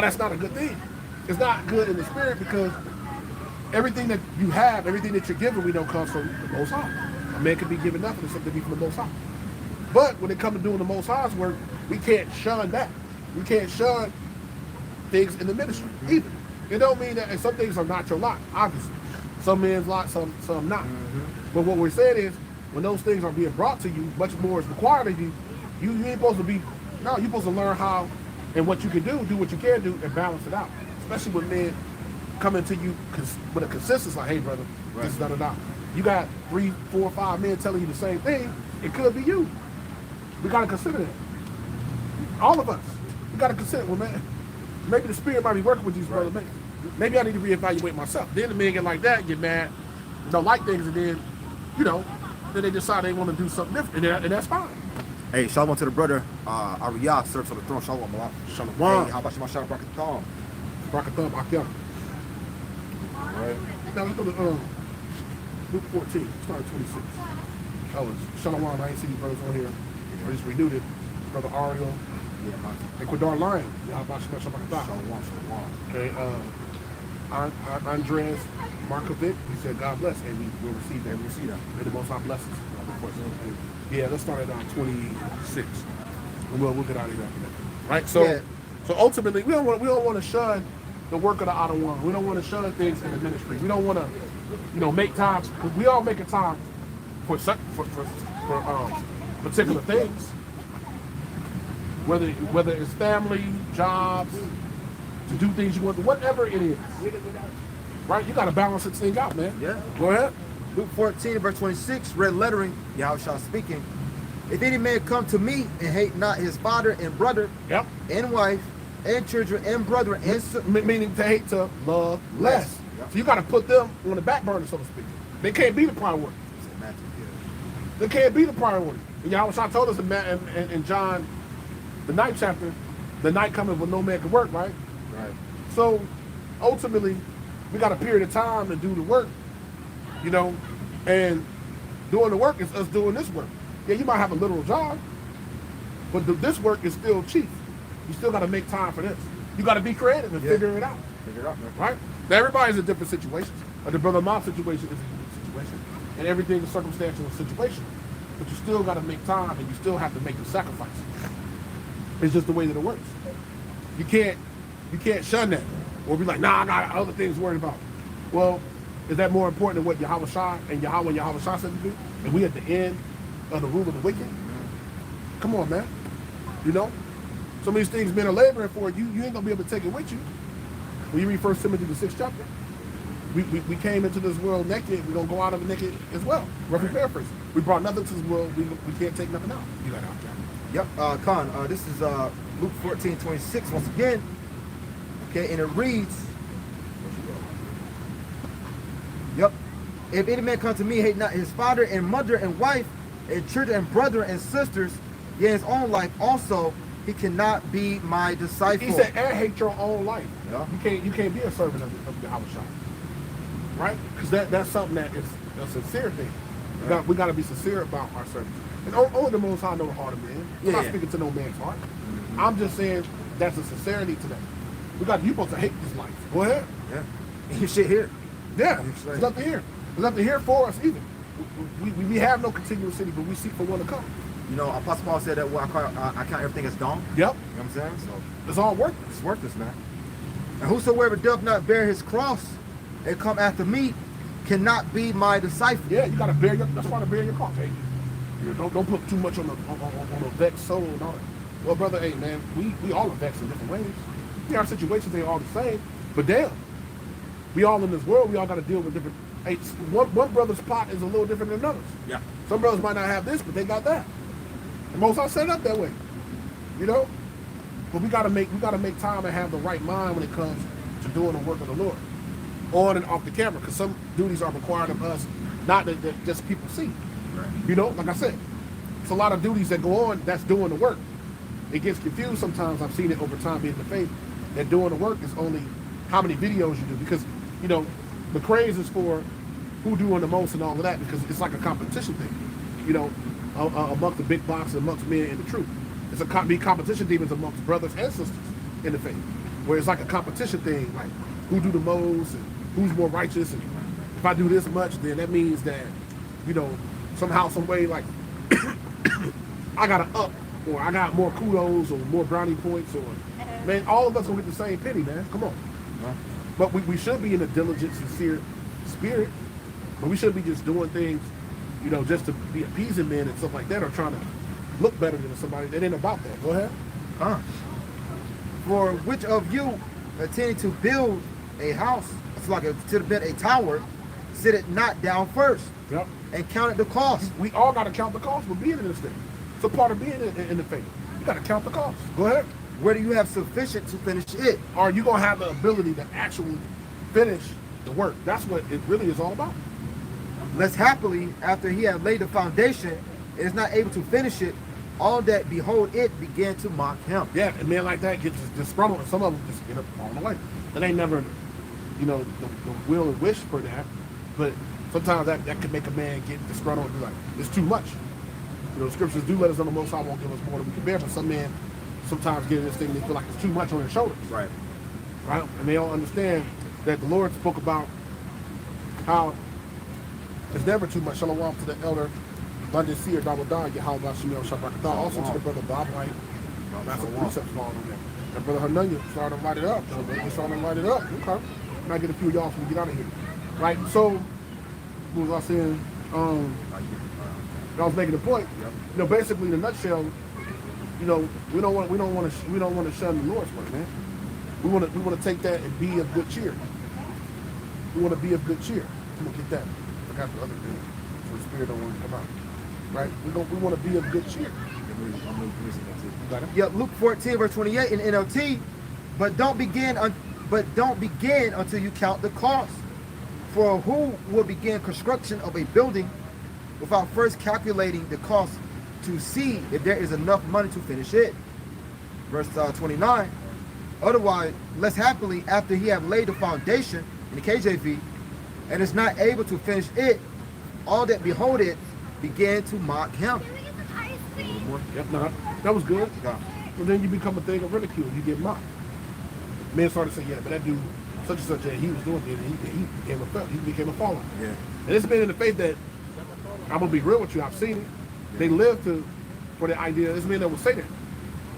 that's not a good thing. It's not good in the spirit because everything that you have, everything that you're given, we know comes from the Most High. A man can be given nothing except to be from the Most High. But when it comes to doing the Most High's work, we can't shun that. We can't shun things in the ministry either. It don't mean that, and some things are not your lot, obviously. Some men's lot, some not. But what we're saying is, when those things are being brought to you, much more is required of you. You ain't supposed to be. No, you're supposed to learn how and what you can do what you can do, and balance it out. Especially when men coming to you with a consistency, like, hey, brother, this is da-da-da. You got 3, 4, 5 men telling you the same thing. It could be you. We got to consider that. All of us. We got to consider, well, man, maybe the spirit might be working with these brothers. Maybe I need to reevaluate myself. Then the men get like that, get mad, don't like things, and then, then they decide they want to do something different, and that's fine. Hey, shalom to the brother, Ariyah, serves on the throne. Shalom, Malak. Shalom. Hey, how about you, my shalom, Brakatham? Brakatham, Akim. All right. Now let's go to Luke 14, start 26. Shalom, I ain't seen you brothers on here. I just renewed it. Brother Ariel. Ecuador Lion. How about you, Shalom. Okay, Andres Markovic, he said, God bless, and we will receive that. May the Most High bless us. Yeah, let's start at 26, and we'll get out of here after that. Right? So ultimately, we don't want to shun the work of the outer one. We don't want to shun things in the ministry. We don't want to, make time. Because we all make a time for particular things, whether it's family, jobs, to do things you want, whatever it is. Right? You got to balance this thing out, man. Yeah. Go ahead. Luke 14, verse 26, red lettering, Yahushua speaking. If any man come to me and hate not his father and brother, and wife, and children, and brethren, and meaning to hate, to love less. Yep. So you got to put them on the back burner, so to speak. They can't be the priority. They can't be the priority. And Yahushua told us in John, the 9th chapter, the night coming when no man can work, right? Right. So ultimately, we got a period of time to do the work, and doing the work is us doing this work. Yeah, you might have a literal job, but this work is still chief. You still got to make time for this. You got to be creative and figure it out. Figure it out, man. Right? Now, everybody's in different situations. The brother mom situation is a unique situation, and everything is circumstantial and situational. But you still got to make time, and you still have to make the sacrifice. It's just the way that it works. You can't shun that or be like, nah, I got other things worried about. Well, is that more important than what Yahweh Shai and Yahweh Shai said to do? And we at the end of the rule of the wicked? Come on, man. Some of these things men are laboring for, you ain't gonna be able to take it with you. When you read 1 Timothy the 6th chapter, we came into this world naked, we're gonna go out of it naked as well. Roughly paraphrasing. We brought nothing to this world, we can't take nothing out. You got out, John. Yep, Khan, this is Luke 14, 26 once again. Okay, and it reads, yep, if any man come to me, hate not his father and mother and wife and children and brother and sisters, yea, his own life also, he cannot be my disciple. He said, and hate your own life. Yeah. You can't be a servant of Yahweh Shai. Right? Because that's something that is a sincere thing. Right. We got to be sincere about our service. And only the Most High know the heart of man. I'm not speaking to no man's heart. I'm just saying that's a sincerity to that. You supposed to hate this life. Go ahead. Yeah. You shit here. Yeah. There's nothing here. There's nothing here for us either. We have no continuous city, but we seek for one to come. Apostle Paul said that I count everything as gone. Yep. You know what I'm saying? So it's all worthless. It's worthless, man. And whosoever doth not bear his cross and come after me cannot be my disciple. Yeah, you gotta bear that's why to bear your cross. Hey, don't put too much on the vexed soul and all that. Well, brother, hey man, we all are vexed in different ways. Our situations ain't all the same, but damn, we all in this world, we all gotta deal with different. Hey, one brother's pot is a little different than others. Yeah. Some brothers might not have this, but they got that. And most are set up that way. But we gotta make time and have the right mind when it comes to doing the work of the Lord, on and off the camera. Because some duties are required of us, not that just people see. Right. Like I said, it's a lot of duties that go on that's doing the work. It gets confused sometimes. I've seen it over time being the faith that doing the work is only how many videos you do, because you know the craze is for who doing the most and all of that, because it's like a competition thing, you know, amongst the big box, amongst men in the truth. It's be competition demons amongst brothers and sisters in the faith, where it's like a competition thing, like who do the most and who's more righteous, and if I do this much, then that means that, you know, somehow, some way, like I got to up, or I got more kudos, or more brownie points, or man, all of us gonna get the same penny, man. Come on. But we should be in a diligent, sincere spirit, but we shouldn't be just doing things, you know, just to be appeasing men and stuff like that, or trying to look better than somebody. It ain't about that. Go ahead. For which of you intending to build a house, it's like to build a tower, sit it not down first, Yep. and count the cost. We all got to count the cost for being in this thing. It's a part of being in the faith. You got to count the cost. Go ahead. Whether you have sufficient to finish it. Are you gonna have the ability to actually finish the work? That's what it really is all about. Less happily, after he had laid the foundation, and is not able to finish it, all that behold it began to mock him. Yeah, and men like that get disgruntled, and some of them just get up falling away. That ain't never, you know, the will and wish for that. But sometimes that can make a man get disgruntled and be like, it's too much. You know, the scriptures do let us know the Most High won't give us more than we can bear, but some men sometimes get in this thing, they feel like it's too much on their shoulders. Right. Right? And they don't understand that the Lord spoke about how it's never too much. Shalom to the elder London Seer, Dawudan, Yahweh Shemel Shabrakatah. Also to the brother Bob White. That's some precepts falling on there. And brother Hananya starting to light it up. So they're starting to light it up. Okay. Might get a few of y'all when we get out of here. Right? So, what was I saying? I was making a point. You know, basically, in a nutshell, you know, we don't want to shun the Lord's word, man. We want to take that and be of good cheer. We want to be of good cheer. I'm gonna get that. I got the other thing, so the spirit don't want to come out. Right? We want to be of good cheer. Got it? Yep, Luke 14 verse 28 in NLT. But don't begin until you count the cost. For who will begin construction of a building without first calculating the cost to see if there is enough money to finish it? Verse 29. Otherwise, less happily, after he have laid the foundation, in the KJV, and is not able to finish it, all that behold it began to mock him. Yep, no, that was good. Well, then you become a thing of ridicule. You get mocked. Men started to say, yeah, but that dude, such and such, he was doing it, and he became a follower. Yeah. And it's been in the faith that, I'm going to be real with you, I've seen it. They live for the idea. It's men that will say that.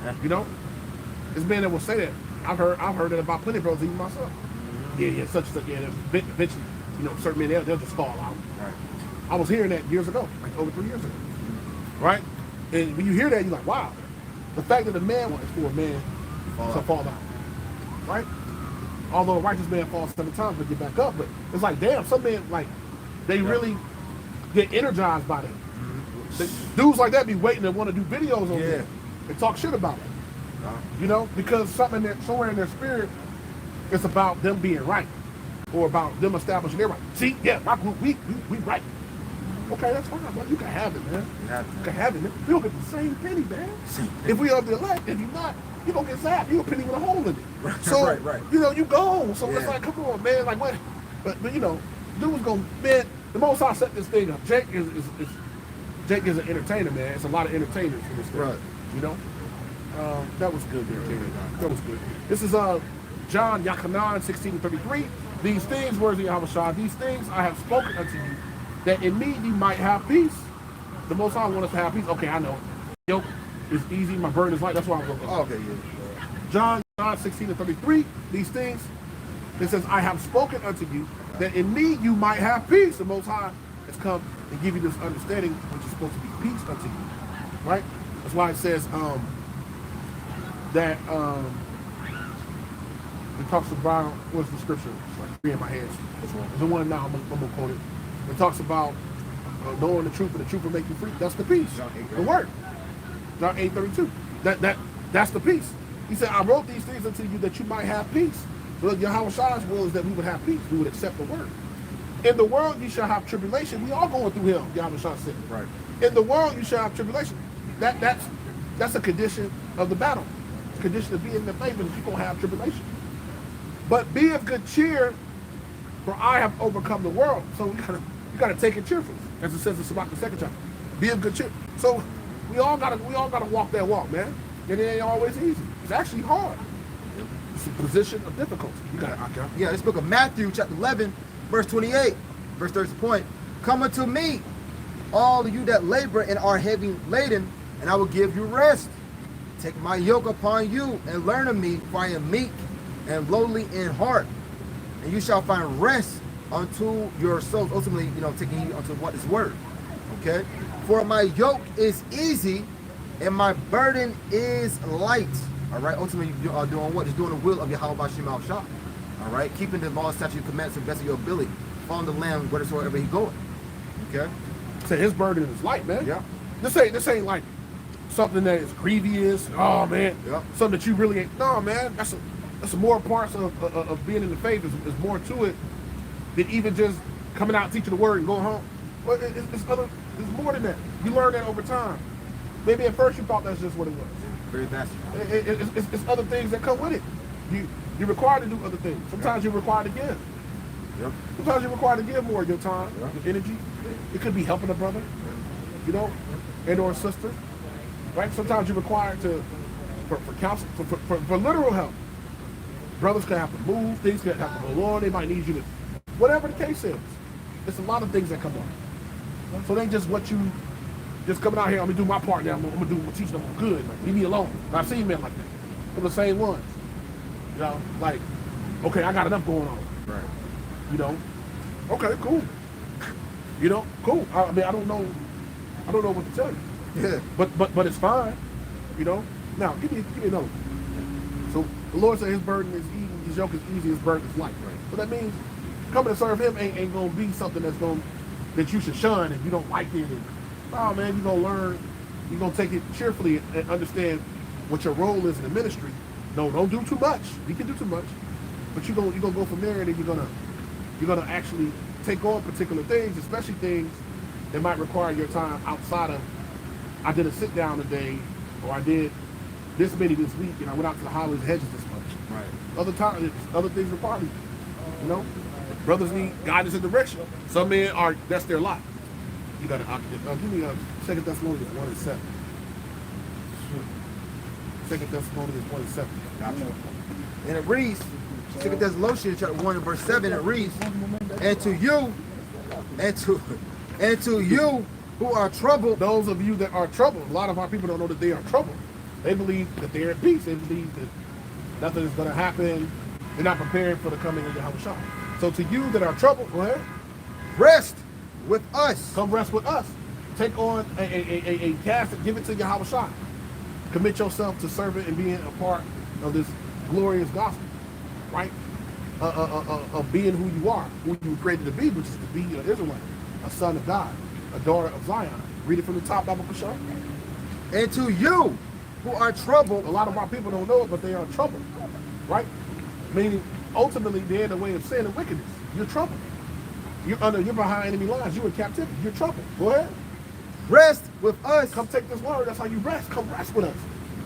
Yeah. You know? It's men that will say that. I've heard that about plenty of brothers, even myself. Yeah, such and such, yeah, eventually, you know, certain men, they'll just fall out. Right. I was hearing that years ago, like over 3 years ago. Right? And when you hear that, you're like, wow. The fact that a man is for a man to fall out. Right? Although a righteous man falls 7 times but get back up, but it's like, damn, some men, like, they really get energized by that. Dudes like that be waiting to want to do videos on them and talk shit about it. You know, because somewhere in their spirit, it's about them being right, or about them establishing their right. See, yeah, my group, we right. Okay, that's fine, but you can have it, man. You can have it, man. We don't get the same penny, man. If we are the elect, if you're not, you don't get zapped. You a penny with a hole in it. So, you know, you go. So it's like, come on, man. Like what? But you know, dude's gonna, man. The Most High set this thing up. Jake is an entertainer, man. It's a lot of entertainers for this thing. Right. You know. That was good there, Terry. That was good. This is John Yachanan 16:33. These things, words of Yahweh, these things I have spoken unto you, that in me you might have peace. The Most High wants us to have peace. Okay, I know. Yoke is easy, my burden is light. That's why I'm going to go. Okay, yeah. John 16:33. These things, it says, I have spoken unto you, that in me you might have peace. The Most High has come and give you this understanding, which is supposed to be peace unto you. Right? That's why it says, that it talks about, what's the scripture? It's like 3 in my head. There's the one now, I'm gonna quote it. It talks about knowing the truth, and the truth will make you free. That's the peace. The word. John 8:32. That's the peace. He said, I wrote these things unto you that you might have peace. So Yahweh's will is that we would have peace. We would accept the word. In the world you shall have tribulation. We all going through hell, Yahweh said. Right. In the world you shall have tribulation. That's a condition of the battle. Condition of being in the faith, and you're gonna have tribulation. But be of good cheer, for I have overcome the world. So you gotta take it cheerfully, as it says in Shabbat the second chapter. Be of good cheer. So we all gotta walk that walk, man. And it ain't always easy. It's actually hard. It's a position of difficulty. You got it, Akira. Yeah, this book of Matthew, chapter 11, verse 28. Verse 30 point. Come unto me, all of you that labor and are heavy laden, and I will give you rest. Take my yoke upon you and learn of me, for I am meek and lowly in heart, and you shall find rest unto your souls. Ultimately, taking heed unto what is word. Okay? For my yoke is easy and my burden is light. All right? Ultimately, you are doing what? Is doing the will of Yahweh Bashim Al Shah. All right? Keeping the law, statutes, commandments to the best of your ability. Following the Lamb wheresoever he going. Okay? So his burden is light, man. Yeah. This ain't like something that is grievous. Oh man. Yeah. Something that you really ain't. No, man. That's more parts of being in the faith. Is more to it than even just coming out teaching the word and going home. But it's more than that. You learn that over time. Maybe at first you thought that's just what it was. Very vast. It's other things that come with it. You're required to do other things. Sometimes you're required to give. Yep. Sometimes you're required to give more of your time, your energy. It could be helping a brother, and or a sister. Right? Sometimes you're required for counsel, for literal help. Brothers could have to move, things could have to go on, they might need you to, whatever the case is. It's a lot of things that come up. So it ain't just what you, just coming out here, I'm gonna do my part now, I'm gonna teach them good, like, leave me alone. I've seen men like that. They're the same ones. Like, okay, I got enough going on. Right. Okay, cool. Cool. I mean, I don't know what to tell you. Yeah. But it's fine. Now give me another one. So the Lord said his burden is easy, his yoke is easy, his burden is light. Right. So that means coming to serve him ain't gonna be something that you should shun and you don't like it. And, oh man, you're gonna learn, you're gonna take it cheerfully and understand what your role is in the ministry. No, don't do too much. You can do too much, but you're gonna go from there, and then you're gonna actually take on particular things, especially things that might require your time outside of, I did a sit down today, or I did this many this week, and I went out to the highways, hedges this much. Right. Other things require you. Brothers need guidance and direction. Some men that's their lot. You gotta give me 2 Thessalonians 1:7. 2 Thessalonians 1:7. Gotcha. And it reads, 2 Thessalonians chapter 1 and verse 7, it reads, and to you who are troubled. Those of you that are troubled, a lot of our people don't know that they are troubled. They believe that they're at peace. They believe that nothing is going to happen. They're not prepared for the coming of Yahweh. So to you that are troubled, go ahead. Rest with us. Come rest with us. Take on a task and give it to Yahweh. Commit yourself to serving and being a part of this glorious gospel, right? Of being who you are, who you were created to be, which is to be an Israelite, a son of God, a daughter of Zion. Read it from the top, Bible for sure. And to you who are troubled. A lot of our people don't know it, but they are troubled, right? Meaning, ultimately, they're in the way of sin and wickedness. You're troubled. You're behind enemy lines. You're in captivity. You're troubled. Go ahead. Rest with us. Come take this word. That's how you rest. Come rest with us.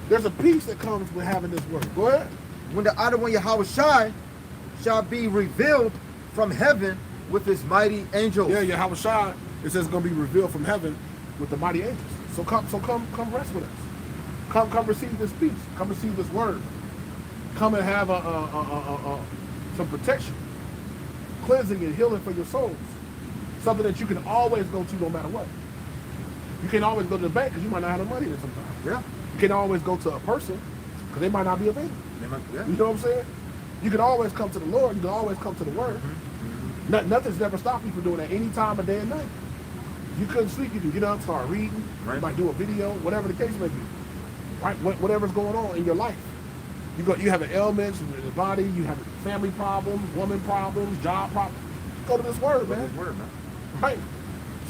There's a peace that comes with having this word. Go ahead. When the outer one Yahweh shall be revealed from heaven with his mighty angels. Yeah, Yahweh Shai, it says it's going to be revealed from heaven with the mighty angels. So come rest with us. Come receive this peace. Come receive this word. Come and have some protection, cleansing and healing for your souls. Something that you can always go to no matter what. You can't always go to the bank because you might not have the money there sometimes. Yeah. You can't always go to a person because they might not be available. Yeah. You know what I'm saying? You can always come to the Lord. You can always come to the Word. Nothing's never stopped you from doing that any time of day and night. You couldn't sleep, you can get up, start reading. Right. You might do a video, whatever the case may be. Right? Whatever's going on in your life. You have an ailment in your body. You have family problems, woman problems, job problems. Go to this Word, man. Right?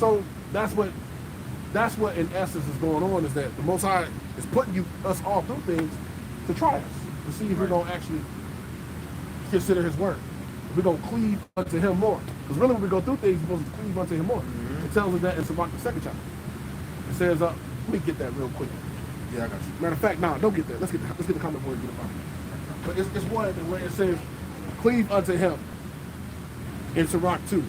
So that's what in essence is going on, is that the Most High is putting us all through things to try us, to see if we're going to actually consider his word. We're going to cleave unto him more. Because really when we go through things, we're supposed to cleave unto him more. It tells us that in Shabbat the second chapter. It says, let me get that real quick. Yeah, I got you. Matter of fact, no, don't get that. Let's get the comment word in the Bible. But it's one where it says, cleave unto him. In Sirach 2.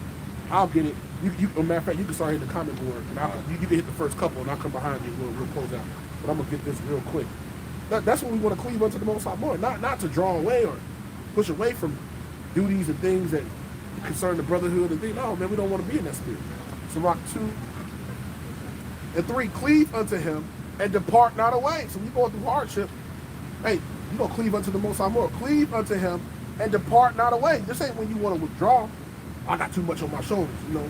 I'll get it. As a matter of fact, you can start hitting the comment board, and you can hit the first couple, and I'll come behind you and we'll close out. But I'm going to get this real quick. That's what we want to cleave unto the Most High more. Not to draw away or push away from duties and things that concern the brotherhood and things. No, man, we don't want to be in that spirit. Sirach 2 and 3, cleave unto him and depart not away. So when you're going through hardship, hey, you're going to cleave unto the Most High more. Cleave unto him and depart not away. This ain't when you want to withdraw. I got too much on my shoulders, you know.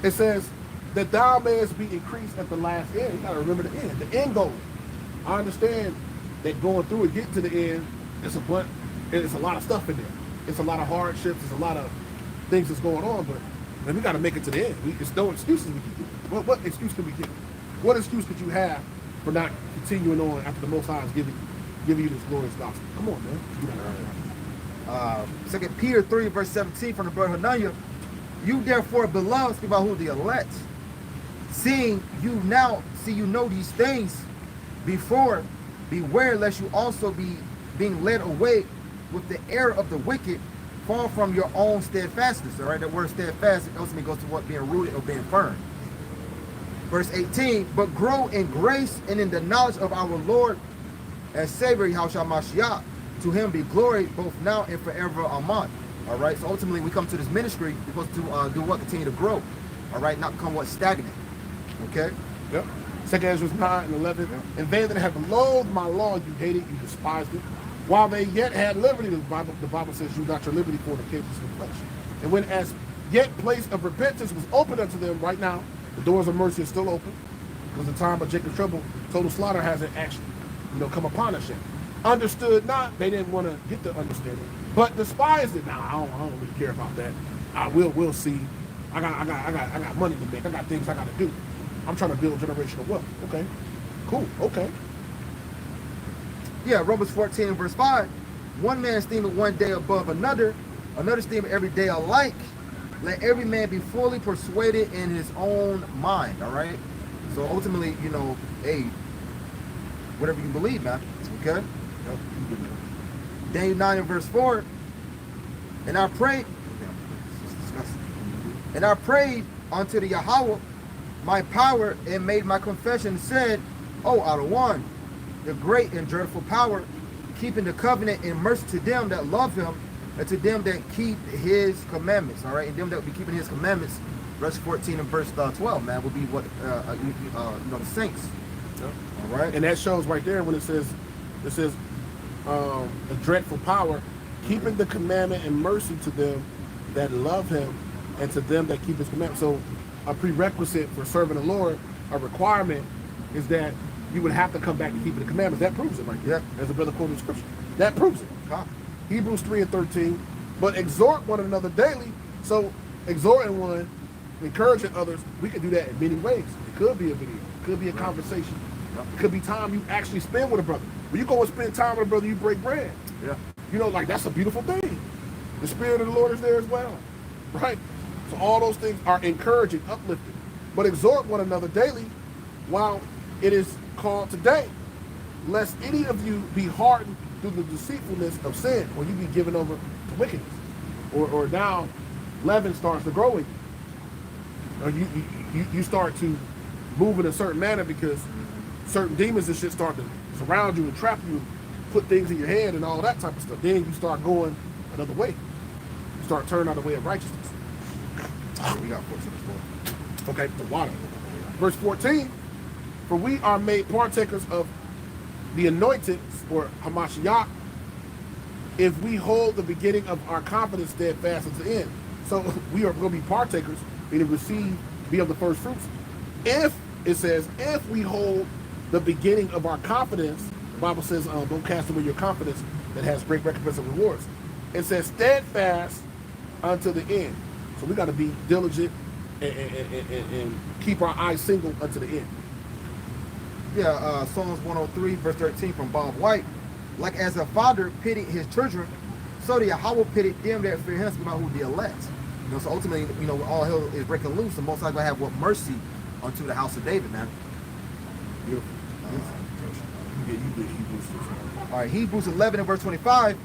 It says that thou mayest be increased at the last end. You got to remember the end goal. I understand that going through it, getting to the end, it's a lot of stuff in there. It's a lot of hardships. It's a lot of things that's going on, but man, we got to make it to the end. It's no excuses we can give. What excuse can we give? What excuse could you have for not continuing on after the Most High is giving you this glorious gospel? Come on, man. You got it. 2 Peter 3, verse 17 from the brother Hananiah. You therefore, beloved, speak about who the elect, seeing you know these things before, beware lest you also be being led away with the error of the wicked, fall from your own steadfastness. All right, that word steadfast ultimately goes to what being rooted or being firm. Verse 18, but grow in grace and in the knowledge of our Lord and Savior Yahushua Mashiach. To him be glory both now and forever. Amen. All right, so ultimately we come to this ministry because to do what? Continue to grow. All right, not become what? Stagnant. Okay? Yep. 2 Ezra 9 and 11. Yep. And they that have loathed my law, you hated, you despised it. While they yet had liberty, the Bible says, you got your liberty for the cases of flesh. And when as yet place of repentance was open unto them right now, the doors of mercy are still open. Because the time of Jacob's trouble, total slaughter hasn't actually, come upon us yet. Understood not, they didn't want to get the understanding, but despised it. Now I don't really care about that. We'll see. I got money to make. I got things I got to do. I'm trying to build generational wealth. Okay, cool. Okay. Yeah, Romans 14 verse 5. One man esteemeth one day above another esteemeth every day alike. Let every man be fully persuaded in his own mind. All right. So ultimately, hey, whatever you believe, man. Okay. Daniel 9 and verse 4. And I prayed unto the Yahweh my power, and made my confession, and said, Oh, Adawan, the great and dreadful power, keeping the covenant in mercy to them that love him, and to them that keep his commandments. All right, and them that will be keeping his commandments. Verse 14 and verse 12, man, will be what the saints. Yep. All right, and that shows right there when it says a dreadful power, keeping the commandment and mercy to them that love him, and to them that keep his commandments. So a prerequisite for serving the Lord, a requirement, is that you would have to come back to keeping the commandments. That proves it right there. As the brother quoted scripture. That proves it. Hebrews 3 and 13. But exhort one another daily. So exhorting one, encouraging others, we can do that in many ways. It could be a video. It could be a conversation. It could be time you actually spend with a brother. When you go and spend time with a brother, you break bread. Yeah. That's a beautiful thing. The Spirit of the Lord is there as well. Right? So all those things are encouraging, uplifting. But exhort one another daily while it is called today, lest any of you be hardened through the deceitfulness of sin, or you be given over to wickedness. Or now leaven starts to grow in you. Or you start to move in a certain manner because certain demons and shit start to surround you and trap you, put things in your head and all that type of stuff. Then you start going another way. You start turning out the way of righteousness. We got 14. Okay, the water. Verse 14, for we are made partakers of the anointed, or Hamashiach, if we hold the beginning of our confidence steadfast unto the end. So we are going to be partakers, meaning receive, be of the first fruits. If, it says, if we hold the beginning of our confidence, the Bible says, don't cast away your confidence that has great recompense and rewards. It says steadfast unto the end. So we got to be diligent and keep our eyes single unto the end. Yeah, Psalms 103, verse 13 from Bob White. Like as a father pitied his children, so the Yahweh pitied them that fear him, about who the elect. So ultimately, all hell is breaking loose, and most likely going to have what mercy unto the house of David, man. Beautiful. All right, Hebrews 11 and verse 25.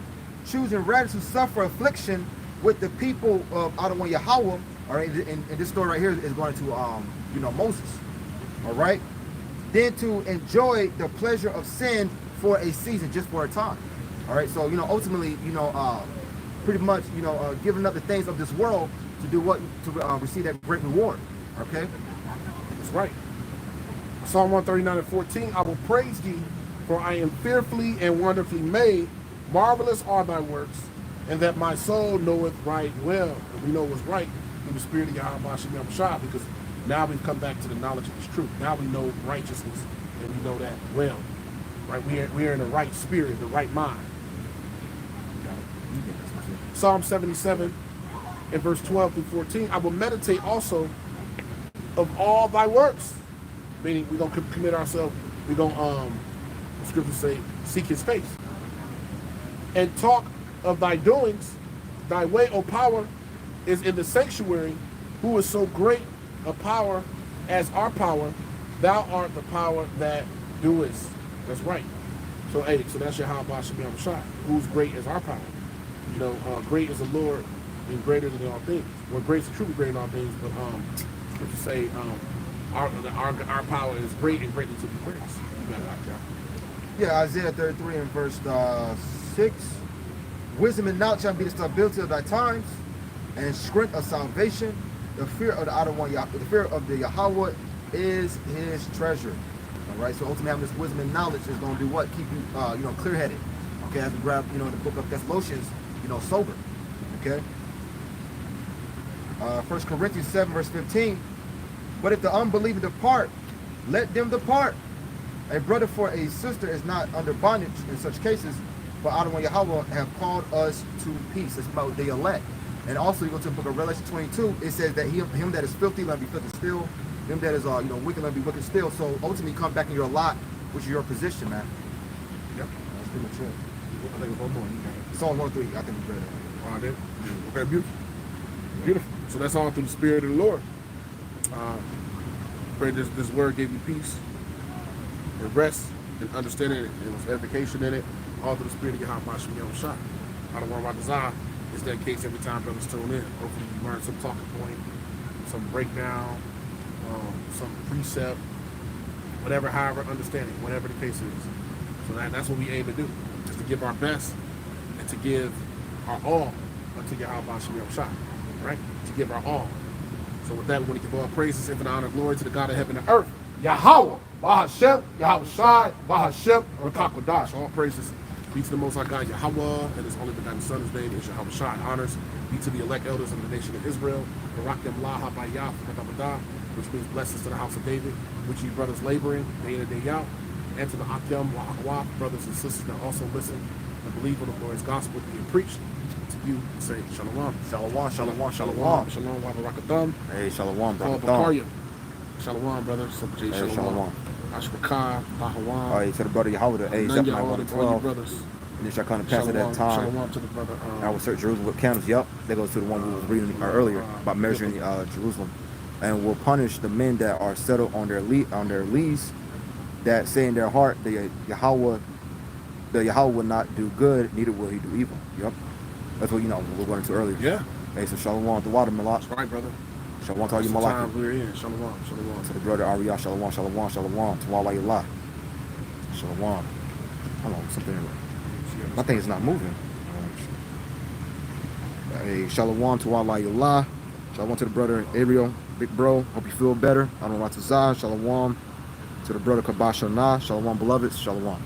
choosing rather to suffer affliction with the people of Adonai Yahweh. All right, and this story right here is going to Moses. All right, then to enjoy the pleasure of sin for a season, just for a time. All right, so ultimately, pretty much, giving up the things of this world to do what? To receive that great reward. Okay, that's right. Psalm 139:14. I will praise thee, for I am fearfully and wonderfully made. Marvelous are thy works, and that my soul knoweth right well. And we know what's right through the Spirit of Yahweh Shem Shah, because now we've come back to the knowledge of this truth. Now we know righteousness, and we know that well. Right? We are in the right spirit, the right mind. Psalm 77 and verse 12 through 14. I will meditate also of all thy works. Meaning we're going to commit ourselves, we're going to, the scriptures say, seek his face. And talk of thy doings. Thy way, O power, is in the sanctuary. Who is so great a power as our power? Thou art the power that doest. That's right. So, hey, so that's your Yahweh Shem Shah. Who's great as our power? Great is the Lord and greater than all things. Well, great is truly great in all things, but scriptures say our power is great and greatly to be praised. You got it out there. Yeah, Isaiah 33 and verse 6. Wisdom and knowledge shall be the stability of thy times, and strength of salvation. The fear of the Adonai, the fear of the Yahweh is his treasure. All right, so ultimately having this wisdom and knowledge is going to do what? Keep you, clear-headed. Okay, as we grab, the book of Thessalonians, sober. Okay. 1 Corinthians 7 verse 15. But if the unbelieving depart, let them depart. A brother for a sister is not under bondage in such cases, for Adonai Yahweh have called us to peace. It's about the elect. And also you go to the book of Revelation 22, it says that him that is filthy, let him be filthy still. Him that is wicked, let him be wicked still. So ultimately come back in your lot, which is your position, man. Yep. That's pretty much it. I think it's one more. You got it. Psalm 103, I think we read it. Oh, I did? Okay, beautiful. Beautiful. So that's all through the Spirit of the Lord. Pray this word gave you peace and rest and understanding it. There was edification in it. All through the Spirit of Yahweh Shem Shah. I don't worry about desire. It's that case every time brothers tune in. Hopefully you learn some talking point, some breakdown, some precept, whatever, however, understanding, whatever the case is. So that's what we aim to do, is to give our best and to give our all unto Yahweh Shem Shah, right? To give our all. So with that, we want to give all praises, infinite honor, glory to the God of heaven and earth, Yahweh, Bahashem, Yahweh Shai, Bahashem, Rakakwadash. All praises be to the Most High God, Yahweh, and His only begotten Son, His name is Yahweh Shai. Honors be to the elect elders of the nation of Israel, Barakem La Habayah, which means blessings to the house of David, which ye brothers laboring day in and day out, and to the Akyam Wa'akwa, brothers and sisters that also listen and believe on the Lord's gospel being preached. To you, say Shalom. Shalom, shalom, Shalom. Shalom, wa barakatam. Hey, shalom, Paul brother. Bakaria. Shalom, brother. Super J. Hey, Shalom. Ashrakah, Bahawan. All right, to the brother Yahweh, hey, None of 7 all 1 the 12. brothers. And then shall come to pass at that time. Shalom to the brother. I will search Jerusalem with candles. Yep, that goes to the one we was reading earlier about measuring Jerusalem, and will punish the men that are settled on their lease, that say in their heart, the Yahweh will not do good, neither will he do evil. Yep, that's what we're going into earlier. Yeah. Hey, so shalom the water malak. That's right, brother. Shalom to all you That's the malak. time we're in. Shalom. Shalom. To the brother Ariyah, shalom, shalom, shalom. To Allah Yallah. Shalom. Hold on, something. My thing is not moving. Hey, shalom to Allah Yallah. Shalom to the brother Ariel, big bro. Hope you feel better. I don't know what to say. Shalom to the brother Kabashana. Shalom, beloveds. Shalom.